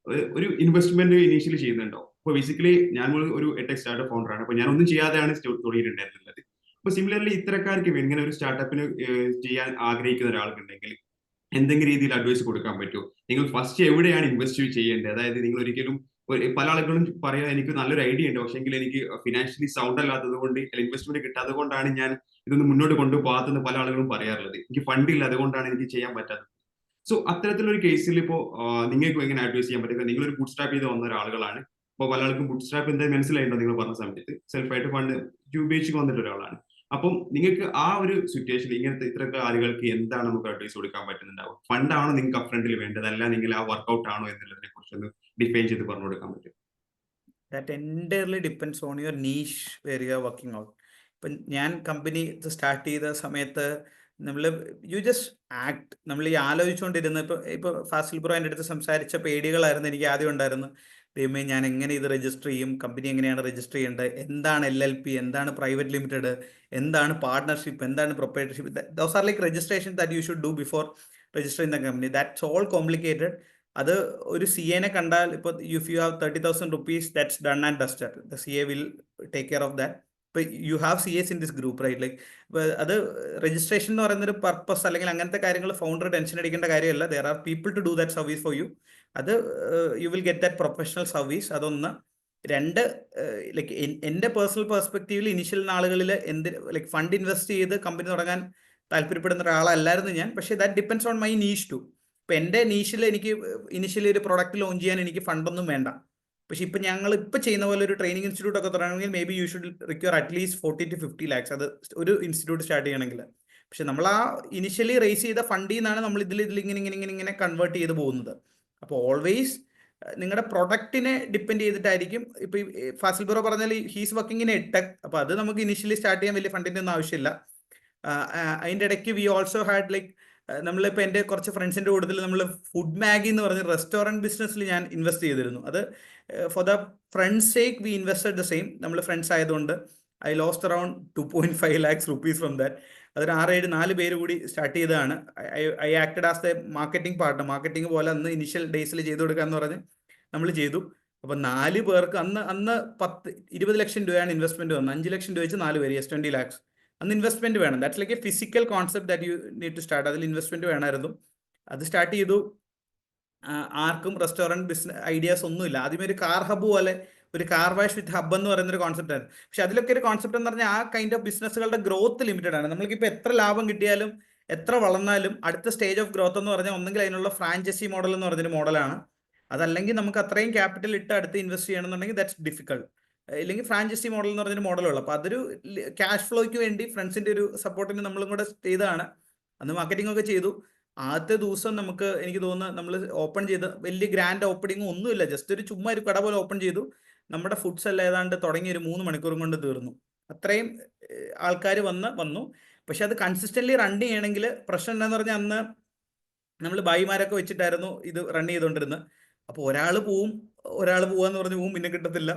ഒരു ഇൻവെസ്റ്റ്മെന്റ് ഇനീഷ്യലി ചെയ്യുന്നുണ്ടോ? അപ്പോൾ ബേസിക്കലി ഞാൻ ഒരു ടെക് സ്റ്റാർട്ടപ്പ് ഫൗണ്ടർ ആണ്. അപ്പോൾ ഞാൻ ഒന്നും ചെയ്യാതെയാണ് തുടങ്ങിയിട്ടുണ്ടായിരുന്നത്. അപ്പൊ സിമിലർലി ഇത്തരക്കാർക്ക് ഇങ്ങനെ ഒരു സ്റ്റാർട്ടപ്പിന് ചെയ്യാൻ ആഗ്രഹിക്കുന്ന ഒരാൾക്കുണ്ടെങ്കിൽ എന്തെങ്കിലും രീതിയിൽ അഡ്വൈസ് കൊടുക്കാൻ പറ്റുമോ? നിങ്ങൾ ഫസ്റ്റ് എവിടെയാണ് ഇൻവെസ്റ്റ് ചെയ്യേണ്ടത്? അതായത് നിങ്ങൾ ഒരിക്കലും, പല ആളുകളും പറയാം എനിക്ക് നല്ലൊരു ഐഡിയ ഉണ്ട്, പക്ഷെ എങ്കിൽ എനിക്ക് ഫിനാൻഷ്യലി സൗണ്ട് അല്ലാത്തത് കൊണ്ട്, ഇൻവെസ്റ്റ്മെന്റ് കിട്ടാത്തത് കൊണ്ടാണ് ഞാൻ ഇതൊന്നും മുന്നോട്ട് കൊണ്ടുപോകാത്തെന്ന് പല ആളുകളും പറയാറുള്ളത്. എനിക്ക് ഫണ്ട് ഇല്ല, അതുകൊണ്ടാണ് എനിക്ക് ചെയ്യാൻ പറ്റാത്തത്. സോ അത്തരത്തിലൊരു കേസിൽ ഇപ്പോൾ നിങ്ങൾക്ക് എങ്ങനെ അഡ്വൈസ് ചെയ്യാൻ പറ്റുക? നിങ്ങളൊരു ബൂട്ട് സ്റ്റാപ്പ് ചെയ്ത് വന്ന ഒരാളുകളാണ്. അപ്പോൾ പല ആൾക്കും ബൂട്ട് സ്റ്റാപ്പ് എന്തായാലും മനസ്സിലായിട്ടുണ്ടോ? നിങ്ങൾ പറഞ്ഞ സമയത്ത് സെൽഫായിട്ട് ഫണ്ട് ഉപയോഗിച്ച് വന്നിട്ട് ഒരാളാണ്. അപ്പം നിങ്ങൾക്ക് ആ ഒരു സിറ്റുവേഷനിൽ ഇങ്ങനത്തെ ഇത്രയൊക്കെ ആളുകൾക്ക് എന്താണ് നമുക്ക് അഡ്വൈസ് കൊടുക്കാൻ പറ്റുന്നുണ്ടാവും? ഫണ്ടാണോ നിങ്ങൾക്ക് അപ്രണ്ടിൽ വേണ്ടത്, അല്ല നിങ്ങൾ ആ വർക്ക്ഔട്ട് ആണോ എന്നുള്ളതിനെ കുറിച്ചൊന്ന് ഡിഫൈൻ ചെയ്ത് പറഞ്ഞു കൊടുക്കാൻ പറ്റും? That entirely depends on your niche where you are working out. ഇപ്പം ഞാൻ കമ്പനി സ്റ്റാർട്ട് ചെയ്ത സമയത്ത് നമ്മൾ യു ജസ്റ്റ് ആക്ട്. നമ്മൾ ഈ ആലോചിച്ചുകൊണ്ടിരുന്ന ഇപ്പോൾ ഫാസിൽ ബ്രോ എൻ്റെ അടുത്ത് സംസാരിച്ച പേടികളായിരുന്നു എനിക്ക് ആദ്യം ഉണ്ടായിരുന്നു. ദൈവമേ, ഞാൻ എങ്ങനെ ഇത് രജിസ്റ്റർ ചെയ്യും, കമ്പനി എങ്ങനെയാണ് രജിസ്റ്റർ ചെയ്യേണ്ടത്, എന്താണ് LLP, എന്താണ് പ്രൈവറ്റ് ലിമിറ്റഡ്, എന്താണ് പാർട്ട്ണർഷിപ്പ്, എന്താണ് proprietorship. Those are like registration that you should do before registering the company. That's all complicated. അത് ഒരു CA കണ്ടാൽ ഇപ്പോൾ if you have 30,000 rupees, that's done and dusted. The CA will take care of that. ഇപ്പൊ you have CAs in this group, right? Like അത് രജിസ്ട്രേഷൻ എന്ന് പറയുന്ന ഒരു പർപ്പസ് അല്ലെങ്കിൽ അങ്ങനത്തെ കാര്യങ്ങൾ ഫൗണ്ടർ ടെൻഷൻ അടിക്കേണ്ട കാര്യമല്ല. There are people to do that service for you. അത് you will get that professional service. അതൊന്ന്. രണ്ട്, ലൈക്ക് എൻ്റെ പേഴ്സണൽ പെർസ്പെക്റ്റീവിൽ ഇനിഷ്യൽ നാളുകളിൽ ലൈക്ക് ഫണ്ട് ഇൻവെസ്റ്റ് ചെയ്ത് കമ്പനി തുടങ്ങാൻ താല്പര്യപ്പെടുന്ന ഒരാളല്ലായിരുന്നു ഞാൻ. പക്ഷേ that depends on my niche too. ഇപ്പം എൻ്റെ നീഷിൽ എനിക്ക് ഇനിഷ്യലി ഒരു പ്രൊഡക്റ്റ് ലോഞ്ച് ചെയ്യാൻ എനിക്ക് ഫണ്ടൊന്നും വേണ്ട. പക്ഷെ ഇപ്പം ഞങ്ങൾ ഇപ്പം ചെയ്യുന്ന പോലെ ഒരു ട്രെയിനിങ് ഇൻസ്റ്റിറ്റ്യൂട്ട് ഒക്കെ തുടങ്ങണമെങ്കിൽ maybe you should require at least 40 to 50 lakhs അത് ഒരു ഇൻസ്റ്റിറ്റ്യൂട്ട് സ്റ്റാർട്ട് ചെയ്യണമെങ്കിൽ. പക്ഷെ നമ്മൾ ആ ഇനിഷ്യലി റേസ് ചെയ്ത ഫണ്ടിൽ നിന്നാണ് നമ്മൾ ഇങ്ങനെ കൺവേർട്ട് ചെയ്ത് പോകുന്നത്. അപ്പോൾ ഓൾവേസ് നിങ്ങളുടെ പ്രൊഡക്റ്റിനെ ഡിപ്പെൻഡ് ചെയ്തിട്ടായിരിക്കും. ഇപ്പോൾ ഫാസിൽ ബ്രോ പറഞ്ഞാൽ ഹീസ് വർക്കിംഗ് ഇൻ എഡ്ടെക്. അപ്പോൾ അത് നമുക്ക് ഇനിഷ്യലി സ്റ്റാർട്ട് ചെയ്യാൻ വലിയ ഫണ്ടിൻ്റെ ഒന്നും ആവശ്യമില്ല. അതിൻ്റെ ഇടയ്ക്ക് വി ഓൾസോ ഹാഡ് ലൈക്ക് നമ്മളിപ്പോൾ എൻ്റെ കുറച്ച് ഫ്രണ്ട്സിൻ്റെ കൂട്ടത്തിൽ നമ്മൾ ഫുഡ് മാഗി എന്ന് പറഞ്ഞ റെസ്റ്റോറൻറ്റ് ബിസിനസ്സിൽ ഞാൻ ഇൻവെസ്റ്റ് ചെയ്തിരുന്നു. അത് for the friends sake we invested the same. നമ്മൾ ഫ്രണ്ട്സ് ആയതുകൊണ്ട് I lost around 2.5 lakhs rupees from that. അതൊരു 6-7 പേര് കൂടി സ്റ്റാർട്ട് ചെയ്തതാണ്. I acted as the marketing partner. Marketing പോലെ അന്ന് ഇനിഷ്യൽ ഡേയ്സിൽ ചെയ്ത് കൊടുക്കാമെന്ന് പറഞ്ഞ് നമ്മൾ ചെയ്തു. അപ്പോൾ 4 പേർക്ക് അന്ന് 20 ലക്ഷം രൂപയാണ് ഇൻവെസ്റ്റ്മെന്റ് വന്നത്. 5 ലക്ഷം രൂപ വെച്ച് 4 പേര്, 20 lakhs. അന്ന് ഇൻവെസ്റ്റ്മെന്റ് വേണം. That's like a physical concept that you need to start. അതിൽ ഇൻവെസ്റ്റ്മെന്റ് വേണമായിരുന്നു. അത് സ്റ്റാർട്ട് ചെയ്തു. ആർക്കും റെസ്റ്റോറൻറ്റ് ബിസിനസ് ഐഡിയാസ് ഒന്നുമില്ല. ആദ്യമേ ഒരു കാർ ഹബ്ബ് പോലെ, ഒരു കാർ വാഷ് വിത്ത് ഹബ്ബ് എന്ന് പറയുന്നൊരു കോൺസെപ്റ്റ് ആയിരുന്നു. പക്ഷെ അതിലൊക്കെ ഒരു കോൺസെപ്റ്റ് എന്ന് പറഞ്ഞാൽ ആ കൈൻഡ് ഓഫ് ബിസിനസ്സുകളുടെ ഗ്രോത്ത് ലിമിറ്റഡ് ആണ്. നമ്മൾക്കിപ്പോൾ എത്ര ലാഭം കിട്ടിയാലും എത്ര വളർന്നാലും അടുത്ത സ്റ്റേജ് ഓഫ് ഗ്രോത്ത് എന്ന് പറഞ്ഞാൽ ഒന്നെങ്കിൽ അതിനുള്ള ഫ്രാഞ്ചൈസി മോഡൽ എന്ന് പറഞ്ഞൊരു മോഡലാണ്. അതല്ലെങ്കിൽ നമുക്ക് അത്രയും ക്യാപിറ്റൽ ഇട്ട് അടുത്ത് ഇൻവെസ്റ്റ് ചെയ്യണമെന്നുണ്ടെങ്കിൽ ദാറ്റ്സ് ഡിഫിക്കൾട്ട്. ഇല്ലെങ്കിൽ ഫ്രാഞ്ചൈസി മോഡൽ എന്ന് പറഞ്ഞൊരു മോഡലുള്ളൂ. അപ്പോൾ അതൊരു ക്യാഷ് ഫ്ലോയ്ക്ക് വേണ്ടി ഫ്രണ്ട്സിൻ്റെ ഒരു സപ്പോർട്ടിന് നമ്മളും കൂടെ ചെയ്തതാണ്. അന്ന് മാർക്കറ്റിംഗ് ഒക്കെ ചെയ്തു. ആദ്യത്തെ ദിവസം നമുക്ക് എനിക്ക് തോന്നുന്നു നമ്മൾ ഓപ്പൺ ചെയ്ത് വലിയ ഗ്രാൻഡ് ഓപ്പണിംഗ് ഒന്നുമില്ല. ജസ്റ്റ് ഒരു ചുമ്മാ ഒരു കട പോലെ ഓപ്പൺ ചെയ്തു. നമ്മുടെ ഫുഡ്സ് എല്ലാം ഏതാണ്ട് തുടങ്ങി ഒരു 3 മണിക്കൂറും കൊണ്ട് തീർന്നു. അത്രയും ആൾക്കാർ വന്നു. പക്ഷെ അത് കൺസിസ്റ്റൻ്റ്ലി റൺ ചെയ്യണമെങ്കിൽ പ്രശ്നം എന്താണെന്ന് പറഞ്ഞാൽ അന്ന് നമ്മൾ ബായിമാരൊക്കെ വെച്ചിട്ടായിരുന്നു ഇത് റൺ ചെയ്തുകൊണ്ടിരുന്നത്. അപ്പോൾ ഒരാൾ പോവാന്ന് പറഞ്ഞ് പോവും, പിന്നെ കിട്ടത്തില്ല.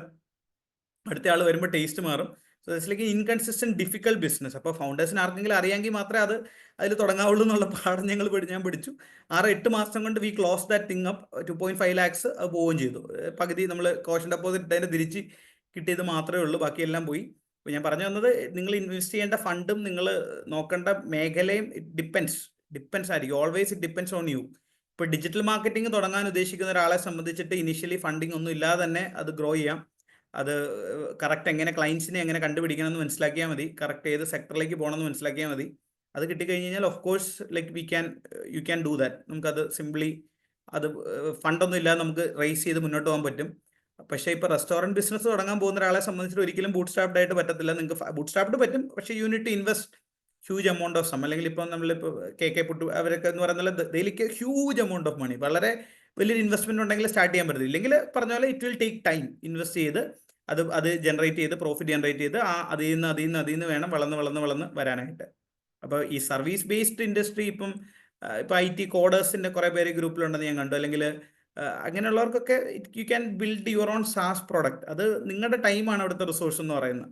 അടുത്ത ആൾ വരുമ്പോൾ ടേസ്റ്റ് മാറും. So it's like inconsistent difficult business. അപ്പോൾ ഫൗണ്ടേഴ്സിന് ആർക്കെങ്കിലും അറിയാമെങ്കിൽ മാത്രമേ അതിൽ തുടങ്ങാവുള്ളൂ എന്നുള്ള പാഠം ഞാൻ പഠിച്ചു. 6-8 മാസം കൊണ്ട് V close that thing up. 2.5 lakhs അത് പോവുകയും ചെയ്തു. പകുതി നമ്മൾ കോഷൻ ഡെപ്പോസിറ്റ് അതിനെ തിരിച്ച് കിട്ടിയത് മാത്രമേ ഉള്ളൂ, ബാക്കിയെല്ലാം പോയി. അപ്പോൾ ഞാൻ പറഞ്ഞു വന്നത്, നിങ്ങൾ ഇൻവെസ്റ്റ് ചെയ്യേണ്ട ഫണ്ടും നിങ്ങൾ നോക്കേണ്ട മേഖലയും ഡിപ്പെൻസ് ആയിരിക്കും. Always it depends on you. ഇപ്പോൾ ഡിജിറ്റൽ മാർക്കറ്റിംഗ് തുടങ്ങാൻ ഉദ്ദേശിക്കുന്ന ഒരാളെ സംബന്ധിച്ചിട്ട് ഇനിഷ്യലി ഫണ്ടിങ് ഒന്നും ഇല്ലാതെ തന്നെ അത് ഗ്രോ ചെയ്യാം. അത് കറക്റ്റ് എങ്ങനെ ക്ലയൻസിനെ എങ്ങനെ കണ്ടുപിടിക്കണം എന്ന് മനസ്സിലാക്കിയാൽ മതി. കറക്റ്റ് ഏത് സെക്ടറിലേക്ക് പോകണമെന്ന് മനസ്സിലാക്കിയാൽ മതി. അത് കിട്ടിക്കഴിഞ്ഞ് കഴിഞ്ഞാൽ of course like you can do that. നമുക്കത് സിംപ്ലി അത് ഫണ്ടൊന്നും ഇല്ലാതെ നമുക്ക് റേസ് ചെയ്ത് മുന്നോട്ട് പോകാൻ പറ്റും. പക്ഷേ ഇപ്പോൾ റെസ്റ്റോറൻറ്റ് ബിസിനസ് തുടങ്ങാൻ പോകുന്ന ഒരാളെ സംബന്ധിച്ചിട്ട് ഒരിക്കലും ബൂട്ട് സ്റ്റാപ്ഡ് ആയിട്ട് പറ്റത്തില്ല. നിങ്ങൾക്ക് ബൂട്ട് സ്റ്റാപ്ഡ് പറ്റും, പക്ഷേ you need to invest huge amount of sum. അല്ലെങ്കിൽ ഇപ്പോൾ നമ്മളിപ്പോൾ കെ പുട്ടു അവരൊക്കെ എന്ന് പറയുന്നത് ഡെയിലിക്ക് ഹ്യൂജ് എമൗണ്ട് ഓഫ് മണി, വളരെ വലിയൊരു ഇൻവെസ്റ്റ്മെന്റ് ഉണ്ടെങ്കിൽ സ്റ്റാർട്ട് ചെയ്യാൻ പറ്റില്ല. ഇല്ലെങ്കിൽ പറഞ്ഞ പോലെ it will take time. Invest ചെയ്ത് അത് ജനറേറ്റ് ചെയ്ത് പ്രോഫിറ്റ് ജനറേറ്റ് ചെയ്ത് അതിൽ നിന്ന് വേണം വളർന്ന് വരാനായിട്ട്. അപ്പോൾ ഈ സർവീസ് ബേസ്ഡ് ഇൻഡസ്ട്രി ഇപ്പം IT കോഡേഴ്സിൻ്റെ കുറേ പേര് ഗ്രൂപ്പിലുണ്ടെന്ന് ഞാൻ കണ്ടു. അല്ലെങ്കിൽ അങ്ങനെയുള്ളവർക്കൊക്കെ you can build your own SaaS product. അത് നിങ്ങളുടെ ടൈമാണ് അവിടുത്തെ റിസോഴ്സ് എന്ന് പറയുന്നത്.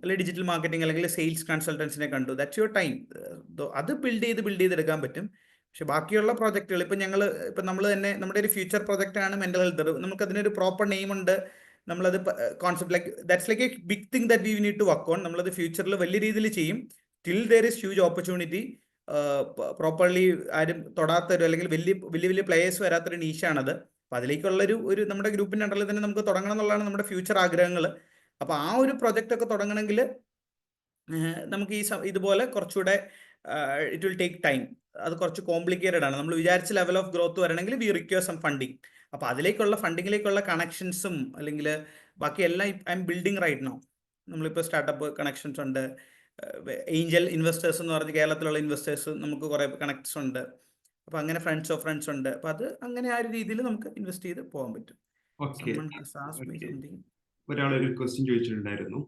അല്ലെങ്കിൽ ഡിജിറ്റൽ മാർക്കറ്റിംഗ് അല്ലെങ്കിൽ സെയിൽസ് കൺസൾട്ടൻസിനെ കണ്ടു, ദാറ്റ്സ് യുവർ ടൈം. അത് ബിൽഡ് ചെയ്തെടുക്കാൻ പറ്റും. പക്ഷെ ബാക്കിയുള്ള പ്രോജക്റ്റുകൾ ഇപ്പം നമ്മൾ തന്നെ നമ്മുടെ ഒരു ഫ്യൂച്ചർ പ്രോജക്റ്റാണ് മെൻ്റൽ ഹെൽത്ത്. നമുക്ക് അതിനൊരു പ്രോപ്പർ നെയിം ഉണ്ട്. നമ്മളത് concept like that's like a big thing that we need to work on. നമ്മളത് ഫ്യൂച്ചറിൽ വലിയ രീതിയിൽ ചെയ്യും. Till there is huge opportunity. Properly ആരും തൊടാത്തൊരു അല്ലെങ്കിൽ വലിയ പ്ലേയേഴ്സ് വരാത്തൊരു നീഷാണത്. അപ്പോൾ അതിലേക്കുള്ളൊരു നമ്മുടെ ഗ്രൂപ്പിൻ്റെ അണ്ടറിൽ തന്നെ നമുക്ക് തുടങ്ങണം എന്നുള്ളതാണ് നമ്മുടെ ഫ്യൂച്ചർ ആഗ്രഹങ്ങൾ. അപ്പോൾ ആ ഒരു പ്രൊജക്റ്റ് ഒക്കെ തുടങ്ങണമെങ്കിൽ നമുക്ക് ഇതുപോലെ കുറച്ചുകൂടെ ഇറ്റ് വിൽ ടേക്ക് ടൈം. അത് കുറച്ച് കോംപ്ലിക്കേറ്റഡ് ആണ്. നമ്മൾ വിചാരിച്ച ലെവൽ ഓഫ് ഗ്രോത്ത് വരണമെങ്കിൽ വി റിക്വയർ സം ഫണ്ടിങ്. അപ്പോൾ അതിലേക്കുള്ള ഫണ്ടിങ്ങിലേക്കുള്ള കണക്ഷൻസും അല്ലെങ്കിൽ ബാക്കി എല്ലാം I'm building right now. നമ്മളിപ്പോൾ സ്റ്റാർട്ടപ്പ് കണക്ഷൻസ് ഉണ്ട്. ഏഞ്ചൽ ഇൻവെസ്റ്റേഴ്സ് എന്ന് പറഞ്ഞ് കേരളത്തിലുള്ള ഇൻവെസ്റ്റേഴ്സ് നമുക്ക് കുറേ കണക്ട്സ് ഉണ്ട്. അപ്പോൾ അങ്ങനെ ഫ്രണ്ട്സ് ഓഫ് ഫ്രണ്ട്സ് ഉണ്ട്. അപ്പോൾ അത് അങ്ങനെ ആ ഒരു രീതിയിൽ നമുക്ക് ഇൻവെസ്റ്റ് ചെയ്ത് പോകാൻ പറ്റും. ഒരാളൊരു ക്വസ്റ്റ്യൻ ചോദിച്ചിട്ടുണ്ടായിരുന്നു.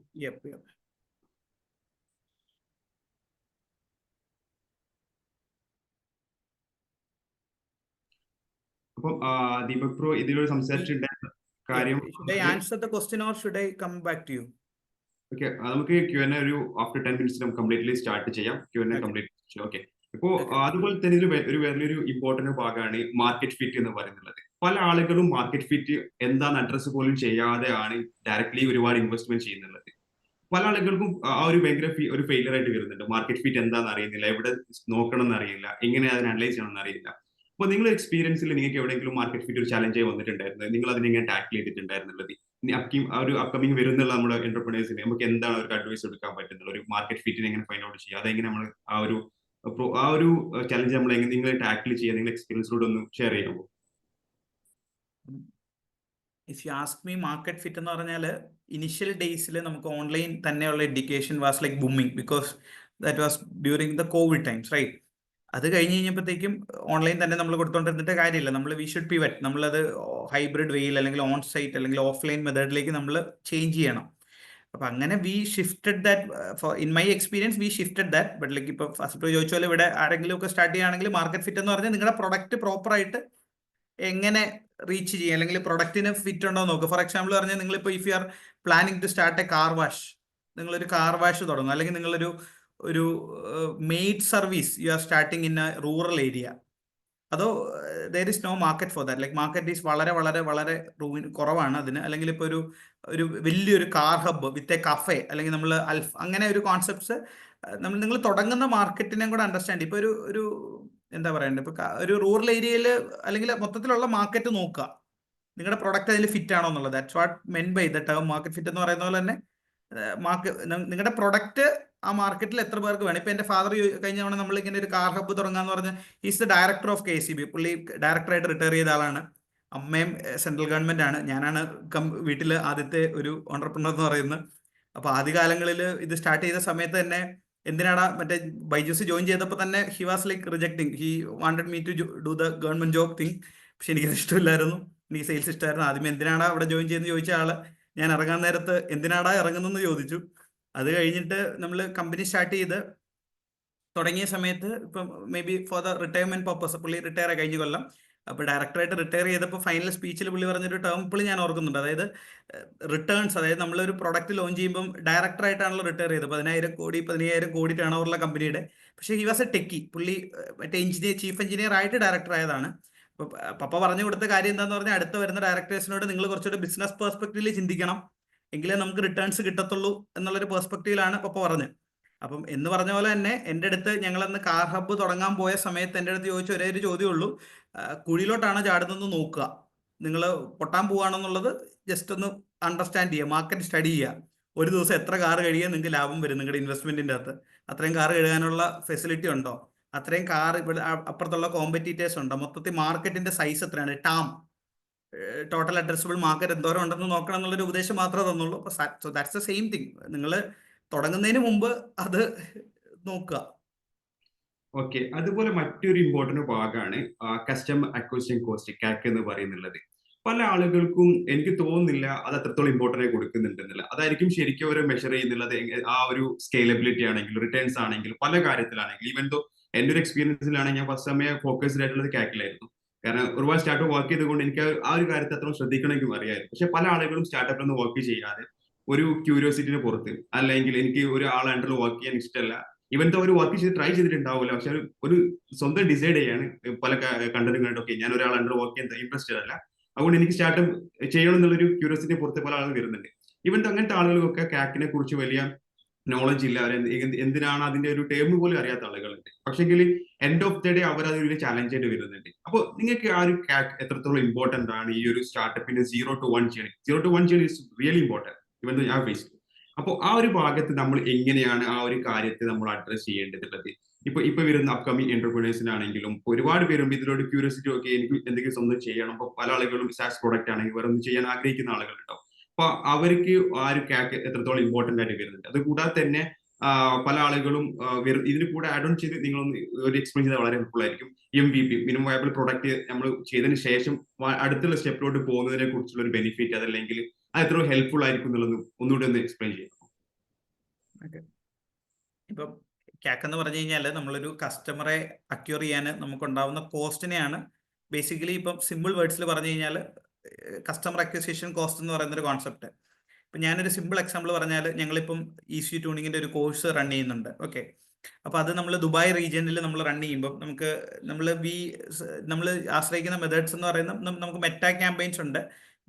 അപ്പം ദീപക് ബ്രോ ഇതിലൊരു സംസാരിച്ചിട്ടുണ്ടായിരുന്ന കാര്യം. Should I answer the question or should I come back to you? Okay, നമുക്ക് Q&A ഒരു ആഫ്റ്റർ 10 minutes നമുക്ക് കംപ്ലീറ്റ്ലി സ്റ്റാർട്ട് ചെയ്യാം. Q&A complete. ഓക്കെ, ഇപ്പോ അതുപോലെ തന്നെ ഇതിൽ ഒരു വലിയൊരു ഇമ്പോർട്ടന്റ് ഭാഗമാണ് മാർക്കറ്റ് ഫിറ്റ് എന്ന് പറയുന്നത്. പല ആളുകളും മാർക്കറ്റ് ഫിറ്റ് എന്താന്ന് അഡ്രസ് പോലും ചെയ്യാതെയാണ് ഡയറക്ട്ലി ഒരുപാട് ഇൻവെസ്റ്റ്മെന്റ് ചെയ്യുന്നുള്ളത്. പല ആളുകൾക്കും ആ ഒരു ഭയങ്കര ഒരു ഫെയിലർ ആയിട്ട് വരുന്നുണ്ട്. മാർക്കറ്റ് ഫിറ്റ് എന്താണെന്ന് അറിയുന്നില്ല, എവിടെ നോക്കണം എന്നറിയില്ല, എങ്ങനെ അതിനെ അനലൈസ് ചെയ്യണം എന്നറിയില്ല. അപ്പൊ നിങ്ങളുടെ എക്സ്പീരിയൻസിൽ നിങ്ങൾക്ക് എവിടെയെങ്കിലും മാർക്കറ്റ് ഫിറ്റ് ഒരു ചലഞ്ചായി വന്നിട്ടുണ്ടായിരുന്നത്, നിങ്ങൾ അതിനെ എങ്ങനെ ടാക്കിൾ ചെയ്തിട്ടുണ്ടായിരുന്നുള്ളത്, ഇനി ഒരു അപ്കമിങ് വരുന്നുള്ള നമ്മുടെ എന്റർപ്രണേഴ്സിന് നമുക്ക് എന്താണ് അവർക്ക് അഡ്വൈസ് എടുക്കാൻ പറ്റുന്നത്, ഒരു മാർക്കറ്റ് ഫിറ്റിനെ എങ്ങനെ ഫൈൻഡ് ഔട്ട് ചെയ്യുക, അതെങ്ങനെ നമ്മൾ ആ ഒരു ചലഞ്ച് നമ്മൾ എങ്ങനെ നിങ്ങൾ ടാക്കിൾ ചെയ്യുക, നിങ്ങളുടെ എക്സ്പീരിയൻസിലൂടെ ഒന്ന് ഷെയർ ചെയ്യാമോ? If you ask me, market fit എന്ന് പറഞ്ഞാൽ ഇനിഷ്യൽ ഡേയ്സിൽ നമുക്ക് ഓൺലൈൻ തന്നെയുള്ള education was like booming, because that was during the covid times, right? അത് കഴിഞ്ഞ് കഴിഞ്ഞപ്പോഴത്തേക്കും ഓൺലൈൻ തന്നെ നമ്മൾ കൊടുത്തോണ്ടിരുന്നിട്ട് കാര്യമില്ല. നമ്മൾ വി ഷുഡ് പിവറ്റ്, നമ്മളത് ഹൈബ്രിഡ് വേയിൽ അല്ലെങ്കിൽ ഓൺ സൈറ്റ് അല്ലെങ്കിൽ ഓഫ്ലൈൻ മെത്തേഡിലേക്ക് നമ്മൾ ചേഞ്ച് ചെയ്യണം. അപ്പൊ അങ്ങനെ we shifted that. In my experience we shifted that. But like ഇപ്പൊ ഫസ്റ്റ് ചോദിച്ചാൽ ഇവിടെ ആരെങ്കിലും ഒക്കെ സ്റ്റാർട്ട് ചെയ്യുകയാണെങ്കിൽ മാർക്കറ്റ് ഫിറ്റ് എന്ന് പറഞ്ഞാൽ നിങ്ങളുടെ പ്രൊഡക്റ്റ് പ്രോപ്പറായിട്ട് എങ്ങനെ റീച്ച് ചെയ്യും, അല്ലെങ്കിൽ പ്രൊഡക്റ്റിന് ഫിറ്റ് ഉണ്ടോ നോക്കുക. ഫോർ എക്സാമ്പിൾ പറഞ്ഞാൽ നിങ്ങളിപ്പോൾ if you are planning to start a car wash, നിങ്ങളൊരു കാർ വാഷ് തുടങ്ങും, അല്ലെങ്കിൽ നിങ്ങളൊരു maid service you are starting in a rural area, അതോ there is no market for that. Like market is വളരെ വളരെ വളരെ കുറവാണ് അതിന്. അല്ലെങ്കിൽ ഇപ്പോൾ ഒരു വലിയൊരു car hub with a cafe, അല്ലെങ്കിൽ നമ്മൾ അങ്ങനെ ഒരു കോൺസെപ്റ്റ്സ് നിങ്ങൾ തുടങ്ങുന്ന മാർക്കറ്റിനെ കൂടെ അണ്ടർസ്റ്റാൻഡ്. ഇപ്പോൾ ഒരു എന്താ പറയണ്ടത്, ഇപ്പൊ ഒരു റൂറൽ ഏരിയയിൽ അല്ലെങ്കിൽ മൊത്തത്തിലുള്ള മാർക്കറ്റ് നോക്കുക, നിങ്ങളുടെ പ്രൊഡക്റ്റ് അതിൽ ഫിറ്റ് ആണോ എന്നുള്ളത്. That's what mean by the term market fit എന്ന് പറയുന്ന പോലെ തന്നെ നിങ്ങളുടെ പ്രൊഡക്റ്റ് ആ മാർക്കറ്റിൽ എത്ര പേർക്ക് വേണം. ഇപ്പൊ എന്റെ ഫാദർ കഴിഞ്ഞ തവണ നമ്മൾ ഇങ്ങനെ ഒരു കാർ ഹബ്ബ് തുടങ്ങാന്ന് പറഞ്ഞാൽ is the director of KCB. പുള്ളി ഡയറക്ടറായിട്ട് റിട്ടയർ ചെയ്ത ആളാണ്. അമ്മയും സെൻട്രൽ ഗവൺമെന്റ് ആണ്, ഞാനാണ് വീട്ടിൽ ആദ്യത്തെ ഒരു ഓണ്ടർപ്രണർ എന്ന് പറയുന്നത്. അപ്പൊ ആദ്യകാലങ്ങളിൽ ഇത് സ്റ്റാർട്ട് ചെയ്ത സമയത്ത് തന്നെ എന്തിനാടാ മറ്റേ ബൈജൂസ് ജോയിൻ ചെയ്തപ്പോൾ തന്നെ he was like rejecting, he wanted me to do the government job thing. പക്ഷെ എനിക്കത് ഇഷ്ടമില്ലായിരുന്നു, എനിക്ക് സെയിൽസ് ഇഷ്ടമായിരുന്നു. ആദ്യം എന്തിനാടാ അവിടെ ജോയിൻ ചെയ്യുന്നത് ചോദിച്ച ആള് ഞാൻ ഇറങ്ങാൻ നേരത്ത് എന്തിനാടാ ഇറങ്ങുന്നെന്ന് ചോദിച്ചു. അത് കഴിഞ്ഞിട്ട് നമ്മൾ കമ്പനി സ്റ്റാർട്ട് ചെയ്ത് തുടങ്ങിയ സമയത്ത് ഇപ്പം may be for the retirement purpose പുള്ളി റിട്ടയർ കഴിഞ്ഞ കൊല്ലം. അപ്പോൾ ഡയറക്ടറായിട്ട് റിട്ടയർ ചെയ്തപ്പോൾ ഫൈനൽ സ്പീച്ചിൽ പുള്ളി പറഞ്ഞൊരു ടേം ഇപ്പോൾ ഞാൻ ഓർക്കുന്നുണ്ട്. അതായത് റിട്ടേൺസ്, അതായത് നമ്മളൊരു പ്രൊഡക്റ്റ് ലോഞ്ച് ചെയ്യുമ്പം ഡയറക്ടറായിട്ടാണല്ലോ റിട്ടയർ ചെയ്തത്. 10,000 കോടി 15,000 കോടി ടേൺ ഓവറുള്ള കമ്പനിയുടെ. പക്ഷേ ഹി വാസ് എ ടെക്കി. പുള്ളി മറ്റേ ചീഫ് എഞ്ചിനീയർ ആയിട്ട് ഡയറക്ടർ ആയതാണ്. അപ്പോൾ പപ്പ പറഞ്ഞു കൊടുത്ത കാര്യം എന്താണെന്ന് പറഞ്ഞാൽ അടുത്ത വരുന്ന ഡയറക്ടേഴ്സിനോട് നിങ്ങൾ കുറച്ചുകൂടി ബിസിനസ് പെർസ്പെക്റ്റീവിൽ ചിന്തിക്കണം, എങ്കിലേ നമുക്ക് റിട്ടേൺസ് കിട്ടത്തുള്ളൂ എന്നുള്ളൊരു പെർസ്പെക്റ്റീവിലാണ് പപ്പ പറഞ്ഞത്. അപ്പം എന്ന് പറഞ്ഞ പോലെ തന്നെ എൻ്റെ അടുത്ത് ഞങ്ങളന്ന് കാർ ഹബ്ബ് തുടങ്ങാൻ പോയ സമയത്ത് എൻ്റെ അടുത്ത് ചോദിച്ച ഒരേ ഒരു ചോദ്യമുള്ളൂ, കുഴിയിലോട്ടാണ് ചാടുന്നതെന്ന് നോക്കുക, നിങ്ങൾ പൊട്ടാൻ പോവുകയാണെന്നുള്ളത് ജസ്റ്റ് ഒന്ന് അണ്ടർസ്റ്റാൻഡ് ചെയ്യുക, മാർക്കറ്റ് സ്റ്റഡി ചെയ്യുക. ഒരു ദിവസം എത്ര കാർ കഴുകിയാൽ നിങ്ങൾക്ക് ലാഭം വരും നിങ്ങളുടെ ഇൻവെസ്റ്റ്മെന്റിൻ്റെ അകത്ത്? അത്രയും കാർ കഴുകാനുള്ള ഫെസിലിറ്റി ഉണ്ടോ? അത്രയും കാർ ഇവിടെ അപ്പുറത്തുള്ള കോമ്പറ്റീറ്റേഴ്സ് ഉണ്ടോ? മൊത്തത്തിൽ മാർക്കറ്റിന്റെ സൈസ് എത്രയാണ്? ടോട്ടൽ അഡ്രസ്സബിൾ മാർക്കറ്റ് എന്തോരം ഉണ്ടെന്ന് നോക്കണം എന്നുള്ളൊരു ഉപദേശം മാത്രമേ തന്നുള്ളൂ. So that's the same thing. നിങ്ങൾ തുടങ്ങുന്നതിന് മുമ്പ് അത് നോക്കുക. ഓക്കെ, അതുപോലെ മറ്റൊരു ഇമ്പോർട്ടന്റ് ഭാഗമാണ് കസ്റ്റമർ അക്വിസിഷൻ കോസ്റ്റ്, CAC എന്ന് പറയുന്നുള്ളത്. പല ആളുകൾക്കും എനിക്ക് തോന്നുന്നില്ല അത് അത്രത്തോളം ഇമ്പോർട്ടന്റ് ആയി കൊടുക്കുന്നുണ്ടെന്നില്ല. അതായിരിക്കും ശരിക്കും അവർ മെഷർ ചെയ്യുന്നുള്ളത്. ആ ഒരു സ്കെയിലബിലിറ്റി ആണെങ്കിലും റിട്ടേൺസ് ആണെങ്കിലും പല കാര്യത്തിലാണെങ്കിലും. ഈവൻ ദോ എൻ്റെ ഒരു എക്സ്പീരിയൻസിലാണെങ്കിൽ ഞാൻ ഫസ്റ്റ് സമയം ഫോക്കസ്ഡ് ആയിട്ടുള്ളത് CAC-ലായിരുന്നു. കാരണം ഒരുപാട് സ്റ്റാർട്ടപ്പ് വർക്ക് ചെയ്തുകൊണ്ട് എനിക്ക് ആ ഒരു കാര്യത്തിൽ അത്ര ശ്രദ്ധിക്കണമെങ്കിലും അറിയാമായിരുന്നു. പക്ഷെ പല ആളുകളും സ്റ്റാർട്ടപ്പിലൊന്നും വർക്ക് ചെയ്യാതെ ഒരു ക്യൂരിയോസിറ്റിന് പുറത്ത്, അല്ലെങ്കിൽ എനിക്ക് ഒരു ആളെ അണ്ടറിൽ വർക്ക് ചെയ്യാൻ ഇഷ്ടമല്ല, ഇവൻ ഒരു വർക്ക് ചെയ്ത് ട്രൈ ചെയ്തിട്ടുണ്ടാവില്ല, പക്ഷെ ഒരു സ്വന്തം ഡിസൈഡ് ചെയ്യാണ് പല കണ്ടന്റും കണ്ടൊക്കെ ഞാൻ ഒരാൾ അണ്ടർ വർക്ക് ചെയ്യാൻ ഇൻട്രസ്റ്റഡ് അല്ല, അതുകൊണ്ട് എനിക്ക് സ്റ്റാർട്ടപ്പ് ചെയ്യണം എന്നുള്ളൊരു ക്യൂരിയോസിറ്റി പുറത്ത് പല ആളുകൾ വരുന്നുണ്ട്. ഇവൻ അങ്ങനത്തെ ആളുകൾക്കൊക്കെ CAC-നെ കുറിച്ച് വലിയ നോളജ് ഇല്ല, അവർ എന്തിനാണ് അതിന്റെ ഒരു ടേം പോലും അറിയാത്ത ആളുകളുണ്ട്. പക്ഷെങ്കിൽ എൻഡ് ഓഫ് ദ ഡേ അവർ അതൊരു ചാലഞ്ച് ആയിട്ട് വരുന്നുണ്ട്. അപ്പോൾ നിങ്ങൾക്ക് ആ ഒരു CAC എത്രത്തോളം ഇമ്പോർട്ടന്റ് ആണ് ഈ ഒരു സ്റ്റാർട്ടപ്പിന് 0 to 1 journey? 0 to 1 journey is really important ഇവൻ ദോ ഞാൻ ഫേസ്. അപ്പോൾ ആ ഒരു ഭാഗത്ത് നമ്മൾ എങ്ങനെയാണ് ആ ഒരു കാര്യത്തെ നമ്മൾ അഡ്രസ് ചെയ്യേണ്ടതുള്ളത്? ഇപ്പൊ വരുന്ന അപ്കമിങ് എന്റർപ്രണേഴ്സിനാണെങ്കിലും ഒരുപാട് പേരും ഇതിലൂടെ ക്യൂരിയോസിറ്റി ഒക്കെ എനിക്ക് എന്തെങ്കിലും സ്വന്തം ചെയ്യണം. അപ്പൊ പല ആളുകളും സാസ് പ്രോഡക്റ്റ് ആണെങ്കിൽ വേറെ ഒന്നും ചെയ്യാൻ ആഗ്രഹിക്കുന്ന ആളുകളുണ്ടാവും. അപ്പൊ അവർക്ക് ആ ഒരു CAC എത്രത്തോളം ഇമ്പോർട്ടന്റ് ആയിട്ട് വരുന്നുണ്ട്? അത് കൂടാതെ തന്നെ പല ആളുകളും ഇതിന് കൂടെ ആഡ് ഓൺ ചെയ്ത് നിങ്ങളൊന്ന് ഒരു എക്സ്പ്ലെയിൻ ചെയ്താൽ വളരെ ഹെൽപ്ഫുൾ ആയിരിക്കും. MVP, മിനിമം വയബിൾ പ്രോഡക്റ്റ് നമ്മൾ ചെയ്തതിന് ശേഷം അടുത്തുള്ള സ്റ്റെപ്പിലോട്ട് പോകുന്നതിനെ കുറിച്ചുള്ള ഒരു ബെനിഫിറ്റ്, അതല്ലെങ്കിൽ അത് എത്ര ഹെൽപ്ഫുൾ ആയിരിക്കും എന്നുള്ളത് ഒന്നുകൂടി ഒന്ന് എക്സ്പ്ലെയിൻ ചെയ്യാം. ഇപ്പം CAC എന്ന് പറഞ്ഞു കഴിഞ്ഞാൽ നമ്മളൊരു കസ്റ്റമറെ അക്യൂർ ചെയ്യാൻ നമുക്കുണ്ടാവുന്ന കോസ്റ്റിനെയാണ് ബേസിക്കലി. ഇപ്പം സിമ്പിൾ വേർഡ്സിൽ പറഞ്ഞു കഴിഞ്ഞാൽ കസ്റ്റമർ അക്വിസിഷൻ കോസ്റ്റ് എന്ന് പറയുന്നൊരു കോൺസെപ്റ്റ്. ഇപ്പം ഞാനൊരു സിമ്പിൾ എക്സാമ്പിൾ പറഞ്ഞാൽ, ഞങ്ങളിപ്പം ECU ട്യൂണിങ്ങിൻ്റെ ഒരു കോഴ്സ് റൺ ചെയ്യുന്നുണ്ട്. ഓക്കെ, അപ്പോൾ അത് നമ്മൾ ദുബായ് റീജിയനിൽ നമ്മൾ റൺ ചെയ്യുമ്പോൾ നമ്മൾ ആശ്രയിക്കുന്ന മെത്തേഡ്സ് എന്ന് പറയുന്നത് നമുക്ക് മെറ്റ ക്യാമ്പയിൻസ് ഉണ്ട്.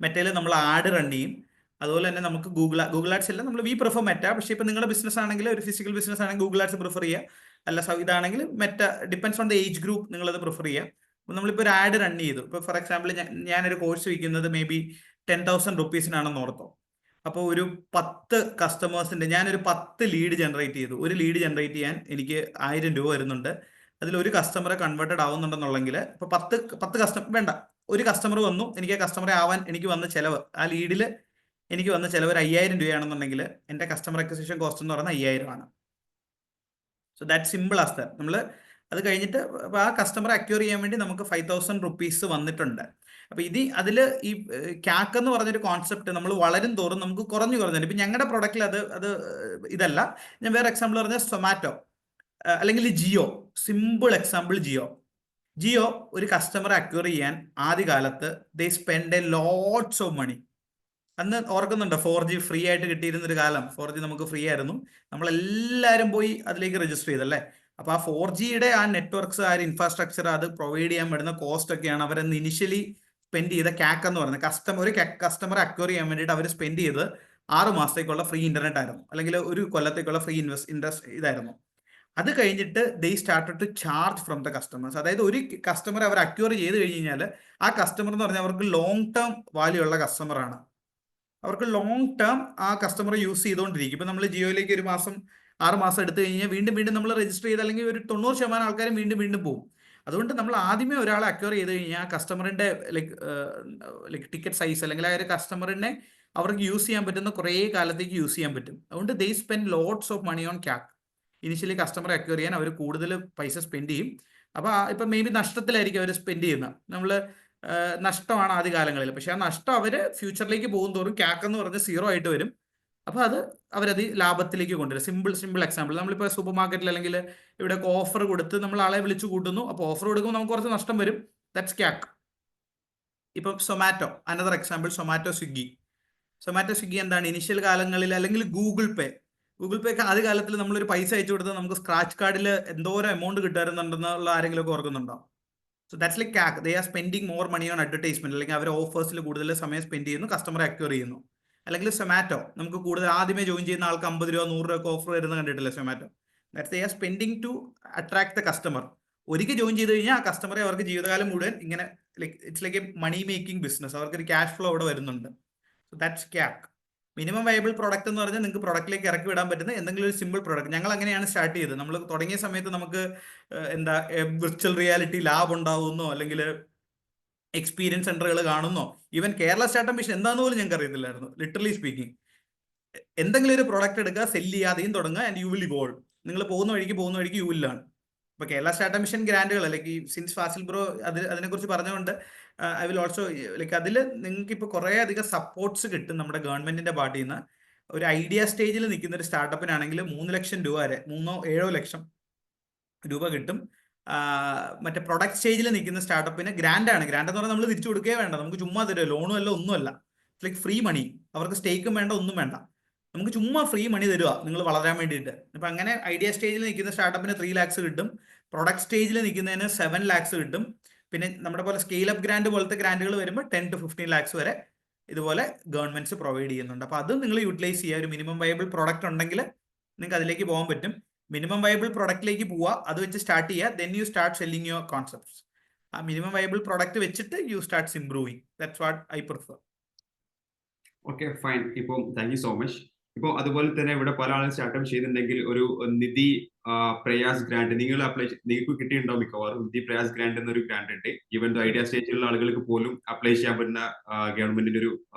മെറ്റയിൽ നമ്മൾ ആഡ് റൺ ചെയ്യും. അതുപോലെ തന്നെ നമുക്ക് ഗൂഗിൾ ആഡ്സ് ഇല്ല, നമ്മൾ വി പ്രിഫർ മെറ്റ. പക്ഷേ ഇപ്പോൾ നിങ്ങളുടെ ബിസിനസ് ആണെങ്കിൽ, ഒരു ഫിസിക്കൽ ബിസിനസ് ആണെങ്കിൽ ഗൂഗിൾ ആഡ്സ് പ്രിഫർ ചെയ്യുക. അല്ല ഇതാണെങ്കിൽ Meta, depends on the age group നിങ്ങളത് പ്രിഫർ ചെയ്യുക. അപ്പോൾ നമ്മളിപ്പോൾ ഒരു ആഡ് റൺ ചെയ്തു. ഇപ്പോൾ ഫോർ എക്സാമ്പിൾ ഞാനൊരു കോഴ്സ് വിൽക്കുന്നത് മേ ബി 10,000 റുപ്പീസിനാണെന്ന് ഓർത്തോ. അപ്പോൾ ഒരു 10 കസ്റ്റമേഴ്സിൻ്റെ ഞാനൊരു 10 ലീഡ് ജനറേറ്റ് ചെയ്തു. ഒരു ലീഡ് ജനറേറ്റ് ചെയ്യാൻ എനിക്ക് 1000 രൂപ വരുന്നുണ്ട്. അതിലൊരു കസ്റ്റമറെ കൺവേർട്ടഡ് ആവുന്നുണ്ടെന്നുണ്ടെങ്കിൽ ഇപ്പോൾ 10 കസ്റ്റമർ വേണ്ട, ഒരു കസ്റ്റമർ വന്നു, എനിക്ക് ആ കസ്റ്റമറെ ആവാൻ എനിക്ക് വന്ന ചിലവ്, ആ ലീഡിൽ എനിക്ക് വന്ന ചിലവ് 5,000 രൂപയാണെന്നുണ്ടെങ്കിൽ എൻ്റെ കസ്റ്റമർ അക്വിസിഷൻ കോസ്റ്റ് എന്ന് പറയുന്നത് 5,000 ആണ്. So that simple as that. നമ്മൾ അത് കഴിഞ്ഞിട്ട് ആ കസ്റ്റമറെ അക്വയർ ചെയ്യാൻ വേണ്ടി നമുക്ക് 5,000 റുപ്പീസ് വന്നിട്ടുണ്ട്. അപ്പോൾ അതിൽ ഈ ക്യാക്ക് എന്ന് പറഞ്ഞൊരു കോൺസെപ്റ്റ് നമ്മൾ വളരും തോറും നമുക്ക് കുറഞ്ഞു. ഇപ്പം ഞങ്ങളുടെ പ്രൊഡക്റ്റിൽ അത് ഇതല്ല. ഞാൻ വേറെ എക്സാമ്പിൾ പറഞ്ഞാൽ സൊമാറ്റോ അല്ലെങ്കിൽ ജിയോ. സിമ്പിൾ എക്സാമ്പിൾ ജിയോ ഒരു കസ്റ്റമറെ അക്വയർ ചെയ്യാൻ ആദ്യകാലത്ത് they spend a lots of money. അന്ന് ഓർക്കുന്നുണ്ടോ 4G ഫ്രീ ആയിട്ട് കിട്ടിയിരുന്നൊരു കാലം? 4G നമുക്ക് ഫ്രീ ആയിരുന്നു. നമ്മളെല്ലാവരും പോയി അതിലേക്ക് രജിസ്റ്റർ ചെയ്തല്ലേ. അപ്പോൾ ആ 4Gയുടെ ആ നെറ്റ്വർക്ക്സ്, ആ ഒരു ഇൻഫ്രാസ്ട്രക്ചർ, അത് പ്രൊവൈഡ് ചെയ്യാൻ വരുന്ന കോസ്റ്റ് ഒക്കെയാണ് അവരെന്ന് ഇനിഷ്യലി സ്പെൻഡ് ചെയ്ത ക്യാക്ക് എന്ന് പറയുന്നത്. ഒരു കസ്റ്റമറെ അക്വയർ ചെയ്യാൻ വേണ്ടിയിട്ട് അവർ സ്പെൻഡ് ചെയ്ത് 6 മാസത്തേക്കുള്ള ഫ്രീ ഇന്റർനെറ്റ് ആയിരുന്നു, അല്ലെങ്കിൽ ഒരു കൊല്ലത്തേക്കുള്ള ഫ്രീ ഇതായിരുന്നു. അത് കഴിഞ്ഞിട്ട് they started to charge from the customers. അതായത് ഒരു കസ്റ്റമറെ അവർ അക്വയർ ചെയ്ത് കഴിഞ്ഞ് കഴിഞ്ഞാൽ ആ കസ്റ്റമർ എന്ന് പറഞ്ഞാൽ അവർക്ക് ലോങ് ടേം വാല്യൂ ഉള്ള കസ്റ്റമറാണ്. അവർക്ക് ലോങ് ടേം ആ കസ്റ്റമർ യൂസ് ചെയ്തുകൊണ്ടിരിക്കും. ഇപ്പം നമ്മൾ ജിയോയിലേക്ക് 6 മാസം എടുത്തു കഴിഞ്ഞാൽ വീണ്ടും നമ്മൾ രജിസ്റ്റർ ചെയ്ത്, അല്ലെങ്കിൽ ഒരു 90% ആൾക്കാരും വീണ്ടും പോകും. അതുകൊണ്ട് നമ്മൾ ആദ്യമേ ഒരാളെ അക്വയർ ചെയ്ത് കഴിഞ്ഞാൽ ആ കസ്റ്റമറിൻ്റെ ലൈക്ക് ടിക്കറ്റ് സൈസ്, അല്ലെങ്കിൽ ആ ഒരു കസ്റ്റമറിനെ അവർക്ക് യൂസ് ചെയ്യാൻ പറ്റുന്ന കുറേ കാലത്തേക്ക് യൂസ് ചെയ്യാൻ പറ്റും. അതുകൊണ്ട് they spend lots of money on CAC. Initially കസ്റ്റമറെ അക്വയർ ചെയ്യാൻ അവർ കൂടുതൽ പൈസ സ്പെൻഡ് ചെയ്യും. അപ്പോൾ ഇപ്പം മേ ബി നഷ്ടത്തിലായിരിക്കും അവർ സ്പെൻഡ് ചെയ്യുന്നത്. നമ്മൾ നഷ്ടമാണ് ആദ്യകാലങ്ങളിൽ. പക്ഷെ ആ നഷ്ടം അവർ ഫ്യൂച്ചറിലേക്ക് പോകും തോറും ക്യാക്ക് എന്ന് പറഞ്ഞ് 0 ആയിട്ട് വരും. അപ്പോൾ അവരത് ലാഭത്തിലേക്ക് കൊണ്ടുവരും. സിമ്പിൾ എക്സാമ്പിൾ, നമ്മളിപ്പോൾ സൂപ്പർ മാർക്കറ്റിൽ അല്ലെങ്കിൽ ഇവിടെ ഓഫർ കൊടുത്ത് നമ്മൾ ആളെ വിളിച്ചു കൂട്ടുന്നു. അപ്പോൾ ഓഫർ കൊടുക്കുമ്പോൾ നമുക്ക് കുറച്ച് നഷ്ടം വരും. ദാറ്റ്സ് ക്യാക്ക്. ഇപ്പം സൊമാറ്റോ, അനദർ എക്സാമ്പിൾ, സൊമാറ്റോ സ്വിഗ്ഗി എന്താണ്? ഇനിഷ്യൽ കാലങ്ങളിൽ, അല്ലെങ്കിൽ ഗൂഗിൾ പേ ഒക്കെ ആദ്യകാലത്തിൽ നമ്മളൊരു പൈസ അയച്ചു കൊടുത്താൽ നമുക്ക് സ്ക്രാച്ച് കാർഡിൽ എന്തോരം എമൗണ്ട് കിട്ടാറുണ്ടെന്നുള്ള ആരെങ്കിലും ഒക്കെ ഓർക്കുന്നുണ്ടോ? So that's like CAC. They are spending more money on advertisement, അല്ലെങ്കിൽ അവർ ഓഫേഴ്സിൽ കൂടുതൽ സമയം സ്പെൻഡ് ചെയ്യുന്നു, കസ്റ്റമറെ അക്വയർ ചെയ്യുന്നു. അല്ലെങ്കിൽ സൊമാറ്റോ, നമുക്ക് കൂടുതൽ ആദ്യമേ ജോയിൻ ചെയ്യുന്ന ആൾക്ക് 50 രൂപ 100 രൂപ ഓഫർ വരുന്നത് കണ്ടിട്ടില്ല Zomato. That's they are spending to attract the customer. ഒരിക്കൽ ജോയിൻ ചെയ്ത് കഴിഞ്ഞാൽ ആ കസ്റ്റമറെ അവർക്ക് ജീവിതകാലം മുഴുവൻ ഇങ്ങനെ it's like a money making business. അവർക്കൊരു ക്യാഷ് ഫ്ലോ അവിടെ വരുന്നുണ്ട്. So that's CAC. Minimum viable product എന്ന് പറഞ്ഞാൽ നിങ്ങൾക്ക് പ്രൊഡക്റ്റിലേക്ക് ഇറക്കി വിടാൻ പറ്റുന്ന എന്തെങ്കിലും ഒരു സിമ്പിൾ പ്രോഡക്റ്റ്. ഞങ്ങൾ അങ്ങനെയാണ് സ്റ്റാർട്ട് ചെയ്തത്. നമ്മൾ തുടങ്ങിയ സമയത്ത് നമുക്ക് വിർച്വൽ റിയാലിറ്റി ലാബ് ഉണ്ടാവുന്നോ, അല്ലെങ്കിൽ എക്സ്പീരിയൻസ് സെന്ററുകൾ കാണുന്നോ, ഈവൻ കേരള സ്റ്റാർട്ടപ്പ് മിഷൻ എന്താണെന്ന് പോലും ഞങ്ങൾക്ക് അറിയത്തില്ലായിരുന്നു. ലിറ്ററലി സ്പീക്കിംഗ്, എന്തെങ്കിലും ഒരു പ്രോഡക്റ്റ് എടുക്കുക, സെല്ല് ചെയ്യുക, അതെയും തുടങ്ങുക, ആൻഡ് യു വിൽ ഇവോൾവ്. നിങ്ങൾ പോകുന്ന വഴിക്ക് യു വിൽ ലേൺ. ഇപ്പോൾ കേരള സ്റ്റാർട്ടപ്പ് മിഷൻ ഗ്രാൻഡുകൾ, അല്ലെങ്കിൽ സിൻസ് ഫാസിൽ ബ്രോ അതിനെക്കുറിച്ച് പറഞ്ഞുകൊണ്ട് ഐ വിൽ ഓൾസോ ലൈക്ക് അതിൽ നിങ്ങൾക്ക് ഇപ്പോൾ കുറേ അധികം സപ്പോർട്ട്സ് കിട്ടും നമ്മുടെ ഗവൺമെന്റിന്റെ പാർട്ടിയിൽ നിന്ന്. ഒരു ഐഡിയ സ്റ്റേജിൽ നിൽക്കുന്ന ഒരു സ്റ്റാർട്ടപ്പിനാണെങ്കിൽ 3 ലക്ഷം രൂപ വരെ, 3-7 ലക്ഷം രൂപ കിട്ടും. മറ്റേ പ്രൊഡക്റ്റ് സ്റ്റേജിൽ നിൽക്കുന്ന സ്റ്റാർട്ടപ്പിന് ഗ്രാൻഡ് എന്ന് പറഞ്ഞാൽ നമ്മൾ തിരിച്ചു കൊടുക്കുകയോ വേണ്ട, നമുക്ക് ചുമ്മാ തരുമോ, ലോണും അല്ല ഒന്നുമല്ല. ലൈക്ക് ഫ്രീ മണി. അവർക്ക് സ്റ്റേക്കും വേണ്ട, ഒന്നും വേണ്ട, നമുക്ക് ചുമ്മാ ഫ്രീ മണി തരുക നിങ്ങൾ വളരാൻ വേണ്ടിയിട്ട്. അപ്പം അങ്ങനെ ഐഡിയ സ്റ്റേജിൽ നിൽക്കുന്ന സ്റ്റാർട്ടപ്പിന് 3 ലാക്സ് കിട്ടും. പ്രൊഡക്റ്റ് സ്റ്റേജിൽ നിൽക്കുന്നതിന് 7 ലാക്സ് കിട്ടും. പിന്നെ നമ്മുടെ പോലെ സ്കെയിൽ അപ്പ് ഗ്രാൻഡ് പോലത്തെ ഗ്രാൻഡുകൾ വരുമ്പോൾ 10 to 15 ലാക്സ് വരെ ഇതുപോലെ ഗവൺമെന്റ്സ് പ്രൊവൈഡ് ചെയ്യുന്നുണ്ട്. അപ്പോൾ അത് നിങ്ങൾ യൂട്ടിലൈസ് ചെയ്യുക. ഒരു മിനിമം വയബിൾ പ്രൊഡക്റ്റ് ഉണ്ടെങ്കിൽ നിങ്ങൾക്ക് അതിലേക്ക് പോകാൻ പറ്റും. മിനിമം വയബിൾ പ്രൊഡക്റ്റിലേക്ക് പോവുക, അത് വെച്ച് സ്റ്റാർട്ട് ചെയ്യുക. Then you start selling your concepts. ആ മിനിമം വയബിൾ പ്രൊഡക്റ്റ് വെച്ചിട്ട് you start improving. That's what I prefer. Okay, fine. ഇപ്പം താങ്ക് യു സോ മച്ച്. ഇപ്പോൾ അതുപോലെ തന്നെ ഇവിടെ പല ആളും സ്റ്റാർട്ടപ്പ് ചെയ്തിട്ടുണ്ടെങ്കിൽ ഒരു നിധി പ്രയാസ് ഗ്രാൻഡ് നിങ്ങൾക്ക് കിട്ടിയിട്ടുണ്ടാവും. മിക്കവാറും നിധി പ്രയാസ് ഗ്രാൻഡ് എന്നൊരു ഗ്രാൻഡ് ഉണ്ട്. ഈവൻ ഐഡിയ സ്റ്റേജിലുള്ള ആളുകൾക്ക് പോലും അപ്ലൈ ചെയ്യാൻ പറ്റുന്ന ഗവൺമെന്റിന്റെ ഒരു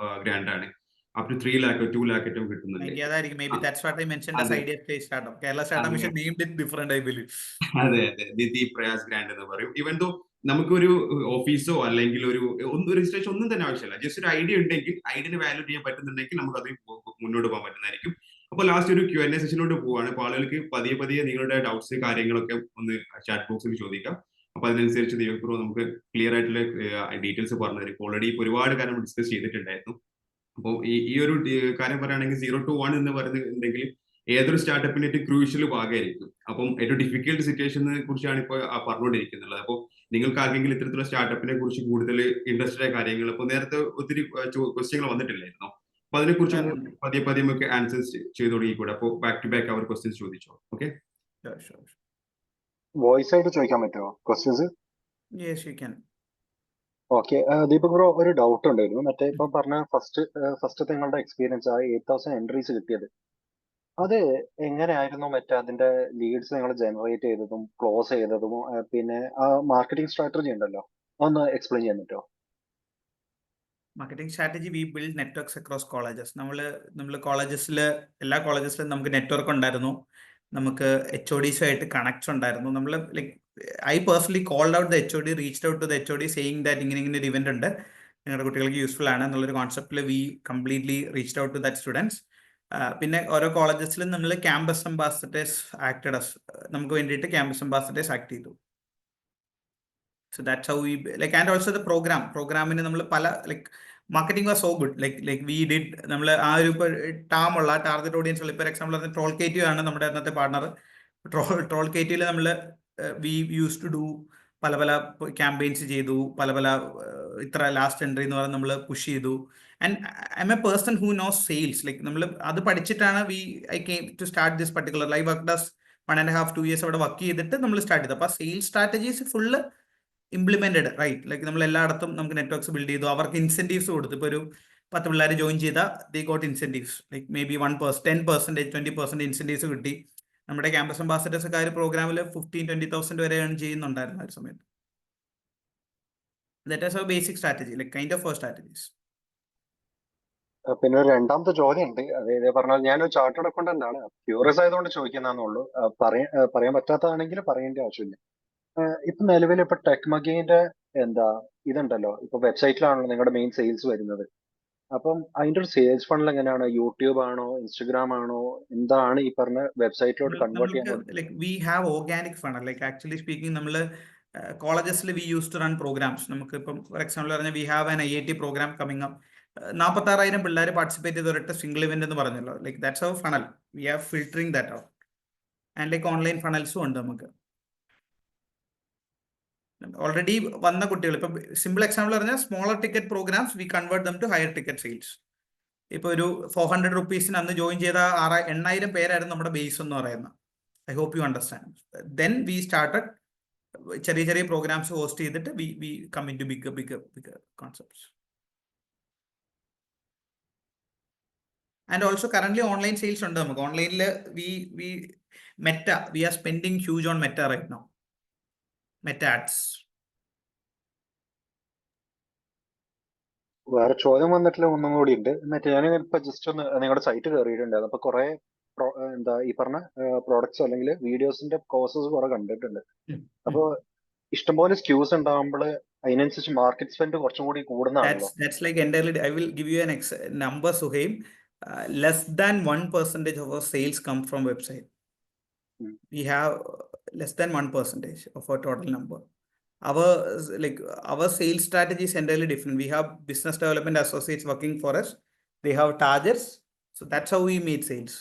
ഗ്രാൻഡ് ആണ്. അപ് ടു 3 lakh 2 lakh ഏറ്റവും കിട്ടുന്നുണ്ട്. അതെ, നിധി പ്രയാസ് ഗ്രാൻഡ് എന്ന് പറയും. ഈവൻ ദോ നമുക്കൊരു ഓഫീസോ അല്ലെങ്കിൽ ഒരു രജിസ്ട്രേഷൻ ഒന്നും തന്നെ ആവശ്യമില്ല. ജസ്റ്റ് ഒരു ഐഡിയ ഉണ്ടെങ്കിൽ, ഐഡിയനെ വാല്യൂ ചെയ്യാൻ പറ്റുന്നുണ്ടെങ്കിൽ നമുക്ക് അത് മുന്നോട്ട് പോകാൻ പറ്റുന്നതായിരിക്കും. അപ്പോൾ ലാസ്റ്റ് ഒരു Q&A സെഷനിലോട്ട് പോവാണ്. അപ്പോൾ ആളുകൾക്ക് പതിയെ നിങ്ങളുടെ ഡൗട്ട്സ് കാര്യങ്ങളൊക്കെ ഒന്ന് ചാറ്റ് ബോക്സിൽ ചോദിക്കാം. അപ്പോൾ അതിനനുസരിച്ച് ദീപക് ബ്രോ നമുക്ക് ക്ലിയർ ആയിട്ടുള്ള ഡീറ്റെയിൽസ് പറഞ്ഞു തരും. ഓൾറെഡി ഒരുപാട് കാര്യം ഡിസ്കസ് ചെയ്തിട്ടുണ്ടായിരുന്നു. അപ്പോൾ ഈ ഒരു കാര്യം പറയുകയാണെങ്കിൽ 0 to 1 എന്ന് പറയുന്നുണ്ടെങ്കിൽ ഏതൊരു സ്റ്റാർട്ടപ്പിന്റെ ഏറ്റവും ക്രൂഷ്യൽ ഭാഗമായിരിക്കും. അപ്പം ഏറ്റവും ഡിഫിക്കൽട്ട് സിറ്റുവേഷനെ കുറിച്ചാണ് ഇപ്പോൾ പറഞ്ഞുകൊണ്ടിരിക്കുന്നത്. അപ്പോൾ നിങ്ങൾക്ക് ആർക്കെങ്കിലും ഇത്തരത്തിലുള്ള സ്റ്റാർട്ടപ്പിനെ കുറിച്ച് കൂടുതൽ ഇൻട്രസ്റ്റഡ് ആയ കാര്യങ്ങൾ ഇപ്പോൾ നേരത്തെ ഒത്തിരി ക്വസ്റ്റ്യങ്ങൾ വന്നിട്ടില്ലായിരുന്നോ? അപ്പൊ അതിനെക്കുറിച്ച് പതിയെ പതിയെ നമുക്ക് ആൻസേഴ്സ് ചെയ്ത് തുടങ്ങിക്കൂടെ? അപ്പോൾ ബാക്ക് ടു ബാക്ക് അവർ ക്വസ്റ്റ്യൻസ് ചോദിച്ചോ. ഓക്കെ, വോയിസ് ആയിട്ട് ചോദിക്കാൻ പറ്റുമോ questions? Yes, you can. Okay, Deepak bro, ഒരു ഡൗട്ട് ഉണ്ടായിരുന്നു. മറ്റേ ഇപ്പം പറഞ്ഞ ഫസ്റ്റത്തെ നിങ്ങളുടെ എക്സ്പീരിയൻസ്, ആ 8,000 എൻട്രീസ് കിട്ടിയത്, അത് എങ്ങനെയായിരുന്നു? മറ്റേ അതിന്റെ ലീഡ്സ് നിങ്ങൾ ജനറേറ്റ് ചെയ്തതും ക്ലോസ് ചെയ്തതും പിന്നെ ആ മാർക്കറ്റിംഗ് സ്ട്രാറ്റജി ഉണ്ടല്ലോ, ഒന്ന് എക്സ്പ്ലെയിൻ ചെയ്യാൻ പറ്റുമോ? Marketing strategy we build networks across colleges. നമ്മൾ കോളേജസിൽ എല്ലാ കോളേജസിലും നമുക്ക് നെറ്റ്വർക്ക് ഉണ്ടായിരുന്നു, നമുക്ക് HODs കണക്ട്സ് ഉണ്ടായിരുന്നു. നമ്മൾ like I personally called out the HOD, reached out to the HOD saying that ഇങ്ങനെ ഒരു ഇവന്റ് ഉണ്ട്, നിങ്ങളുടെ കുട്ടികൾക്ക് യൂസ്ഫുൾ ആണ് എന്നുള്ളൊരു കോൺസെപ്റ്റിൽ V completely reached out to that students. പിന്നെ ഓരോ കോളേജസിലും നമ്മൾ ക്യാമ്പസ് അംബാസഡേഴ്സ് ആക്ടഡ് നമുക്ക് വേണ്ടിയിട്ട് ക്യാമ്പസ് അംബാസഡേഴ്സ് ആക്ട് ചെയ്തു. So that's how we like, and also the programming നമ്മൾ പല like marketing was so good, like we did നമ്മൾ ആ ഒരു ടാമുള്ള ടാർഗറ്റ് ഓഡിയൻസ് ഉള്ള, ഇപ്പോൾ എക്സാമ്പിൾ പറഞ്ഞ ട്രോൾ KTU ആണ് നമ്മുടെ അന്നത്തെ പാർട്ണർ. ട്രോൾ KTUയിൽ നമ്മൾ വി യൂസ് ടു ഡു പല ക്യാമ്പയിൻസ് ചെയ്തു, പല ഇത്ര ലാസ്റ്റ് എൻട്രി എന്ന് പറഞ്ഞ് നമ്മൾ പുഷ് ചെയ്തു. And I'm a person who knows sales, like നമ്മൾ അത് പഠിച്ചിട്ടാണ് I came to start this particular live work does 1.5 2 years അവിടെ വർക്ക് ചെയ്തിട്ട് നമ്മൾ സ്റ്റാർട്ട് ചെയ്തു. അപ്പോൾ ആ sales strategies full implemented, right? Like നമ്മൾ എല്ലായിടത്തും നമുക്ക് നെറ്റ്വർക്ക്സ് ബിൽഡ് ചെയ്തു, അവർക്ക് ഇൻസെന്റീവ്സ് കൊടുത്തു. ഇപ്പോൾ ഒരു 10 പിള്ളേർ ജോയിൻ ചെയ്താൽ they got incentives, like may be 10%, 20% incentives കിട്ടി. നമ്മുടെ ക്യാമ്പസ് അംബാസഡേഴ്സ് ഒക്കെ ആ ഒരു പ്രോഗ്രാമിൽ 15,000-20,000 വരെ ഏൺ ചെയ്യുന്നുണ്ടായിരുന്നു ആ ഒരു സമയത്ത്. That is our basic strategy, like kind of first strategies. പിന്നെ ഒരു രണ്ടാമത്തെ ചോദ്യം ഉണ്ട്. അതായത് പറഞ്ഞാൽ ഞാനൊരു ചാർട്ടേഡ് അക്കൗണ്ടന്റ് ആണ്, ക്യൂറിയസ് ആയതുകൊണ്ട് ചോദിക്കുന്നതെന്നുള്ളൂ. പറയാൻ പറ്റാത്തതാണെങ്കിൽ പറയേണ്ട ആവശ്യമില്ല. ഇപ്പൊ നിലവിൽ ഇപ്പൊ ടെക്മഗീന്റെ ഇതുണ്ടല്ലോ, ഇപ്പൊ വെബ്സൈറ്റിലാണല്ലോ നിങ്ങളുടെ മെയിൻ സെയിൽസ് വരുന്നത്. അപ്പം അതിന്റെ ഒരു സെയിൽസ് ഫണ്ടൽ എങ്ങനെയാണ്? യൂട്യൂബ് ആണോ, ഇൻസ്റ്റഗ്രാം ആണോ, എന്താണ് ഈ പറഞ്ഞ വെബ്സൈറ്റിലോട്ട് കൺവേർട്ട് ചെയ്യാൻ? Like we have organic funnel. Like actually speaking നമ്മൾ കോളേജസിൽ we use to run programmes. നമുക്ക് ഇപ്പം ഫോർ എക്സാമ്പിൾ പറഞ്ഞാൽ we have an IIT programme coming up. 46,000 പിള്ളേർ പാർട്ടിസിപ്പേറ്റ് ചെയ്ത് ഒരൊറ്റ സിംഗിൾ ഇവന്റ് എന്ന് പറഞ്ഞല്ലോ. Like that's our funnel. We have filtering that out. And like online ഫണൽസും ഉണ്ട് നമുക്ക്. ഓൾറെഡി വന്ന കുട്ടികൾ, ഇപ്പം സിമ്പിൾ എക്സാമ്പിൾ പറഞ്ഞാൽ smaller ticket programs we convert them to higher ticket sales. ഇപ്പോൾ ഒരു 400 rupees അന്ന് ജോയിൻ ചെയ്ത 8,000 പേരായിരുന്നു നമ്മുടെ ബേസ് എന്ന് പറയുന്നത്. I hope you understand. Then we started ചെറിയ പ്രോഗ്രാംസ് ഹോസ്റ്റ് ചെയ്തിട്ട് we come into bigger concepts. And also current online sales ഉണ്ട് നമുക്ക്. ഓൺലൈനിൽ Meta we are spending huge on Meta right now. Meta ads. വേറെ ചോദ്യം വന്നിട്ടില്ല, ഒന്നും കൂടി ഉണ്ട്. മറ്റേ ഞാൻ ഇപ്പൊ ജസ്റ്റ് ഒന്ന് നിങ്ങളുടെ സൈറ്റ് കയറിയിട്ടുണ്ടായിരുന്നു. അപ്പൊ കുറെ ഈ പറഞ്ഞ പ്രോഡക്ട്സ് അല്ലെങ്കിൽ വീഡിയോസിന്റെ കോഴ്സസ് കുറെ കണ്ടിട്ടുണ്ട്. അപ്പൊ ഇഷ്ടംപോലെ സ്ക്യൂസ് ഉണ്ടാകുമ്പോൾ അതിനനുസരിച്ച് മാർക്കറ്റ് സ്പെൻഡ് കുറച്ചും കൂടി കൂടുന്നതാണല്ലോ. That's like entirely. I will give you an number, Suhaim. Less than 1% of our sales come from website. We have less than 1% of our total number. Our sales strategy is entirely different. We have business development associates working for us. They have targets. So that's how we made sales.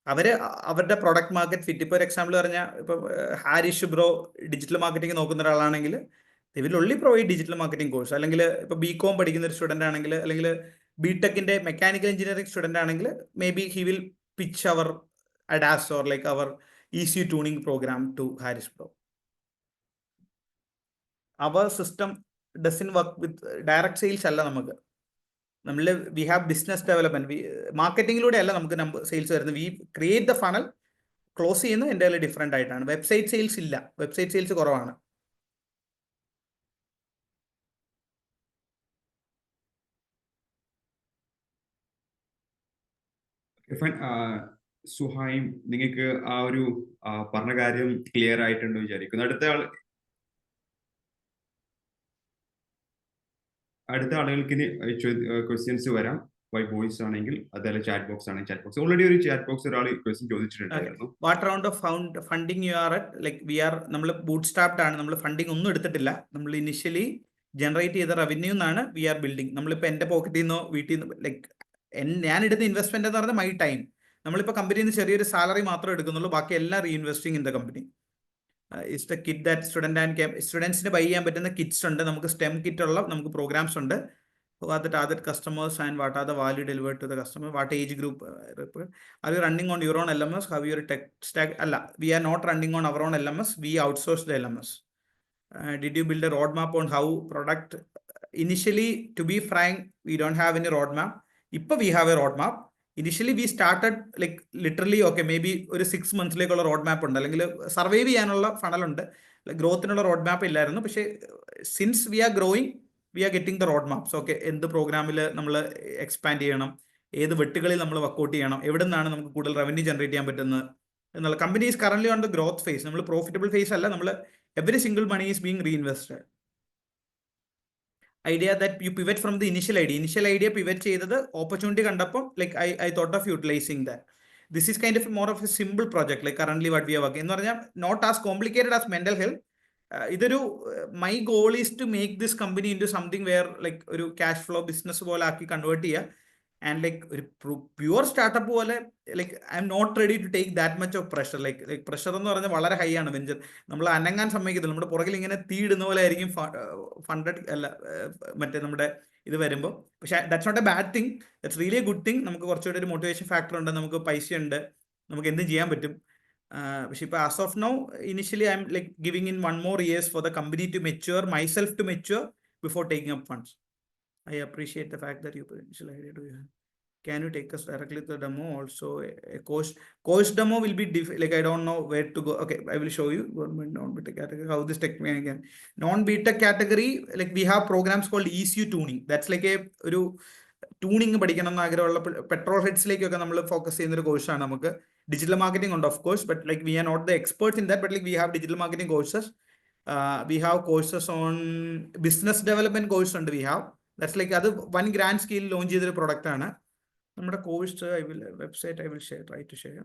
അവരുടെ പ്രൊഡക്റ്റ് മാർക്കറ്റ് ഫിറ്റ്. ഇപ്പോൾ ഒരു എക്സാമ്പിൾ പറഞ്ഞാൽ ഇപ്പം ഹാരിഷ് ബ്രോ ഡിജിറ്റൽ മാർക്കറ്റിംഗ് നോക്കുന്ന ഒരാളാണെങ്കിൽ they will only provide digital marketing course. അല്ലെങ്കിൽ ഇപ്പോൾ BCom പഠിക്കുന്ന ഒരു സ്റ്റുഡൻ്റ് ആണെങ്കിൽ, അല്ലെങ്കിൽ BTechന്റെ മെക്കാനിക്കൽ എഞ്ചിനീയറിംഗ് സ്റ്റുഡൻ്റ് ആണെങ്കിൽ, maybe he will pitch our ADAS or like our ECU tuning program to Harish Bro. Our system doesn't work with direct sales അല്ല നമുക്ക്. we have business development. മാർക്കറ്റിംഗിലൂടെ അല്ല നമുക്ക് സെയിൽസ് വരുന്നത്. We create the funnel, close ചെയ്യുന്നത് എൻ്റയർലി ഡിഫറെൻ്റ് ആയിട്ടാണ്. വെബ്സൈറ്റ് സെയിൽസ് ഇല്ല, വെബ്സൈറ്റ് സെയിൽസ് കുറവാണ്. സുഹൈം, നിങ്ങൾക്ക് ആ ഒരു പറഞ്ഞ കാര്യം ക്ലിയർ ആയിട്ടുണ്ടോ വിചാരിക്കുന്നു. അടുത്ത ആളുകൾക്ക് ഇനി ക്വസ്റ്റ്യൻസ് വരാം. വോയിസ് ആണെങ്കിൽ അതല്ല ചാറ്റ് ബോക്സ് ആണെങ്കിൽ ചാറ്റ് ബോക്സ്. ഓൾറെഡി ഒരു ചാറ്റ് ബോക്സ് ഒരാൾ ക്വസ്റ്റ്യൻ ചോദിച്ചിട്ടുണ്ടായിരുന്നു. What round of funding you are at? Like we are, നമ്മൾ ബൂട്ട് സ്റ്റാർപ്ഡ് ആണ്, നമ്മൾ ഫണ്ടിങ് ഒന്നും എടുത്തിട്ടില്ല. നമ്മൾ ഇനിഷ്യലി ജനറേറ്റ് ചെയ്ത റവന്യൂ എന്നാണ് വി ആർ ബിൽഡിങ്. നമ്മളിപ്പോൾ എൻ്റെ പോക്കറ്റിൽ നിന്നോ വീട്ടിൽ നിന്ന്, ലൈക്ക് ഞാൻ എടുത്ത ഇൻവെസ്റ്റ്മെന്റ് എന്ന് പറഞ്ഞാൽ മൈ ടൈം. നമ്മളിപ്പോൾ കമ്പനിയിൽ നിന്ന് ചെറിയൊരു സാലറി മാത്രമേ എടുക്കുന്നുള്ളൂ, ബാക്കി എല്ലാം reinvesting in the company. Is the kit that സ്റ്റുഡൻസിന് ബൈ ചെയ്യാൻ പറ്റുന്ന കിറ്റ്സ് ഉണ്ട്, നമുക്ക് സ്റ്റെം കിറ്റ് ഉള്ള നമുക്ക് പ്രോഗ്രാംസ് ഉണ്ട്. Who are the target customers and what are the value delivered to the customer? What age group? Are you running on your own LMS? Have your tech stack? Allah, we are not running on our own LMS. We outsource the LMS. Did you build a roadmap on how product? Initially, to be frank, we don't have any roadmap. Now we have a roadmap. Initially, we started like literally, okay, maybe ഒരു 6 monthsലേക്കുള്ള റോഡ് മാപ്പ് ഉണ്ട്, അല്ലെങ്കിൽ സർവൈവ് ചെയ്യാനുള്ള ഫണൽ ഉണ്ട്, ഗ്രോത്തിനുള്ള റോഡ് മാപ്പ് ഇല്ലായിരുന്നു. പക്ഷേ since we are growing, we are getting the road maps. Okay, എന്ത് പ്രോഗ്രാമിൽ നമ്മൾ എക്സ്പാൻഡ് ചെയ്യണം, ഏത് വെട്ടുകളിൽ നമ്മൾ വർക്കൗട്ട് ചെയ്യണം, എവിടെ നിന്നാണ് നമുക്ക് കൂടുതൽ റവന്യൂ ജനറേറ്റ് ചെയ്യാൻ പറ്റുന്നത് എന്നുള്ള. Company is current on the growth phase. നമ്മൾ പ്രോഫിറ്റബിൾ ഫേസ് അല്ല, നമ്മൾ every single money is being reinvested. Idea that you pivot from the initial idea pivot ചെയ്തത് ഓപ്പർച്യൂണിറ്റി കണ്ടപ്പോൾ like I thought of utilizing that. This is kind of more of a simple project like currently what we are working എന്ന് പറഞ്ഞാൽ not as complicated as mental health. ഇതൊരു my goal is to make this company into something where like ഒരു cash flow business പോലെ ആക്കി കൺവേർട്ട് ചെയ്യുക. And like ഒരു പ്യുവർ സ്റ്റാർട്ടപ്പ് പോലെ like I am not ready to take that much of pressure. Like pressure എന്ന് പറഞ്ഞാൽ വളരെ ഹൈ ആണ് വെഞ്ചർ. നമ്മൾ അനങ്ങാൻ സമ്മതിക്കത്തില്ല, നമ്മുടെ പുറകിൽ ഇങ്ങനെ തീയിടുന്ന പോലെ ആയിരിക്കും ഫണ്ടഡ് അല്ല മറ്റേ നമ്മുടെ ഇത് വരുമ്പോൾ. പക്ഷേ that's not a bad thing, that's really a good thing. നമുക്ക് കുറച്ചുകൂടി ഒരു മോട്ടിവേഷൻ ഫാക്ടർ ഉണ്ട്, നമുക്ക് പൈസ ഉണ്ട്, നമുക്ക് എന്തും ചെയ്യാൻ പറ്റും. പക്ഷെ ഇപ്പോൾ as of now initially I M like giving in 1 more years for the company to mature, myself to mature before taking up funds. I appreciate the fact that you potential idea to you. Can you take us directly to the demo? Also, a course demo will be like I don't know where to go. Okay, I will show you government non-BTech category how this tech again. Non-BTech category, like we have programs called ECU tuning. That's like a tuning പഠിക്കണം എന്ന് ആഗ്രഹമുള്ള പെട്രോൾ ഹെഡ്സിലേക്കൊക്കെ നമ്മൾ ഫോക്കസ് ചെയ്യുന്ന ഒരു കോഴ്സാണ്. നമുക്ക് ഡിജിറ്റൽ മാർക്കറ്റിംഗ് ഉണ്ട് of course, but like we are not the experts in that, but like we have digital marketing courses. We have courses on business development course ഉണ്ട്. We have that's like അത് വൺ ഗ്രാൻഡ് സ്കെയിൽ ലോഞ്ച് ചെയ്തൊരു പ്രൊഡക്റ്റ് ആണ്. നമ്മുടെ course website I will share, try to share.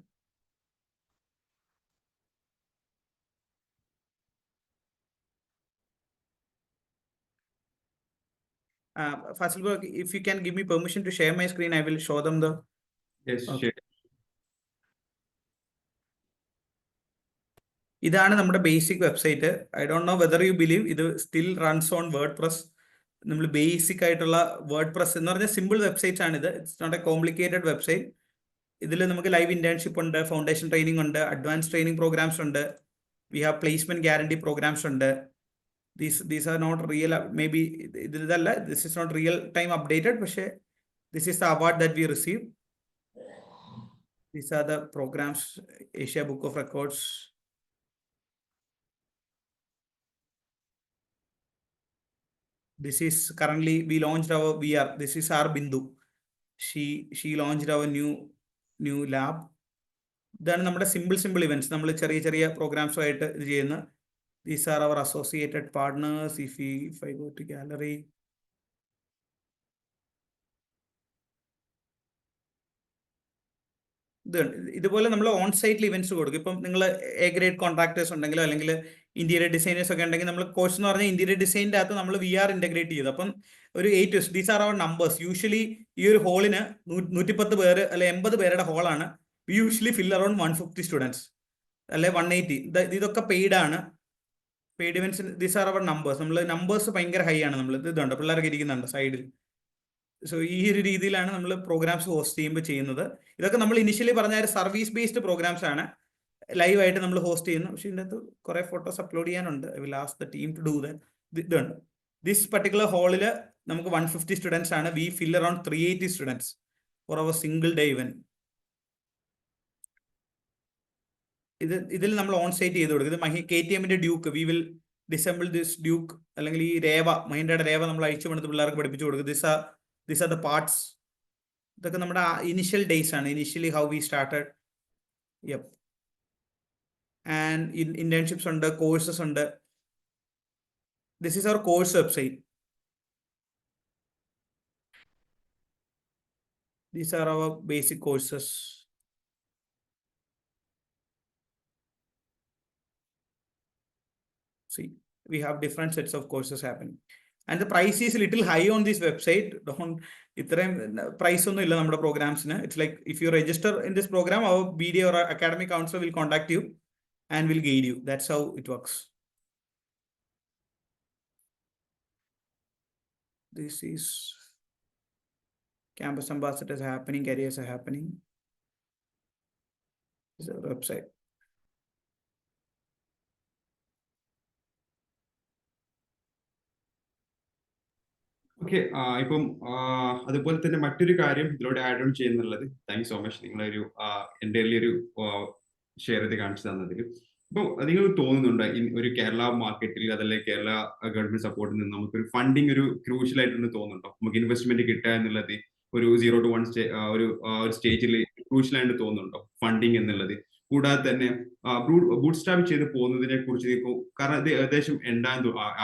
Fasil, if you can give me permission to share my screen, I will show them the. Yes, okay. sure. ഇതാണ് നമ്മുടെ basic website. I don't know whether you believe ഇത് still runs on WordPress. നമ്മൾ ബേസിക് ആയിട്ടുള്ള വേർഡ് പ്രസ് എന്ന് പറഞ്ഞാൽ സിമ്പിൾ വെബ്സൈറ്റ്സ് ആണ് ഇത്. It's not a complicated website. ഇതിൽ നമുക്ക് ലൈവ് ഇന്റേൺഷിപ്പ് ഉണ്ട്, ഫൗണ്ടേഷൻ ട്രെയിനിങ് ഉണ്ട്, അഡ്വാൻസ് ട്രെയിനിങ് പ്രോഗ്രാംസ് ഉണ്ട്, we have placement guarantee programmes ഉണ്ട്. These are not real, maybe ഇതല്ല, this is not real time updated, പക്ഷേ this is the award that we receive. These are the programs, Asia book of records. This is currently we launched our VR. This is our Bindu. She launched our new lab. ഇതാണ് നമ്മുടെ സിമ്പിൾ ഇവന്റ്സ്. നമ്മൾ ചെറിയ പ്രോഗ്രാംസുമായിട്ട് ഇത് ചെയ്യുന്ന. These are our associated partners. If I go to gallery, ഇതുപോലെ നമ്മൾ ഓൺ സൈറ്റിൽ ഇവന്റ്സ് കൊടുക്കും. ഇപ്പം നിങ്ങൾ എ ഗ്രേഡ് കോൺട്രാക്ടേഴ്സ് ഉണ്ടെങ്കിലോ അല്ലെങ്കിൽ ഇന്റീരിയർ ഡിസൈനേഴ്സ് ഒക്കെ ഉണ്ടെങ്കിൽ നമ്മൾ കോഴ്സ് എന്ന് പറഞ്ഞാൽ ഇന്റീരിയർ ഡിസൈനിൻ്റെ അകത്ത് നമ്മൾ VR ഇന്റഗ്രേറ്റ് ചെയ്തു. അപ്പം ഒരു 8 these are our numbers. Usually ഈ ഒരു ഹോളിന് 110 പേര് അല്ലെ 80 പേരുടെ ഹോളാണ്. We usually fill around 150 students അല്ലെ 180. ഇതൊക്കെ പെയ്ഡ് ആണ്. Paid events. These are our numbers. നമ്മൾ നമ്പേഴ്സ് ഭയങ്കര ഹൈ ആണ്. നമ്മൾ ഇതുണ്ട്, പിള്ളേരൊക്കെ ഇരിക്കുന്നുണ്ട് സൈഡിൽ. സോ ഈ ഒരു രീതിയിലാണ് നമ്മൾ പ്രോഗ്രാംസ് ഹോസ്റ്റ് ചെയ്യുമ്പോൾ ചെയ്യുന്നത്. ഇതൊക്കെ നമ്മൾ ഇനിഷ്യലി പറഞ്ഞ ഒരു സർവീസ് ബേസ്ഡ് പ്രോഗ്രാംസ് ആണ്, ലൈവായിട്ട് നമ്മൾ ഹോസ്റ്റ് ചെയ്യുന്നു. പക്ഷേ ഇതിൻ്റെ അകത്ത് കുറേ ഫോട്ടോസ് അപ്ലോഡ് ചെയ്യാനുണ്ട്. I will ask the team to do that. ഇതുണ്ട്, ദിസ് പർട്ടിക്കുലർ ഹാളിൽ നമുക്ക് 150 സ്റ്റുഡൻസ് ആണ്. We fill around 380 students for our single day event. ഇതിൽ നമ്മൾ ഓൺ സൈറ്റ് ചെയ്ത് കൊടുക്കും. ഇത് KTMന്റെ Duke, we will disassemble this Duke, അല്ലെങ്കിൽ ഈ രേവ, മഹീന്ദ്രയുടെ രേവ നമ്മൾ അഴിച്ചു പണിത് പിള്ളേർക്ക് പഠിപ്പിച്ചു കൊടുക്കും. These are the parts. ഇതൊക്കെ നമ്മുടെ ഇനിഷ്യൽ ഡേയ്സ് ആണ്. Initially how we started. Yep. And internships ഉണ്ട്, കോഴ്സസ് ഉണ്ട്. This is our course website. These are our basic courses. See, we have different sets of courses happening. And the price is little high on this website. Don't ഇത്രയും പ്രൈസ് ഒന്നും ഇല്ല നമ്മുടെ പ്രോഗ്രാംസിന്. It's like if you register in this programme our BD or academic counselor will contact you and will guide you. That's how it works. This is campus ambassadors happening, careers are happening. This is our website. Okay, ഇപ്പം അതുപോലെ തന്നെ മറ്റൊരു കാര്യം ഇതിലൂടെ ആഡ് ഓൺ ചെയ്യുന്നുള്ളത്, താങ്ക് യു സോ മച്ച് നിങ്ങളൊരു എൻ്റെ ഒരു ഷെയർ ചെയ്ത് കാണിച്ചു തന്നതിൽ. ഇപ്പോൾ നിങ്ങൾക്ക് തോന്നുന്നുണ്ട് ഒരു കേരള മാർക്കറ്റിൽ അതല്ലേ കേരള ഗവൺമെന്റ് സപ്പോർട്ടിൽ നിന്ന് നമുക്കൊരു ഫണ്ടിങ് ഒരു ക്രൂഷ്യൽ ആയിട്ടെന്ന് തോന്നുന്നുണ്ടോ? നമുക്ക് ഇൻവെസ്റ്റ്മെന്റ് കിട്ടുക എന്നുള്ളത് ഒരു 0 to 1 ഒരു സ്റ്റേജിൽ ക്രൂഷ്യൽ ആയിട്ട് തോന്നുന്നുണ്ടോ ഫണ്ടിങ് എന്നുള്ളത്? കൂടാതെ തന്നെ ബൂട്ട് സ്റ്റാപ്പ് ചെയ്ത് പോകുന്നതിനെ കുറിച്ച് കാരണം ഇത് ഏകദേശം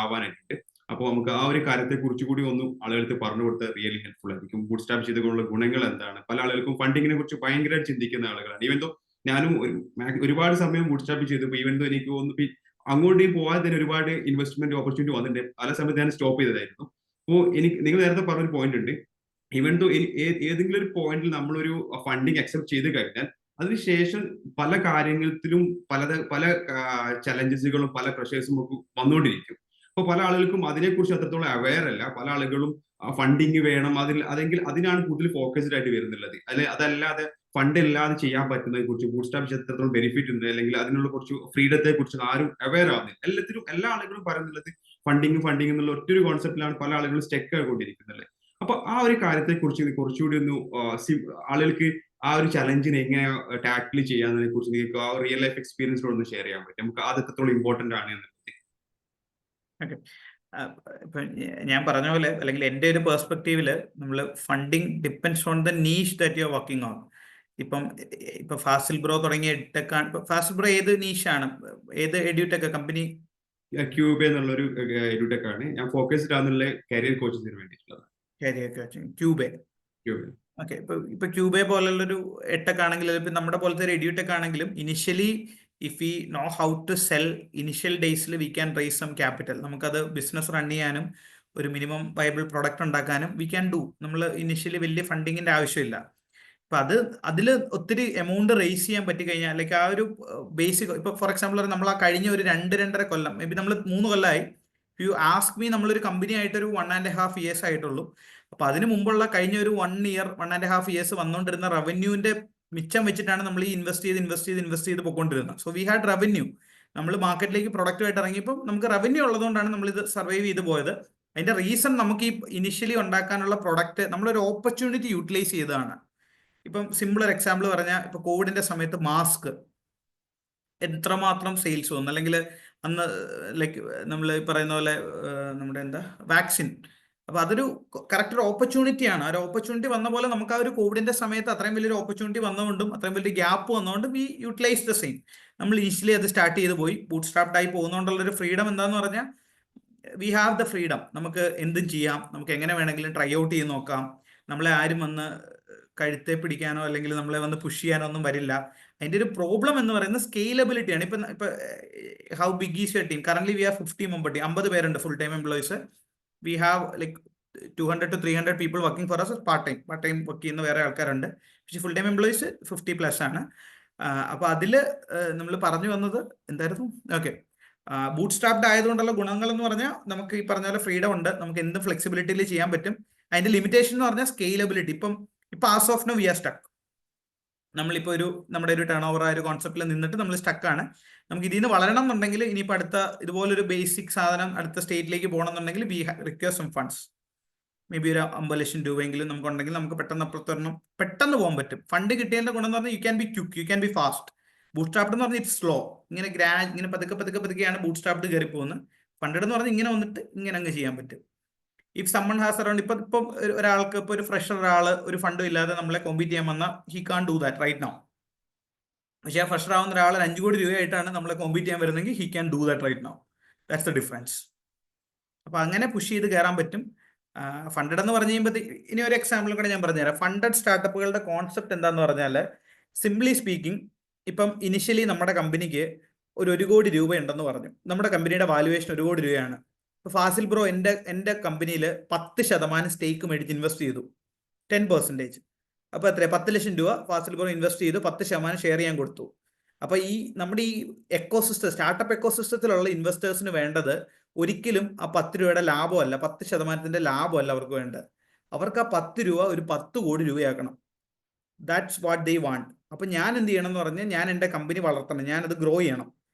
ആവാനായിട്ടുണ്ട്. അപ്പോൾ നമുക്ക് ആ ഒരു കാര്യത്തെ കുറിച്ച് കൂടി ഒന്ന് ആളുകൾക്ക് പറഞ്ഞു കൊടുത്താൽ റിയലി ഹെൽപ്ഫുൾ ആയിരിക്കും. ബൂട്ട് സ്റ്റാപ്പ് ചെയ്തുകൊണ്ടുള്ള ഗുണങ്ങൾ എന്താണ്? പല ആളുകൾക്കും ഫണ്ടിങ്ങിനെ കുറിച്ച് ഭയങ്കരമായിട്ട് ചിന്തിക്കുന്ന ആളുകളാണ്. ഈവൻ ദോ ഞാനും ഒരുപാട് സമയം ബൂട്ട് സ്റ്റാപ്പ് ചെയ്തു. ഈവൻ ദോ എനിക്ക് തോന്നുന്നു അങ്ങോട്ടേ പോകാതെ തന്നെ ഒരുപാട് ഇൻവെസ്റ്റ്മെന്റ് ഓപ്പർച്യൂണിറ്റി വന്നിട്ടുണ്ട്. പല സമയത്ത് ഞാൻ സ്റ്റോപ്പ് ചെയ്തതായിരുന്നു. അപ്പോൾ നിങ്ങൾ നേരത്തെ പറഞ്ഞൊരു പോയിന്റ് ഉണ്ട്. ഈവൻ ദോ ഏതെങ്കിലും ഒരു പോയിന്റിൽ നമ്മളൊരു ഫണ്ടിങ് അക്സെപ്റ്റ് ചെയ്ത് കഴിഞ്ഞാൽ അതിനുശേഷം പല കാര്യങ്ങളിലും പല ചലഞ്ചസുകളും പല പ്രഷേഴ്സും ഒക്കെ വന്നുകൊണ്ടിരിക്കും. അപ്പോൾ പല ആളുകൾക്കും അതിനെക്കുറിച്ച് അത്രത്തോളം അവെയർ അല്ല. പല ആളുകളും ഫണ്ടിങ് വേണം, അതിനാണ് കൂടുതൽ ഫോക്കസ്ഡ് ആയിട്ട് വരുന്നുള്ളത്. അതല്ലാതെ ഫണ്ട് ഇല്ലാതെ ചെയ്യാൻ പറ്റുന്നതിനെ കുറിച്ച് ബൂട്ട് സ്റ്റാപ്പ് എത്രത്തോളം ബെനിഫിറ്റ് ഉണ്ട് അല്ലെങ്കിൽ അതിനുള്ള കുറച്ച് ഫ്രീഡത്തെ കുറിച്ച് ആരും അവെയർ ആവുന്നില്ല. എല്ലാ ആളുകളും പറയുന്നുള്ളത് ഫണ്ടിങ് എന്നുള്ള ഒറ്റൊരു കോൺസെപ്റ്റിലാണ് പല ആളുകളും സ്റ്റെക്ക് ആയിക്കൊണ്ടിരിക്കുന്നത്. അപ്പൊ ആ ഒരു കാര്യത്തെ കുറിച്ച് കുറച്ചുകൂടി ഒന്ന് ആളുകൾക്ക് ആ ഒരു ചലഞ്ചിനെ എങ്ങനെ ടാക്കിൾ ചെയ്യാന്നതിനെ കുറിച്ച് നിങ്ങൾക്ക് ആ റിയൽ ലൈഫ് എക്സ്പീരിയൻസിലൊന്ന് ഷെയർ ചെയ്യാൻ പറ്റും. നമുക്ക് അത് എത്രത്തോളം ഇമ്പോർട്ടന്റ് ആണ് എന്നുള്ളത്. ഓക്കെ, ഇപ്പൊ ഞാൻ പറഞ്ഞ പോലെ അല്ലെങ്കിൽ എൻ്റെ ഒരു പെർസ്പെക്റ്റീവില് നമ്മൾ funding depends on the niche that you are working on. ഇപ്പൊ ഫാസിൽ ബ്രോ തുടങ്ങിയ എഡ്ടെക് ഫാസിൽ ബ്രോ ഏത് നീഷാണ്, ഏത് എഡ്യൂടെക് കമ്പനി? ക്യൂബെ എന്നുള്ളൊരു എഡ്യൂടെക് ആണ്. ഞാൻ ഫോക്കസ്ഡ് ആണെന്നുള്ള കരിയർ കോച്ചിങ്ങിന് വേണ്ടിയിട്ടുള്ളത്. കരിയർ കോച്ചിങ് ക്യൂബെ. ഓക്കെ, ഇപ്പൊ ക്യൂബെ പോലുള്ളൊരു എഡ്ടെക് ആണെങ്കിലും ഇപ്പൊ നമ്മുടെ പോലത്തെ ഒരു എഡ്യൂടെക് ആണെങ്കിലും initially if we know how to sell initial ഡേയ്സിൽ we can raise some capital. നമുക്കത് ബിസിനസ് റൺ ചെയ്യാനും ഒരു മിനിമം വയബിൾ പ്രൊഡക്റ്റ് ഉണ്ടാക്കാനും വി ക്യാൻ ഡു. നമ്മൾ ഇനിഷ്യലി വലിയ ഫണ്ടിങ്ങിന്റെ ആവശ്യമില്ല. അപ്പൊ അതിൽ ഒത്തിരി എമൗണ്ട് റേസ് ചെയ്യാൻ പറ്റി കഴിഞ്ഞാൽ ലൈക്ക് ആ ഒരു ബേസിക് ഇപ്പൊ ഫോർ എക്സാമ്പിൾ നമ്മൾ ആ കഴിഞ്ഞ ഒരു 2-2.5 കൊല്ലം മേ ബി നമ്മൾ 3 കൊല്ലമായി. യു ആസ്ക് മീ നമ്മളൊരു കമ്പനി ആയിട്ടൊരു 1.5 years ആയിട്ടുള്ളൂ. അപ്പൊ അതിന് മുമ്പുള്ള കഴിഞ്ഞ ഒരു 1 year 1.5 years വന്നുകൊണ്ടിരുന്ന റവന്യൂവിന്റെ മിച്ചം വെച്ചിട്ടാണ് നമ്മൾ ഈ ഇൻവെസ്റ്റ് ചെയ്ത് പോയിക്കൊണ്ടിരുന്നത്. So we had revenue. നമ്മൾ മാർക്കറ്റിലേക്ക് പ്രൊഡക്റ്റുമായിട്ട് ഇറങ്ങിയപ്പോൾ നമുക്ക് റവന്യൂ ഉള്ളതുകൊണ്ടാണ് നമ്മൾ ഇത് സർവൈവ് ചെയ്ത് പോയത്. അതിന്റെ റീസൺ നമുക്ക് ഈ ഇനിഷ്യലി ഉണ്ടാക്കാനുള്ള പ്രൊഡക്റ്റ് നമ്മളൊരു ഓപ്പർച്യൂണിറ്റി യൂട്ടിലൈസ് ചെയ്തതാണ്. ഇപ്പം സിമ്പിൾ ഒരു എക്സാമ്പിൾ പറഞ്ഞാൽ ഇപ്പൊ കോവിഡിന്റെ സമയത്ത് മാസ്ക് എത്രമാത്രം സെയിൽസ് വന്നു, അല്ലെങ്കിൽ അന്ന് ലൈക്ക് നമ്മൾ പറയുന്ന പോലെ നമ്മുടെ വാക്സിൻ. അപ്പൊ അതൊരു കറക്റ്റ് ഒരു ഓപ്പർച്യൂണിറ്റിയാണ്. ആ ഒരു ഓപ്പർച്യൂണിറ്റി വന്ന പോലെ നമുക്ക് ആ ഒരു കോവിഡിന്റെ സമയത്ത് അത്രയും വലിയൊരു ഓപ്പർച്യൂണിറ്റി വന്നതുകൊണ്ടും അത്രയും വലിയ ഗ്യാപ്പ് വന്നതുകൊണ്ടും വി യൂട്ടിലൈസ് ദ സെയിം. നമ്മൾ ഇനിഷ്യലി അത് സ്റ്റാർട്ട് ചെയ്ത് പോയി. ബൂട്ട് സ്റ്റാർട്ട് ആയി പോകുന്നതുകൊണ്ടുള്ളൊരു ഫ്രീഡം എന്താന്ന് പറഞ്ഞാൽ വി ഹാവ് ദ ഫ്രീഡം. നമുക്ക് എന്തും ചെയ്യാം, നമുക്ക് എങ്ങനെ വേണമെങ്കിലും ട്രൈ ഔട്ട് ചെയ്ത് നോക്കാം. നമ്മളെ ആരും വന്ന് കഴുത്തെ പിടിക്കാനോ അല്ലെങ്കിൽ നമ്മളെ വന്ന് പുഷ് ചെയ്യാനോ ഒന്നും വരില്ല. അതിന്റെ ഒരു പ്രോബ്ലം എന്ന് പറയുന്നത് സ്കെയിലബിലിറ്റിയാണ്. ഇപ്പൊ how big is your team? Current we have 50 member team, 50 പേരുണ്ട് full time employees. We have like 200 to 300 people working for us part time work ചെയ്യുന്ന വേറെ ആൾക്കാരുണ്ട്. പക്ഷേ ഫുൾ ടൈം എംപ്ലോയീസ് 50+ ആണ്. അപ്പൊ അതില് നമ്മൾ പറഞ്ഞു വന്നത് എന്തായിരുന്നു? ഓക്കെ, ബൂട്ട് സ്റ്റാർട്ട് ആയതുകൊണ്ടുള്ള ഗുണങ്ങൾ എന്ന് പറഞ്ഞാൽ നമുക്ക് ഈ പറഞ്ഞ പോലെ ഫ്രീഡം ഉണ്ട്, നമുക്ക് എന്ത് ഫ്ലെക്സിബിലിറ്റിയിൽ ചെയ്യാൻ പറ്റും. അതിന്റെ ലിമിറ്റേഷൻ എന്ന് പറഞ്ഞാൽ സ്കെയിലബിലിറ്റി. ഇപ്പൊ as of now we R stuck. നമ്മളിപ്പോ നമ്മുടെ ഒരു ടേൺ ഓവർ ആ ഒരു കോൺസെപ്റ്റിൽ നിന്നിട്ട് നമ്മൾ സ്റ്റക്കാണ്. നമുക്ക് ഇതിൽ നിന്ന് വളരണം എന്നുണ്ടെങ്കിൽ ഇനിയിപ്പോൾ അടുത്ത ഇതുപോലൊരു ബേസിക് സാധനം അടുത്ത സ്റ്റേറ്റിലേക്ക് പോകണം എന്നുണ്ടെങ്കിൽ we require some funds. Maybe ഒരു 50 ലക്ഷം രൂപയെങ്കിലും നമുക്കുണ്ടെങ്കിൽ നമുക്ക് പെട്ടെന്ന് പോകാൻ പറ്റും. ഫണ്ട് കിട്ടിയതിന്റെ ഗുണം എന്ന് പറഞ്ഞാൽ you can be quick, you can be fast. Boot start എന്ന് പറഞ്ഞാൽ ഇറ്റ്സ് സ്ലോ. ഇങ്ങനെ പതുക്കെയാണ് ബൂട്ട് സ്റ്റാർട്ട് കയറി പോകുന്നത്. ഫണ്ടഡ് എന്ന് പറഞ്ഞാൽ ഇങ്ങനെ വന്നിട്ട് ഇങ്ങനെ അങ്ങ് ചെയ്യാൻ പറ്റും. ഇഫ് സമ്മൺ ഹാസ് അറൗണ്ട് ഇപ്പം ഒരാൾക്ക് ഇപ്പോൾ ഒരു ഫ്രഷർ ഒരാള് ഒരു ഫണ്ടും ഇല്ലാതെ നമ്മളെ കോമ്പീറ്റ് ചെയ്യാൻ വന്നാൽ he can do that right now. പക്ഷേ ആ ഫ്രഷർ ആവുന്ന ഒരാൾ 5 കോടി രൂപയായിട്ടാണ് നമ്മളെ കോമ്പീറ്റ് ചെയ്യാൻ വരുന്നെങ്കിൽ he can do that right now. That's the difference. അപ്പൊ അങ്ങനെ പുഷ് ചെയ്ത് കയറാൻ പറ്റും. ഫണ്ടഡ് എന്ന് പറഞ്ഞു കഴിയുമ്പോൾ ഇനി ഒരു എക്സാമ്പിൾ കൂടെ ഞാൻ പറഞ്ഞുതരാം. ഫണ്ടഡ് സ്റ്റാർട്ടപ്പുകളുടെ കോൺസെപ്റ്റ് എന്താന്ന് പറഞ്ഞാൽ സിംപ്ലി സ്പീക്കിംഗ്, ഇപ്പം ഇനിഷ്യലി നമ്മുടെ കമ്പനിക്ക് ഒരു 1 കോടി രൂപ ഉണ്ടെന്ന് പറഞ്ഞു. നമ്മുടെ കമ്പനിയുടെ വാല്യുവേഷൻ 1 കോടി രൂപയാണ്. ഇപ്പോൾ ഫാസിൽ ബ്രോ എൻ്റെ കമ്പനിയിൽ 10% സ്റ്റേക്ക് മേടിച്ച് ഇൻവെസ്റ്റ് ചെയ്തു, 10%. അപ്പോൾ എത്ര 10 ലക്ഷം രൂപ ഫാസിൽ ബ്രോ ഇൻവെസ്റ്റ് ചെയ്തു, 10% ഷെയർ ചെയ്യാൻ കൊടുത്തു. അപ്പോൾ ഈ നമ്മുടെ ഈ എക്കോസിസ്റ്റം, സ്റ്റാർട്ടപ്പ് എക്കോസിസ്റ്റത്തിലുള്ള ഇൻവെസ്റ്റേഴ്സിന് വേണ്ടത് ഒരിക്കലും ആ 10 രൂപയുടെ ലാഭമല്ല, 10% ലാഭമല്ല അവർക്ക് വേണ്ടത്. അവർക്ക് ആ 10 രൂപ ഒരു 10 കോടി രൂപയാക്കണം. That's what they want. അപ്പം ഞാൻ എന്ത് ചെയ്യണം എന്ന് പറഞ്ഞാൽ, ഞാൻ എൻ്റെ കമ്പനി വളർത്തണം, ഞാനത് ഗ്രോ ചെയ്യണം.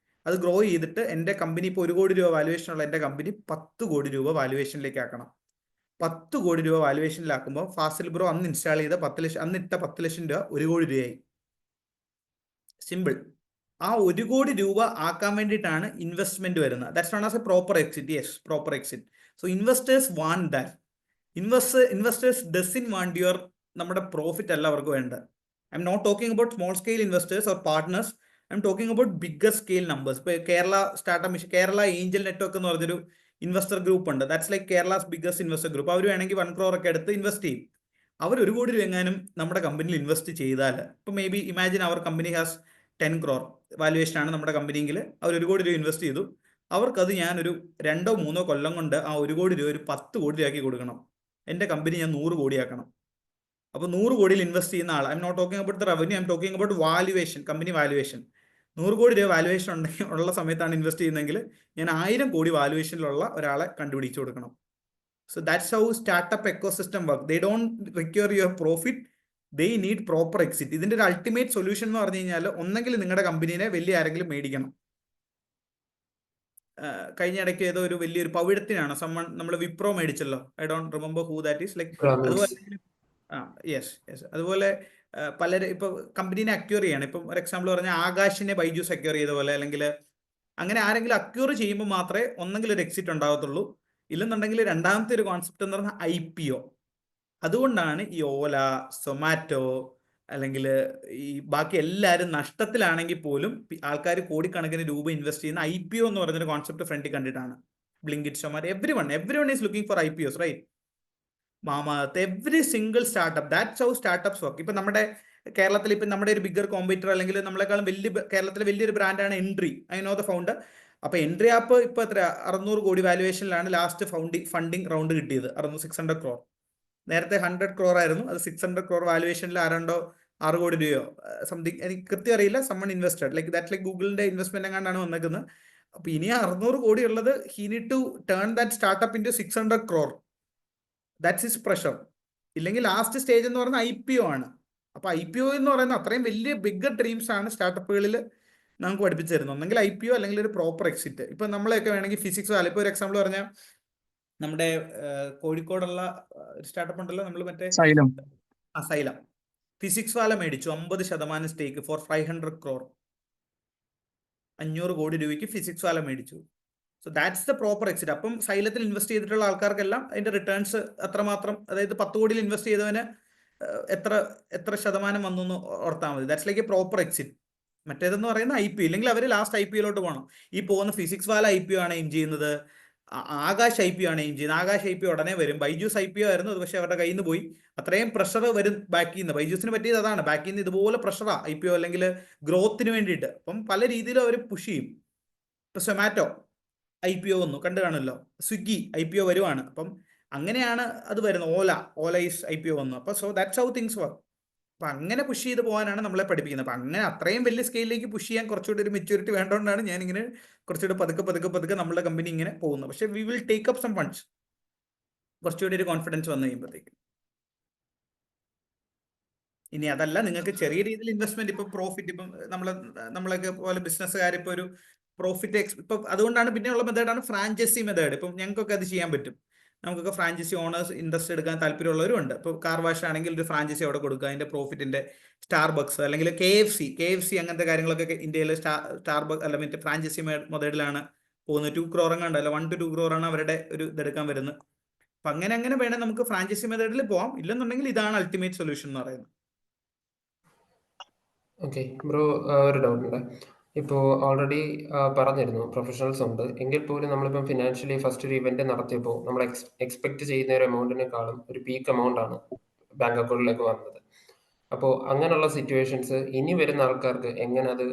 അത് ഗ്രോ ചെയ്തിട്ട് എൻ്റെ കമ്പനി ഇപ്പോൾ 1 കോടി രൂപ വാലുവേഷനുള്ള എൻ്റെ കമ്പനി 10 കോടി രൂപ വാലുവേഷനിലേക്ക് ആക്കണം. 10 കോടി രൂപ വാലുവേഷനിലാക്കുമ്പോൾ ഫാസിൽ ബ്രോ അന്ന് ഇൻസ്റ്റാൾ ചെയ്ത 10 ലക്ഷം, അന്നിട്ട 10 ലക്ഷം രൂപ 1 കോടി രൂപയായി. സിമ്പിൾ. ആ 1 കോടി രൂപ ആക്കാൻ വേണ്ടിയിട്ടാണ് ഇൻവെസ്റ്റ്മെന്റ് വരുന്നത്. That's not as a proper exit. Yes, proper exit. So investors want that. Investors doesn't want your, നമ്മുടെ പ്രോഫിറ്റ് അല്ല അവർക്ക് വേണ്ടത്. I'm not talking about small scale investors or partners. I'm talking about bigger scale numbers. ഇപ്പോൾ Kerala startup mission, Kerala angel network എന്ന് പറഞ്ഞൊരു ഇൻവെസ്റ്റർ ഗ്രൂപ്പ് ഉണ്ട്. That's like Kerala's biggest investor group. അവർ വേണമെങ്കിൽ 1 crore ഒക്കെ എടുത്ത് ഇൻവെസ്റ്റ് ചെയ്യും. അവർ 1 കോടി രൂപ എങ്ങാനും നമ്മുടെ കമ്പനിയിൽ ഇൻവെസ്റ്റ് ചെയ്താൽ, ഇപ്പോൾ maybe imagine our company has 10 crore valuation ആണ് നമ്മുടെ കമ്പനിയെങ്കിൽ, അവർ 1 കോടി രൂപ ഇൻവെസ്റ്റ് ചെയ്തു. അവർക്കത് ഞാനൊരു 2-3 കൊല്ലം കൊണ്ട് ആ 1 കോടി രൂപ ഒരു 10 കോടി രൂപയാക്കി കൊടുക്കണം. എൻ്റെ കമ്പനി ഞാൻ 100 കോടിയാക്കണം. അപ്പോൾ 100 കോടിയിൽ ഇൻവെസ്റ്റ് ചെയ്യുന്ന ആൾ, I'm not talking about the revenue, I'm talking about valuation, company valuation. 100 കോടി രൂപ വാലുവേഷൻ ഉള്ള സമയത്താണ് ഇൻവെസ്റ്റ് ചെയ്യുന്നതെങ്കിൽ ഞാൻ 1000 കോടി വാലുവേഷനിലുള്ള ഒരാളെ കണ്ടുപിടിച്ചു കൊടുക്കണം. So that's how startup ecosystem work. They don't require your profit, they need proper exit. ഇതിൻ്റെ ഒരു അൾട്ടിമേറ്റ് സൊല്യൂഷൻ എന്ന് പറഞ്ഞു കഴിഞ്ഞാൽ, ഒന്നെങ്കിൽ നിങ്ങളുടെ കമ്പനീനെ വലിയ ആരെങ്കിലും മേടിക്കണം. കഴിഞ്ഞ ഇടയ്ക്ക് ഏതോ ഒരു വലിയൊരു പവിഴത്തിനാണ് നമ്മൾ വിപ്രോ മേടിച്ചല്ലോ, I don't remember who that is. Like അതുപോലെ യെസ് അതുപോലെ പലരും ഇപ്പോൾ കമ്പനീനെ അക്യൂർ ചെയ്യണം. ഇപ്പം ഒരു എക്സാമ്പിൾ പറഞ്ഞാൽ ആകാശിനെ ബൈജൂസ് അക്യൂർ ചെയ്ത പോലെ, അല്ലെങ്കിൽ അങ്ങനെ ആരെങ്കിലും അക്യൂർ ചെയ്യുമ്പോൾ മാത്രമേ ഒന്നെങ്കിൽ ഒരു എക്സിറ്റ് ഉണ്ടാകത്തുള്ളൂ. ഇല്ലെന്നുണ്ടെങ്കിൽ രണ്ടാമത്തെ ഒരു കോൺസെപ്റ്റ് എന്ന് പറഞ്ഞാൽ IPO. അതുകൊണ്ടാണ് ഈ ഓല, സൊമാറ്റോ, അല്ലെങ്കിൽ ഈ ബാക്കി എല്ലാവരും നഷ്ടത്തിലാണെങ്കിൽ പോലും ആൾക്കാർ കോടിക്കണക്കിന് രൂപ ഇൻവെസ്റ്റ് ചെയ്യുന്ന IPO എന്ന് പറഞ്ഞൊരു കോൺസെപ്റ്റ് ഫ്രണ്ടിൽ കണ്ടിട്ടാണ്. Blinkit, Zomato, every one is looking for IPOs, right? Mammoth, every single startup. That's how startups work. ഇപ്പം നമ്മുടെ കേരളത്തിൽ ഇപ്പം നമ്മുടെ ഒരു ബിഗ്ഗർ കോമ്പറ്റീറ്റർ, അല്ലെങ്കിൽ നമ്മളെക്കാളും കേരളത്തിലെ വലിയൊരു ബ്രാൻഡാണ് entry. I know the founder. അപ്പോൾ എൻട്രി ആപ്പ് ഇപ്പോൾ എത്ര 600 കോടി വാലുവേഷനിലാണ് ലാസ്റ്റ് ഫണ്ടിങ് റൗണ്ട് കിട്ടിയത്, 600 crore. നേരത്തെ 100 crore ആയിരുന്നു, അത് 600 crore വാലുവേഷനിൽ 6 കോടി രൂപയോ സംതിങ്, എനിക്ക് കൃത്യം അറിയില്ല. Someone invested like that, like ഗൂഗിളിന്റെ ഇൻവെസ്റ്റ്മെന്റ് എങ്ങാണ്ടാണ് വന്നേക്കുന്നത്. അപ്പോൾ ഇനി 600 കോടി ഉള്ളത്, he need to turn that startup into 600 crore. That's his pressure. ഇല്ലെങ്കിൽ ലാസ്റ്റ് സ്റ്റേജ് എന്ന് പറയുന്നത് IPO ആണ്. അപ്പോൾ IPO എന്ന് പറയുന്നത് അത്രയും വലിയ ബിഗ്ഗർ ഡ്രീംസ് ആണ് സ്റ്റാർട്ടപ്പുകളിൽ നമുക്ക് പഠിപ്പിച്ചു തരുന്നത്. ഒന്നെങ്കിൽ IPO അല്ലെങ്കിൽ ഒരു പ്രോപ്പർ എക്സിറ്റ്. ഇപ്പം നമ്മളെയൊക്കെ വേണമെങ്കിൽ ഫിസിക്സ് വാല, ഇപ്പോൾ ഒരു എക്സാമ്പിൾ പറഞ്ഞാൽ നമ്മുടെ കോഴിക്കോടുള്ള ഒരു സ്റ്റാർട്ടപ്പ് ഉണ്ടല്ലോ, നമ്മൾ മറ്റേ സൈലം, ഫിസിക്സ് വാല മേടിച്ചു 50% സ്റ്റേക്ക് ഫോർ 500 crore. 500 കോടി രൂപയ്ക്ക് ഫിസിക്സ് വാല മേടിച്ചു. So that's the proper exit. അപ്പം സൈലത്തിൽ ഇൻവെസ്റ്റ് ചെയ്തിട്ടുള്ള ആൾക്കാർക്കെല്ലാം അതിന്റെ റിട്ടേൺസ് എത്രമാത്രം, അതായത് 10 കോടിയിൽ ഇൻവെസ്റ്റ് ചെയ്തവന് എത്ര ശതമാനം വന്നു എന്ന് ഓർത്താൽ മതി. That's like a proper exit. മറ്റേതെന്ന് പറയുന്ന IPO, ഇല്ലെങ്കിൽ അവർ ലാസ്റ്റ് IPOയിലോട്ട് പോകണം. ഈ പോകുന്ന ഫിസിക്സ് വാല IPO ആണ് എയിം ചെയ്യുന്നത്, ആകാശ് IPO ആണ് എയിം ചെയ്യുന്നത്. ആകാശ് IPO ഉടനെ വരും. ബൈജൂസ് IPO ആയിരുന്നു, അത് പക്ഷേ അവരുടെ കയ്യിൽ നിന്ന് പോയി. അത്രയും പ്രഷർ വരും ബാക്കിൽ നിന്ന്. ബൈജൂസിന് പറ്റിയത് അതാണ്, ബാക്കിൽ നിന്ന് ഇതുപോലെ പ്രഷറാണ് IPO അല്ലെങ്കിൽ ഗ്രോത്തിന് വേണ്ടിയിട്ട്. അപ്പം പല രീതിയിലും അവർ പുഷ് ചെയ്യും. ഇപ്പം സൊമാറ്റോ IPO വന്നു, കണ്ടു കാണുമല്ലോ. സ്വിഗ്ഗി IPO വരുവാണ്. അപ്പം അങ്ങനെയാണ് അത് വരുന്നത്. ഓല ഈസ് IPO വന്നു. അപ്പോൾ so that's how things work. അപ്പം അങ്ങനെ പുഷ് ചെയ്ത് പോകാനാണ് നമ്മളെ പഠിപ്പിക്കുന്നത്. അപ്പം അങ്ങനെ അത്രയും വലിയ സ്കെയിലിലേക്ക് പുഷ് ചെയ്യാൻ കുറച്ചുകൂടി ഒരു മെച്യൂരിറ്റി വേണ്ടതുകൊണ്ടാണ് ഞാനിങ്ങനെ കുറച്ചുകൂടി പതുക്കെ നമ്മുടെ കമ്പനി ഇങ്ങനെ പോകുന്നത്. പക്ഷേ we will take up some funds, കുറച്ചുകൂടി ഒരു കോൺഫിഡൻസ് വന്നു കഴിയുമ്പോഴത്തേക്കും. ഇനി അതല്ല, നിങ്ങൾക്ക് ചെറിയ രീതിയിൽ ഇൻവെസ്റ്റ്മെന്റ്, ഇപ്പം പ്രോഫിറ്റ്, ഇപ്പം നമ്മളൊക്കെ പോലെ ബിസിനസ്സുകാർ ഇപ്പോൾ ഒരു പ്രോഫിറ്റ് ഇപ്പം അതുകൊണ്ടാണ് പിന്നെയുള്ള മെത്തേഡാണ് ഫ്രാഞ്ചൈസി മെത്തേഡ്. ഇപ്പം ഞങ്ങൾക്കൊക്കെ അത് ചെയ്യാൻ പറ്റും. നമുക്കൊക്കെ ഫ്രാഞ്ചൈസി ഓണേഴ്സ് ഇൻട്രസ്റ്റ് എടുക്കാൻ താല്പര്യമുള്ളവരും ഉണ്ട്. ഇപ്പോൾ കാർ വാഷ് ആണെങ്കിൽ ഒരു ഫ്രാഞ്ചൈസി അവിടെ കൊടുക്കുക, അതിൻ്റെ പ്രോഫിറ്റിൻ്റെ. സ്റ്റാർബക്സ് അല്ലെങ്കിൽ KFC അങ്ങനത്തെ കാര്യങ്ങളൊക്കെ ഇന്ത്യയിൽ സ്റ്റാർബക്സ് അല്ല മറ്റേ ഫ്രാഞ്ചൈസി മെത്തേഡിലാണ് പോകുന്നത്. 2 crore എങ്ങാണ്ടല്ല, 1 to 2 crore ആണ് അവരുടെ ഒരു ഇതെടുക്കാൻ വരുന്നത്. അപ്പം അങ്ങനെ വേണേൽ നമുക്ക് ഫ്രാഞ്ചൈസി മെത്തേഡിൽ പോകാം. ഇല്ലെന്നുണ്ടെങ്കിൽ ഇതാണ് അൾട്ടിമേറ്റ് സൊല്യൂഷൻ എന്ന് പറയുന്നത്. ഓക്കെ ബ്രോ, ഒരു ഡൗട്ട് ഉണ്ട്. ഇപ്പോൾ ഓൾറെഡി പറഞ്ഞിരുന്നു പ്രൊഫഷണൽസ് ഉണ്ട്, എങ്കിൽ പോലും നമ്മളിപ്പം ഫിനാൻഷ്യലി ഫസ്റ്റ് ഒരു ഇവന്റ് നടത്തിയപ്പോൾ നമ്മൾ എക്സ്പെക്ട് ചെയ്യുന്ന ഒരു എമൗണ്ടിനേക്കാളും ഒരു പീക്ക് എമൗണ്ട് ആണ് ബാങ്ക് അക്കൗണ്ടിലേക്ക് വന്നത്. അപ്പോൾ അങ്ങനെയുള്ള സിറ്റുവേഷൻസ് ഇനി വരുന്ന ആൾക്കാർക്ക് എങ്ങനെ അത്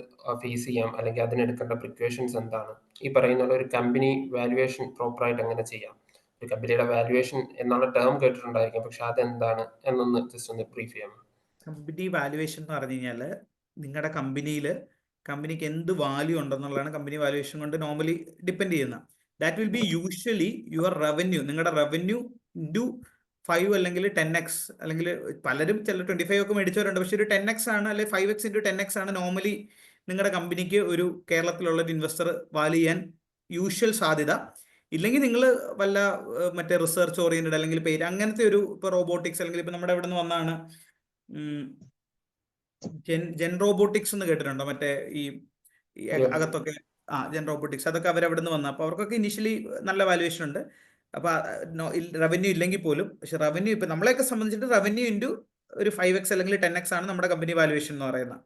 ഫേസ് ചെയ്യാം, അല്ലെങ്കിൽ അതിനെടുക്കേണ്ട പ്രിക്കോഷൻസ് എന്താണ്, ഈ പറയുന്ന ഒരു കമ്പനി വാല്യുവേഷൻ പ്രോപ്പറായിട്ട് എങ്ങനെ ചെയ്യാം. ഒരു കമ്പനിയുടെ വാല്യുവേഷൻ എന്നുള്ള ടേം കേട്ടിട്ടുണ്ടായിരിക്കും, പക്ഷെ അതെന്താണ് എന്നൊന്ന് ജസ്റ്റ് ഒന്ന് ബ്രീഫ് ചെയ്യാം. കമ്പനി വാല്യുവേഷൻ എന്ന് പറഞ്ഞു കഴിഞ്ഞാൽ നിങ്ങളുടെ കമ്പനിക്ക് എന്ത് വാല്യൂ ഉണ്ടെന്നുള്ളതാണ് കമ്പനി വാല്യുവേഷൻ കൊണ്ട് നോർമലി ഡിപ്പെൻഡ് ചെയ്യുന്നത്. That will be usually your revenue, നിങ്ങളുടെ റവന്യൂ ഇൻറ്റു 5 അല്ലെങ്കിൽ 10x, അല്ലെങ്കിൽ പലരും ചില 25 ഒക്കെ മേടിച്ചവരുണ്ട്, പക്ഷെ ഒരു 10x ആണ്, അല്ലെങ്കിൽ 5x into 10x ആണ് നോർമലി നിങ്ങളുടെ കമ്പനിക്ക് ഒരു കേരളത്തിലുള്ള ഒരു ഇൻവെസ്റ്റർ വാല്യൂ ചെയ്യാൻ യൂഷ്വൽ സാധ്യത. ഇല്ലെങ്കിൽ നിങ്ങൾ വല്ല മറ്റേ റിസർച്ച് ഓറിയന്റഡ് അല്ലെങ്കിൽ പേര് അങ്ങനത്തെ ഒരു ഇപ്പോൾ റോബോട്ടിക്സ്, അല്ലെങ്കിൽ ഇപ്പം നമ്മുടെ ഇവിടെ നിന്ന് വന്നാണ് ജെൻ റോബോട്ടിക്സ് എന്ന് കേട്ടിട്ടുണ്ടോ? മറ്റേ ഈ അകത്തൊക്കെ ജെൻ റോബോട്ടിക്സ്, അതൊക്കെ അവരവിടെ നിന്ന് വന്ന, അപ്പോൾ അവർക്കൊക്കെ ഇനിഷ്യലി നല്ല വാല്യുവേഷൻ ഉണ്ട്. അപ്പോൾ റവന്യൂ ഇല്ലെങ്കിൽ പോലും, പക്ഷെ റവന്യൂ ഇപ്പം നമ്മളെയൊക്കെ സംബന്ധിച്ചിട്ട് റവന്യൂ ഇൻറ്റു ഒരു 5x അല്ലെങ്കിൽ 10x ആണ് നമ്മുടെ കമ്പനി വാല്യുവേഷൻ എന്ന് പറയുന്നത്.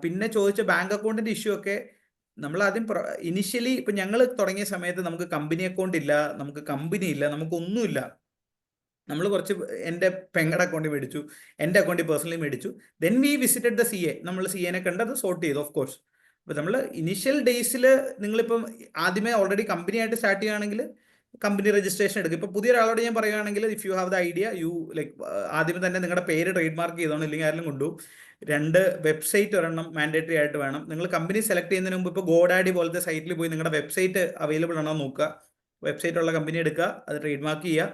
പിന്നെ ചോദിച്ച ബാങ്ക് അക്കൗണ്ടിന്റെ ഇഷ്യൂ ഒക്കെ നമ്മൾ ആദ്യം ഇനിഷ്യലി ഇപ്പം ഞങ്ങൾ തുടങ്ങിയ സമയത്ത് നമുക്ക് കമ്പനി അക്കൗണ്ട് ഇല്ല, നമുക്ക് കമ്പനി ഇല്ല, നമുക്കൊന്നുമില്ല. നമ്മൾ കുറച്ച് എൻ്റെ പെങ്ങളുടെ അക്കൗണ്ടിൽ മേടിച്ചു, എൻ്റെ അക്കൗണ്ടിൽ പേഴ്സണലി മേടിച്ചു. Then we visited the CA, നമ്മൾ CAനെ കണ്ട് അത് സോർട്ട് ചെയ്തു ഓഫ് കോഴ്സ്. അപ്പോൾ നമ്മൾ ഇനീഷ്യൽ ഡേയ്സിൽ നിങ്ങളിപ്പം ആദ്യമേ ഓൾറെഡി കമ്പനി ആയിട്ട് സ്റ്റാർട്ട് ചെയ്യുകയാണെങ്കിൽ കമ്പനി രജിസ്ട്രേഷൻ എടുക്കും. ഇപ്പോൾ പുതിയ ഒരാളോട് ഞാൻ പറയുകയാണെങ്കിൽ if you have the idea, you like ആദ്യമേ തന്നെ നിങ്ങളുടെ പേര് ട്രേഡ് മാർക്ക് ചെയ്തോണം, ഇല്ലെങ്കിൽ ആരെങ്കിലും കൊണ്ടുപോകും. 2 വെബ്സൈറ്റ് ഒരെണ്ണം മാൻഡേറ്ററി ആയിട്ട് വേണം. നിങ്ങൾ കമ്പനി സെലക്ട് ചെയ്യുന്നതിന് മുമ്പ് ഇപ്പോൾ ഗോഡാഡി പോലത്തെ സൈറ്റിൽ പോയി നിങ്ങളുടെ വെബ്സൈറ്റ് അവൈലബിൾ ആണോ നോക്കുക, വെബ്സൈറ്റ് ഉള്ള കമ്പനി എടുക്കുക, അത് ട്രേഡ് മാർക്ക് ചെയ്യുക.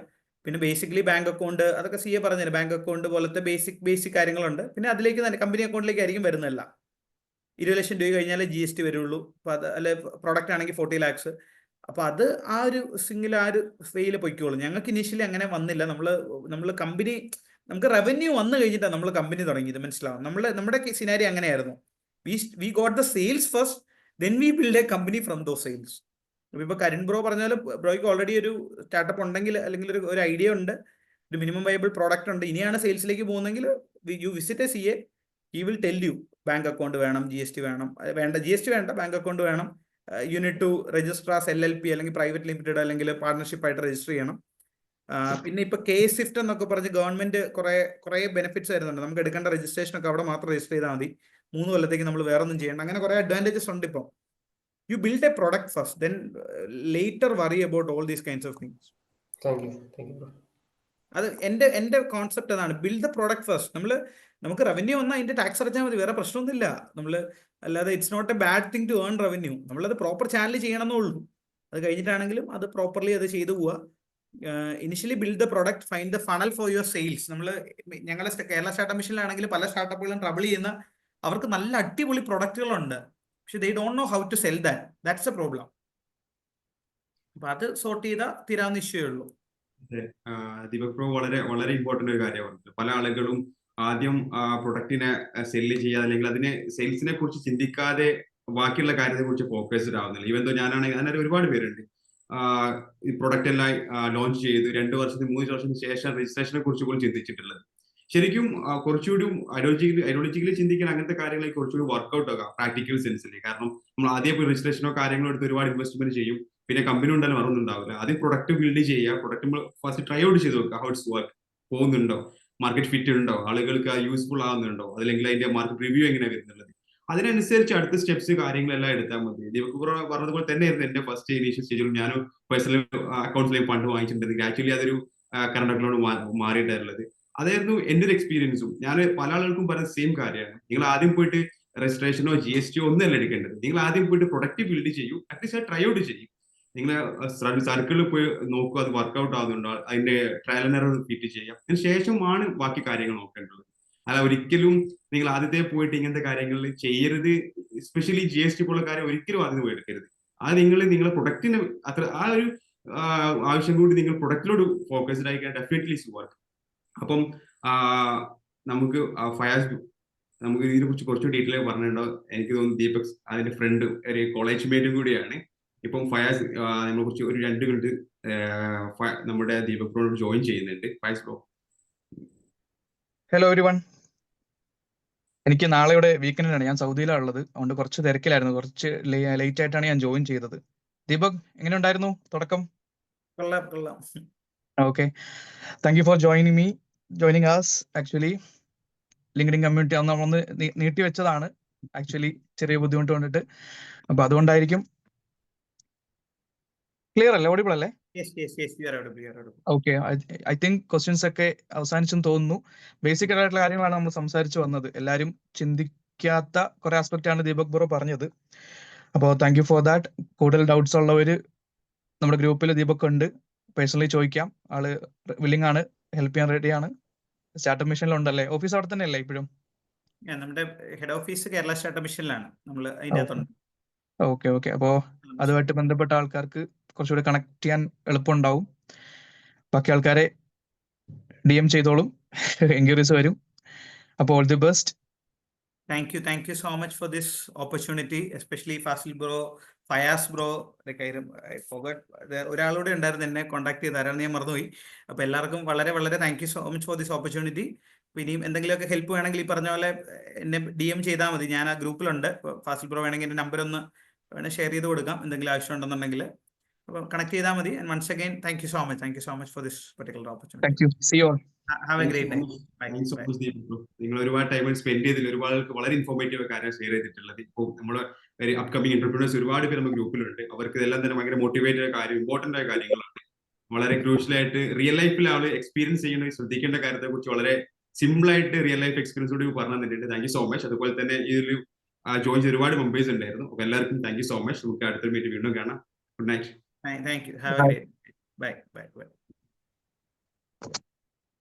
പിന്നെ ബേസിക്കലി ബാങ്ക് അക്കൗണ്ട്, അതൊക്കെ CA പറഞ്ഞുതരും. ബാങ്ക് അക്കൗണ്ട് പോലത്തെ ബേസിക് കാര്യങ്ങളുണ്ട്. പിന്നെ അതിലേക്ക് തന്നെ കമ്പനി അക്കൗണ്ടിലേക്ക് ആയിരിക്കും വരുന്നതല്ല. 20 ലക്ഷം രൂപ കഴിഞ്ഞാൽ GST വരുള്ളൂ. അപ്പോൾ അത് അല്ലെ പ്രൊഡക്റ്റ് ആണെങ്കിൽ 40 lakhs. അപ്പോൾ അത് ആ ഒരു ഫെയിൽ പൊയ്ക്കോളും. ഞങ്ങൾക്ക് ഇനീഷ്യലി അങ്ങനെ വന്നില്ല. നമ്മൾ കമ്പനി, നമുക്ക് റവന്യൂ വന്നു കഴിഞ്ഞിട്ടാണ് നമ്മൾ കമ്പനി തുടങ്ങിയത്, മനസ്സിലാവും. നമ്മുടെ സിനാരി അങ്ങനെയായിരുന്നു. We got the sales first, then we build a company from those sales. ഇപ്പോൾ കരുൺ ബ്രോ പറഞ്ഞാൽ ബ്രോയ്ക്ക് ഓൾറെഡി ഒരു സ്റ്റാർട്ടപ്പ് ഉണ്ടെങ്കിൽ, അല്ലെങ്കിൽ ഒരു ഐഡിയ ഉണ്ട്, ഒരു മിനിമം വയബിൾ പ്രോഡക്റ്റ് ഉണ്ട്, ഇനിയാണ് സെയിൽസിലേക്ക് പോകുന്നതെങ്കിൽ you visit A CA, he will tell you bank account വേണം, GST വേണം, GST വേണ്ട, ബാങ്ക് അക്കൗണ്ട് വേണം, unit two register as LLP അല്ലെങ്കിൽ പ്രൈവറ്റ് ലിമിറ്റഡ് അല്ലെങ്കിൽ പാർട്ണർഷിപ്പ് ആയിട്ട് രജിസ്റ്റർ ചെയ്യണം. പിന്നെ ഇപ്പോൾ KSIFT എന്നൊക്കെ പറഞ്ഞ് ഗവൺമെന്റ് കുറേ ബെനിഫിറ്റ്സ് വരുന്നുണ്ട്. നമുക്ക് എടുക്കേണ്ട രജിസ്ട്രേഷൻ ഒക്കെ അവിടെ മാത്രം രജിസ്റ്റർ ചെയ്താൽ മതി, 3 കൊല്ലത്തേക്ക് നമ്മൾ വേറെ ഒന്നും ചെയ്യേണ്ട. അങ്ങനെ കുറേ അഡ്വാൻറ്റേജസ് ഉണ്ട്. ഇപ്പോൾ you build a product first, then later worry about all these kinds of things. Thank you bro. അത് എൻ്റെ കോൺസെപ്റ്റ് അതാണ്, ബിൽഡ് ദ പ്രോഡക്റ്റ് ഫസ്റ്റ്. നമുക്ക് റവന്യൂ വന്നാൽ അതിന്റെ ടാക്സ് അടച്ചാൽ മതി, വേറെ പ്രശ്നമൊന്നുമില്ല. അല്ലാതെ it's not a bad thing to earn revenue. നമ്മളത് പ്രോപ്പർ ചാനൽ ചെയ്യണമെന്നേ ഉള്ളൂ. അത് കഴിഞ്ഞിട്ടാണെങ്കിലും അത് പ്രോപ്പർലി അത് ചെയ്തു പോവുക. Initially build the product, find the funnel for your sales. ഞങ്ങളുടെ കേരള സ്റ്റാർട്ടപ്പ് മിഷനിലാണെങ്കിൽ പല സ്റ്റാർട്ടപ്പുകളും ട്രബിൾ ചെയ്യുന്ന, അവർക്ക് നല്ല അടിപൊളി പ്രൊഡക്റ്റുകളുണ്ട്, പക്ഷെ they don't know how to sell that. That's the problem. അപ്പൊ അത് സോർട്ട് ചെയ്താൽ തീരാവുന്ന ഇഷ്യൂ ഉള്ളൂ. ദീപക് ബ്രോ വളരെ വളരെ ഇമ്പോർട്ടന്റ് ഒരു കാര്യമാണ്. പല ആളുകളും ആദ്യം പ്രൊഡക്റ്റിനെ സെല്ല് ചെയ്യുക, അല്ലെങ്കിൽ അതിനെ സെയിൽസിനെ കുറിച്ച് ചിന്തിക്കാതെ ബാക്കിയുള്ള കാര്യത്തെ കുറിച്ച് ഫോക്കസ്ഡ് ആവുന്നില്ല. ഈവൻ തോ ഞാനാണെങ്കിൽ അങ്ങനെ ഒരുപാട് പേരുണ്ട്, ഈ പ്രൊഡക്റ്റ് എല്ലാം ലോഞ്ച് ചെയ്ത് 2 വർഷത്തിന് 3 വർഷത്തിന് ശേഷം രജിസ്ട്രേഷനെ കുറിച്ച് പോലും ചിന്തിച്ചിട്ടുള്ളത്. ശരിക്കും കുറച്ചുകൂടി ഐഡിയോളജിക്കലി ചിന്തിക്കാൻ അങ്ങനത്തെ കാര്യങ്ങളെ കുറച്ചുകൂടി വർക്ക്ഔട്ട് ആകാം പ്രാക്ടിക്കൽ സെൻസിൽ. കാരണം നമ്മൾ ആദ്യം രജിസ്ട്രേഷനോ കാര്യങ്ങളോ എടുത്ത് ഒരുപാട് ഇൻവെസ്റ്റ്മെന്റ് ചെയ്യും, പിന്നെ കമ്പനി ഉണ്ടാലും മറന്നുണ്ടാവില്ല. ആദ്യം പ്രൊഡക്റ്റ് ബിൽഡ് ചെയ്യുക, പ്രൊഡക്റ്റ് നമ്മൾ ഫസ്റ്റ് ട്രൈ ഔട്ട് ചെയ്ത് നോക്കുക, ഹൗ ഇറ്റ്സ് വർക്ക്, പോകുന്നുണ്ടോ, മാർക്കറ്റ് ഫിറ്റ് ഉണ്ടോ, ആളുകൾക്ക് യൂസ്ഫുൾ ആവുന്നുണ്ടോ, അല്ലെങ്കിൽ അതിന്റെ മാർക്കറ്റ് റിവ്യൂ എങ്ങനെ വരുന്നുള്ളത്, അതിനനുസരിച്ച് അടുത്ത സ്റ്റെപ്സ് കാര്യങ്ങളെല്ലാം എടുത്താൽ മതി. ദീപക് ബ്രോ പറഞ്ഞതുപോലെ തന്നെയായിരുന്നു എന്റെ ഫസ്റ്റ് ഇനീഷ്യൽ സ്റ്റേജിൽ ഞാൻ പേഴ്സണൽ അക്കൗണ്ട്സിലേക്ക് ഫണ്ട് വാങ്ങിച്ചിട്ടുണ്ടെങ്കിൽ ആക്ച്വലി അതൊരു കറണ്ട് അക്കൗണ്ട് മാറിയിട്ടുള്ളത്. അതായിരുന്നു എന്റെ ഒരു എക്സ്പീരിയൻസും. ഞാൻ പല ആളുകൾക്കും പറയുന്ന സെയിം കാര്യമാണ്. നിങ്ങൾ ആദ്യം പോയിട്ട് രജിസ്ട്രേഷനോ GST ഒന്നല്ല എടുക്കേണ്ടത്. നിങ്ങൾ ആദ്യം പോയിട്ട് പ്രൊഡക്റ്റ് ബിൽഡ് ചെയ്യൂ, അറ്റ്ലീസ്റ്റ് ട്രൈ ഔട്ട് ചെയ്യും. നിങ്ങൾ സർക്കിളിൽ പോയി നോക്കുക, അത് വർക്ക്ഔട്ട് ആവുന്നുണ്ടോ, അതിന്റെ ട്രയൽ ആൻഡ് എറർ റിപ്പീറ്റ് ചെയ്യാം. അതിന് ശേഷമാണ് ബാക്കി കാര്യങ്ങൾ നോക്കേണ്ടത്. അല്ല ഒരിക്കലും നിങ്ങൾ ആദ്യത്തെ പോയിട്ട് ഇങ്ങനത്തെ കാര്യങ്ങൾ ചെയ്യരുത്. എസ്പെഷ്യലി GST പോലുള്ള കാര്യം ഒരിക്കലും ആദ്യം പോയി എടുക്കരുത്. അത് നിങ്ങളെ പ്രൊഡക്റ്റിന് അത്ര ആ ഒരു ആവശ്യം കൂടി നിങ്ങൾ പ്രൊഡക്റ്റിലോട് ഫോക്കസ്ഡ് ആയിക്കാൻ ഡെഫിനറ്റ്ലി വർക്ക്. അപ്പം നമുക്ക് ഫയാസ് നമുക്ക് ഇതിനെ കുറിച്ച് കുറച്ച് ഡീറ്റെയിൽ പറഞ്ഞിട്ടുണ്ടോ? എനിക്ക് തോന്നുന്നു ദീപക് അതിന്റെ ഫ്രണ്ട് ഒരു കോളേജ് മേറ്റും കൂടിയാണ്. ഇപ്പം ഫയാസ് നമ്മളെ കുറിച്ച് ഒരു 2 മിനിറ്റ് നമ്മുടെ ദീപക് ബ്രോ ജോയിൻ ചെയ്യുന്നുണ്ട്. ഫയാസ് ബ്രോ. Hello everyone. എനിക്ക് നാളെ ഇവിടെ വീക്കെൻഡിനാണ്, ഞാൻ സൗദിയിലാണ് ഉള്ളത്, അതുകൊണ്ട് കുറച്ച് തിരക്കിലായിരുന്നു, കുറച്ച് ലേറ്റ് ആയിട്ടാണ് ഞാൻ ജോയിൻ ചെയ്തത്. ദീപക് എങ്ങനെ ഉണ്ടായിരുന്നു തുടക്കം? കൊള്ളാം. Okay, thank you for joining us actually. LinkedIn community അന്ന് നമ്മളൊന്ന് നീട്ടി വെച്ചതാണ് ആക്ച്വലി ചെറിയ ബുദ്ധിമുട്ട് കൊണ്ടിട്ട്. അപ്പൊ അതുകൊണ്ടായിരിക്കും. ക്ലിയർ അല്ലേ? ഓഡിബിൾ അല്ലേ? ഓക്കെ, ഐ തിങ്ക് ക്വസ്റ്റ്യൻസ് ഒക്കെ അവസാനിച്ചെന്ന് തോന്നുന്നു. ബേസിക് ആയിട്ടുള്ള കാര്യങ്ങളാണ് നമ്മൾ സംസാരിച്ചു വന്നത്. എല്ലാവരും ചിന്തിക്കാത്ത കുറെ ആസ്പെക്റ്റ് ആണ് ദീപക് ബ്രോ പറഞ്ഞത്. അപ്പോൾ താങ്ക് യു ഫോർ ദാറ്റ്. കൂടുതൽ ഡൗട്ട്സ് ഉള്ളവര് നമ്മുടെ ഗ്രൂപ്പിൽ ദീപക് ഉണ്ട്, പേഴ്സണലി ചോദിക്കാം. ആള് വില്ലിംഗ് ആണ്, ഹെൽപ്പ് ചെയ്യാൻ റെഡിയാണ്. സ്റ്റാർട്ടപ്പ് മിഷനിലുണ്ടല്ലേ? ഓഫീസ് അവിടെ തന്നെ അല്ലേ ഇപ്പോഴും? നമ്മുടെ ഹെഡ് ഓഫീസ് കേരള സ്റ്റാർട്ടപ്പ് മിഷനിലാണ്. നമ്മൾ അതിൻ്റെ അകത്തുണ്ട്. Okay okay. അപ്പോൾ അതുമായിട്ട് ബന്ധപ്പെട്ട ആൾക്കാർക്ക് കുറച്ചുകൂടി കണക്ട് ചെയ്യാൻ എളുപ്പമുണ്ടാവും. ബാക്കി ആൾക്കാരെ DM ചെയ്തോളും, എൻക്വയറീസ് വരും. അപ്പോൾ all the best. Thank you so much for this opportunity, especially Fasil bro, Fayaz bro. I forgot, ഒരാളോട് ഉണ്ടായിരുന്നു എന്നെ കോൺടാക്ട് ചെയ്ത്, ആരാണെന്ന് ഞാൻ മറന്നുപോയി. അപ്പോൾ എല്ലാവർക്കും വളരെ വളരെ thank you so much for this opportunity. ഇനിയും എന്തെങ്കിലുമൊക്കെ ഹെൽപ്പ് വേണമെങ്കിൽ ഈ പറഞ്ഞ പോലെ എന്നെ DM ചെയ്താൽ മതി. ഞാൻ ആ ഗ്രൂപ്പിലുണ്ട്. ഫാസിൽ ബ്രോ വേണമെങ്കിൽ എൻ്റെ നമ്പർ ഒന്ന് ഷെയർ ചെയ്ത് കൊടുക്കാം എന്തെങ്കിലും ആവശ്യം ഉണ്ടെന്നുണ്ടെങ്കിൽ. അപ്പോൾ കണക്ട് ചെയ്താൽ മതി. And once again thank you so much for this particular opportunity. Thank you. See you all. Have a great day. നിങ്ങൾ ഒരുപാട് ടൈം സ്പെൻഡ് ചെയ്തില്ല, ഒരുപാട് വളരെ ഇൻഫോർമേറ്റീവ് കാര്യം ഷെയർ ചെയ്തിട്ടുള്ളത്. ഇപ്പോൾ നമ്മൾ അപ്കമിങ് എന്റർപ്രീനേഴ്സ് ഒരുപാട് പേര് നമ്മുടെ ഗ്രൂപ്പിലുണ്ട്. അവർക്ക് ഇതെല്ലാം തന്നെ ഭയങ്കര മോട്ടിവേറ്റഡ് കാര്യം, ഇമ്പോർട്ടന്റ് ആയ കാര്യങ്ങളാണ്. വളരെ ക്രൂഷ്യലായിട്ട് റിയൽ ലൈഫിൽ ആൾ എക്സ്പീരിയൻസ് ചെയ്യുന്ന ശ്രദ്ധിക്കേണ്ട കാര്യത്തെ കുറിച്ച് വളരെ സിമ്പിൾ ആയിട്ട് റിയൽ ലൈഫ് എക്സ്പീരിയൻസ് കൂടി പറഞ്ഞു തന്നിട്ടുണ്ട്. Thank you so much. അതുപോലെ തന്നെ ഇതിൽ ജോയിൻ ചെയ്ത ഒരുപാട് മെമ്പേഴ്സ് ഉണ്ടായിരുന്നു. അപ്പോൾ എല്ലാവർക്കും താങ്ക് യു സോ മച്ച്. നമുക്ക് അടുത്ത മീറ്റ് വീണ്ടും കാണാം. Good night. Thank you. Have a great day. Bye.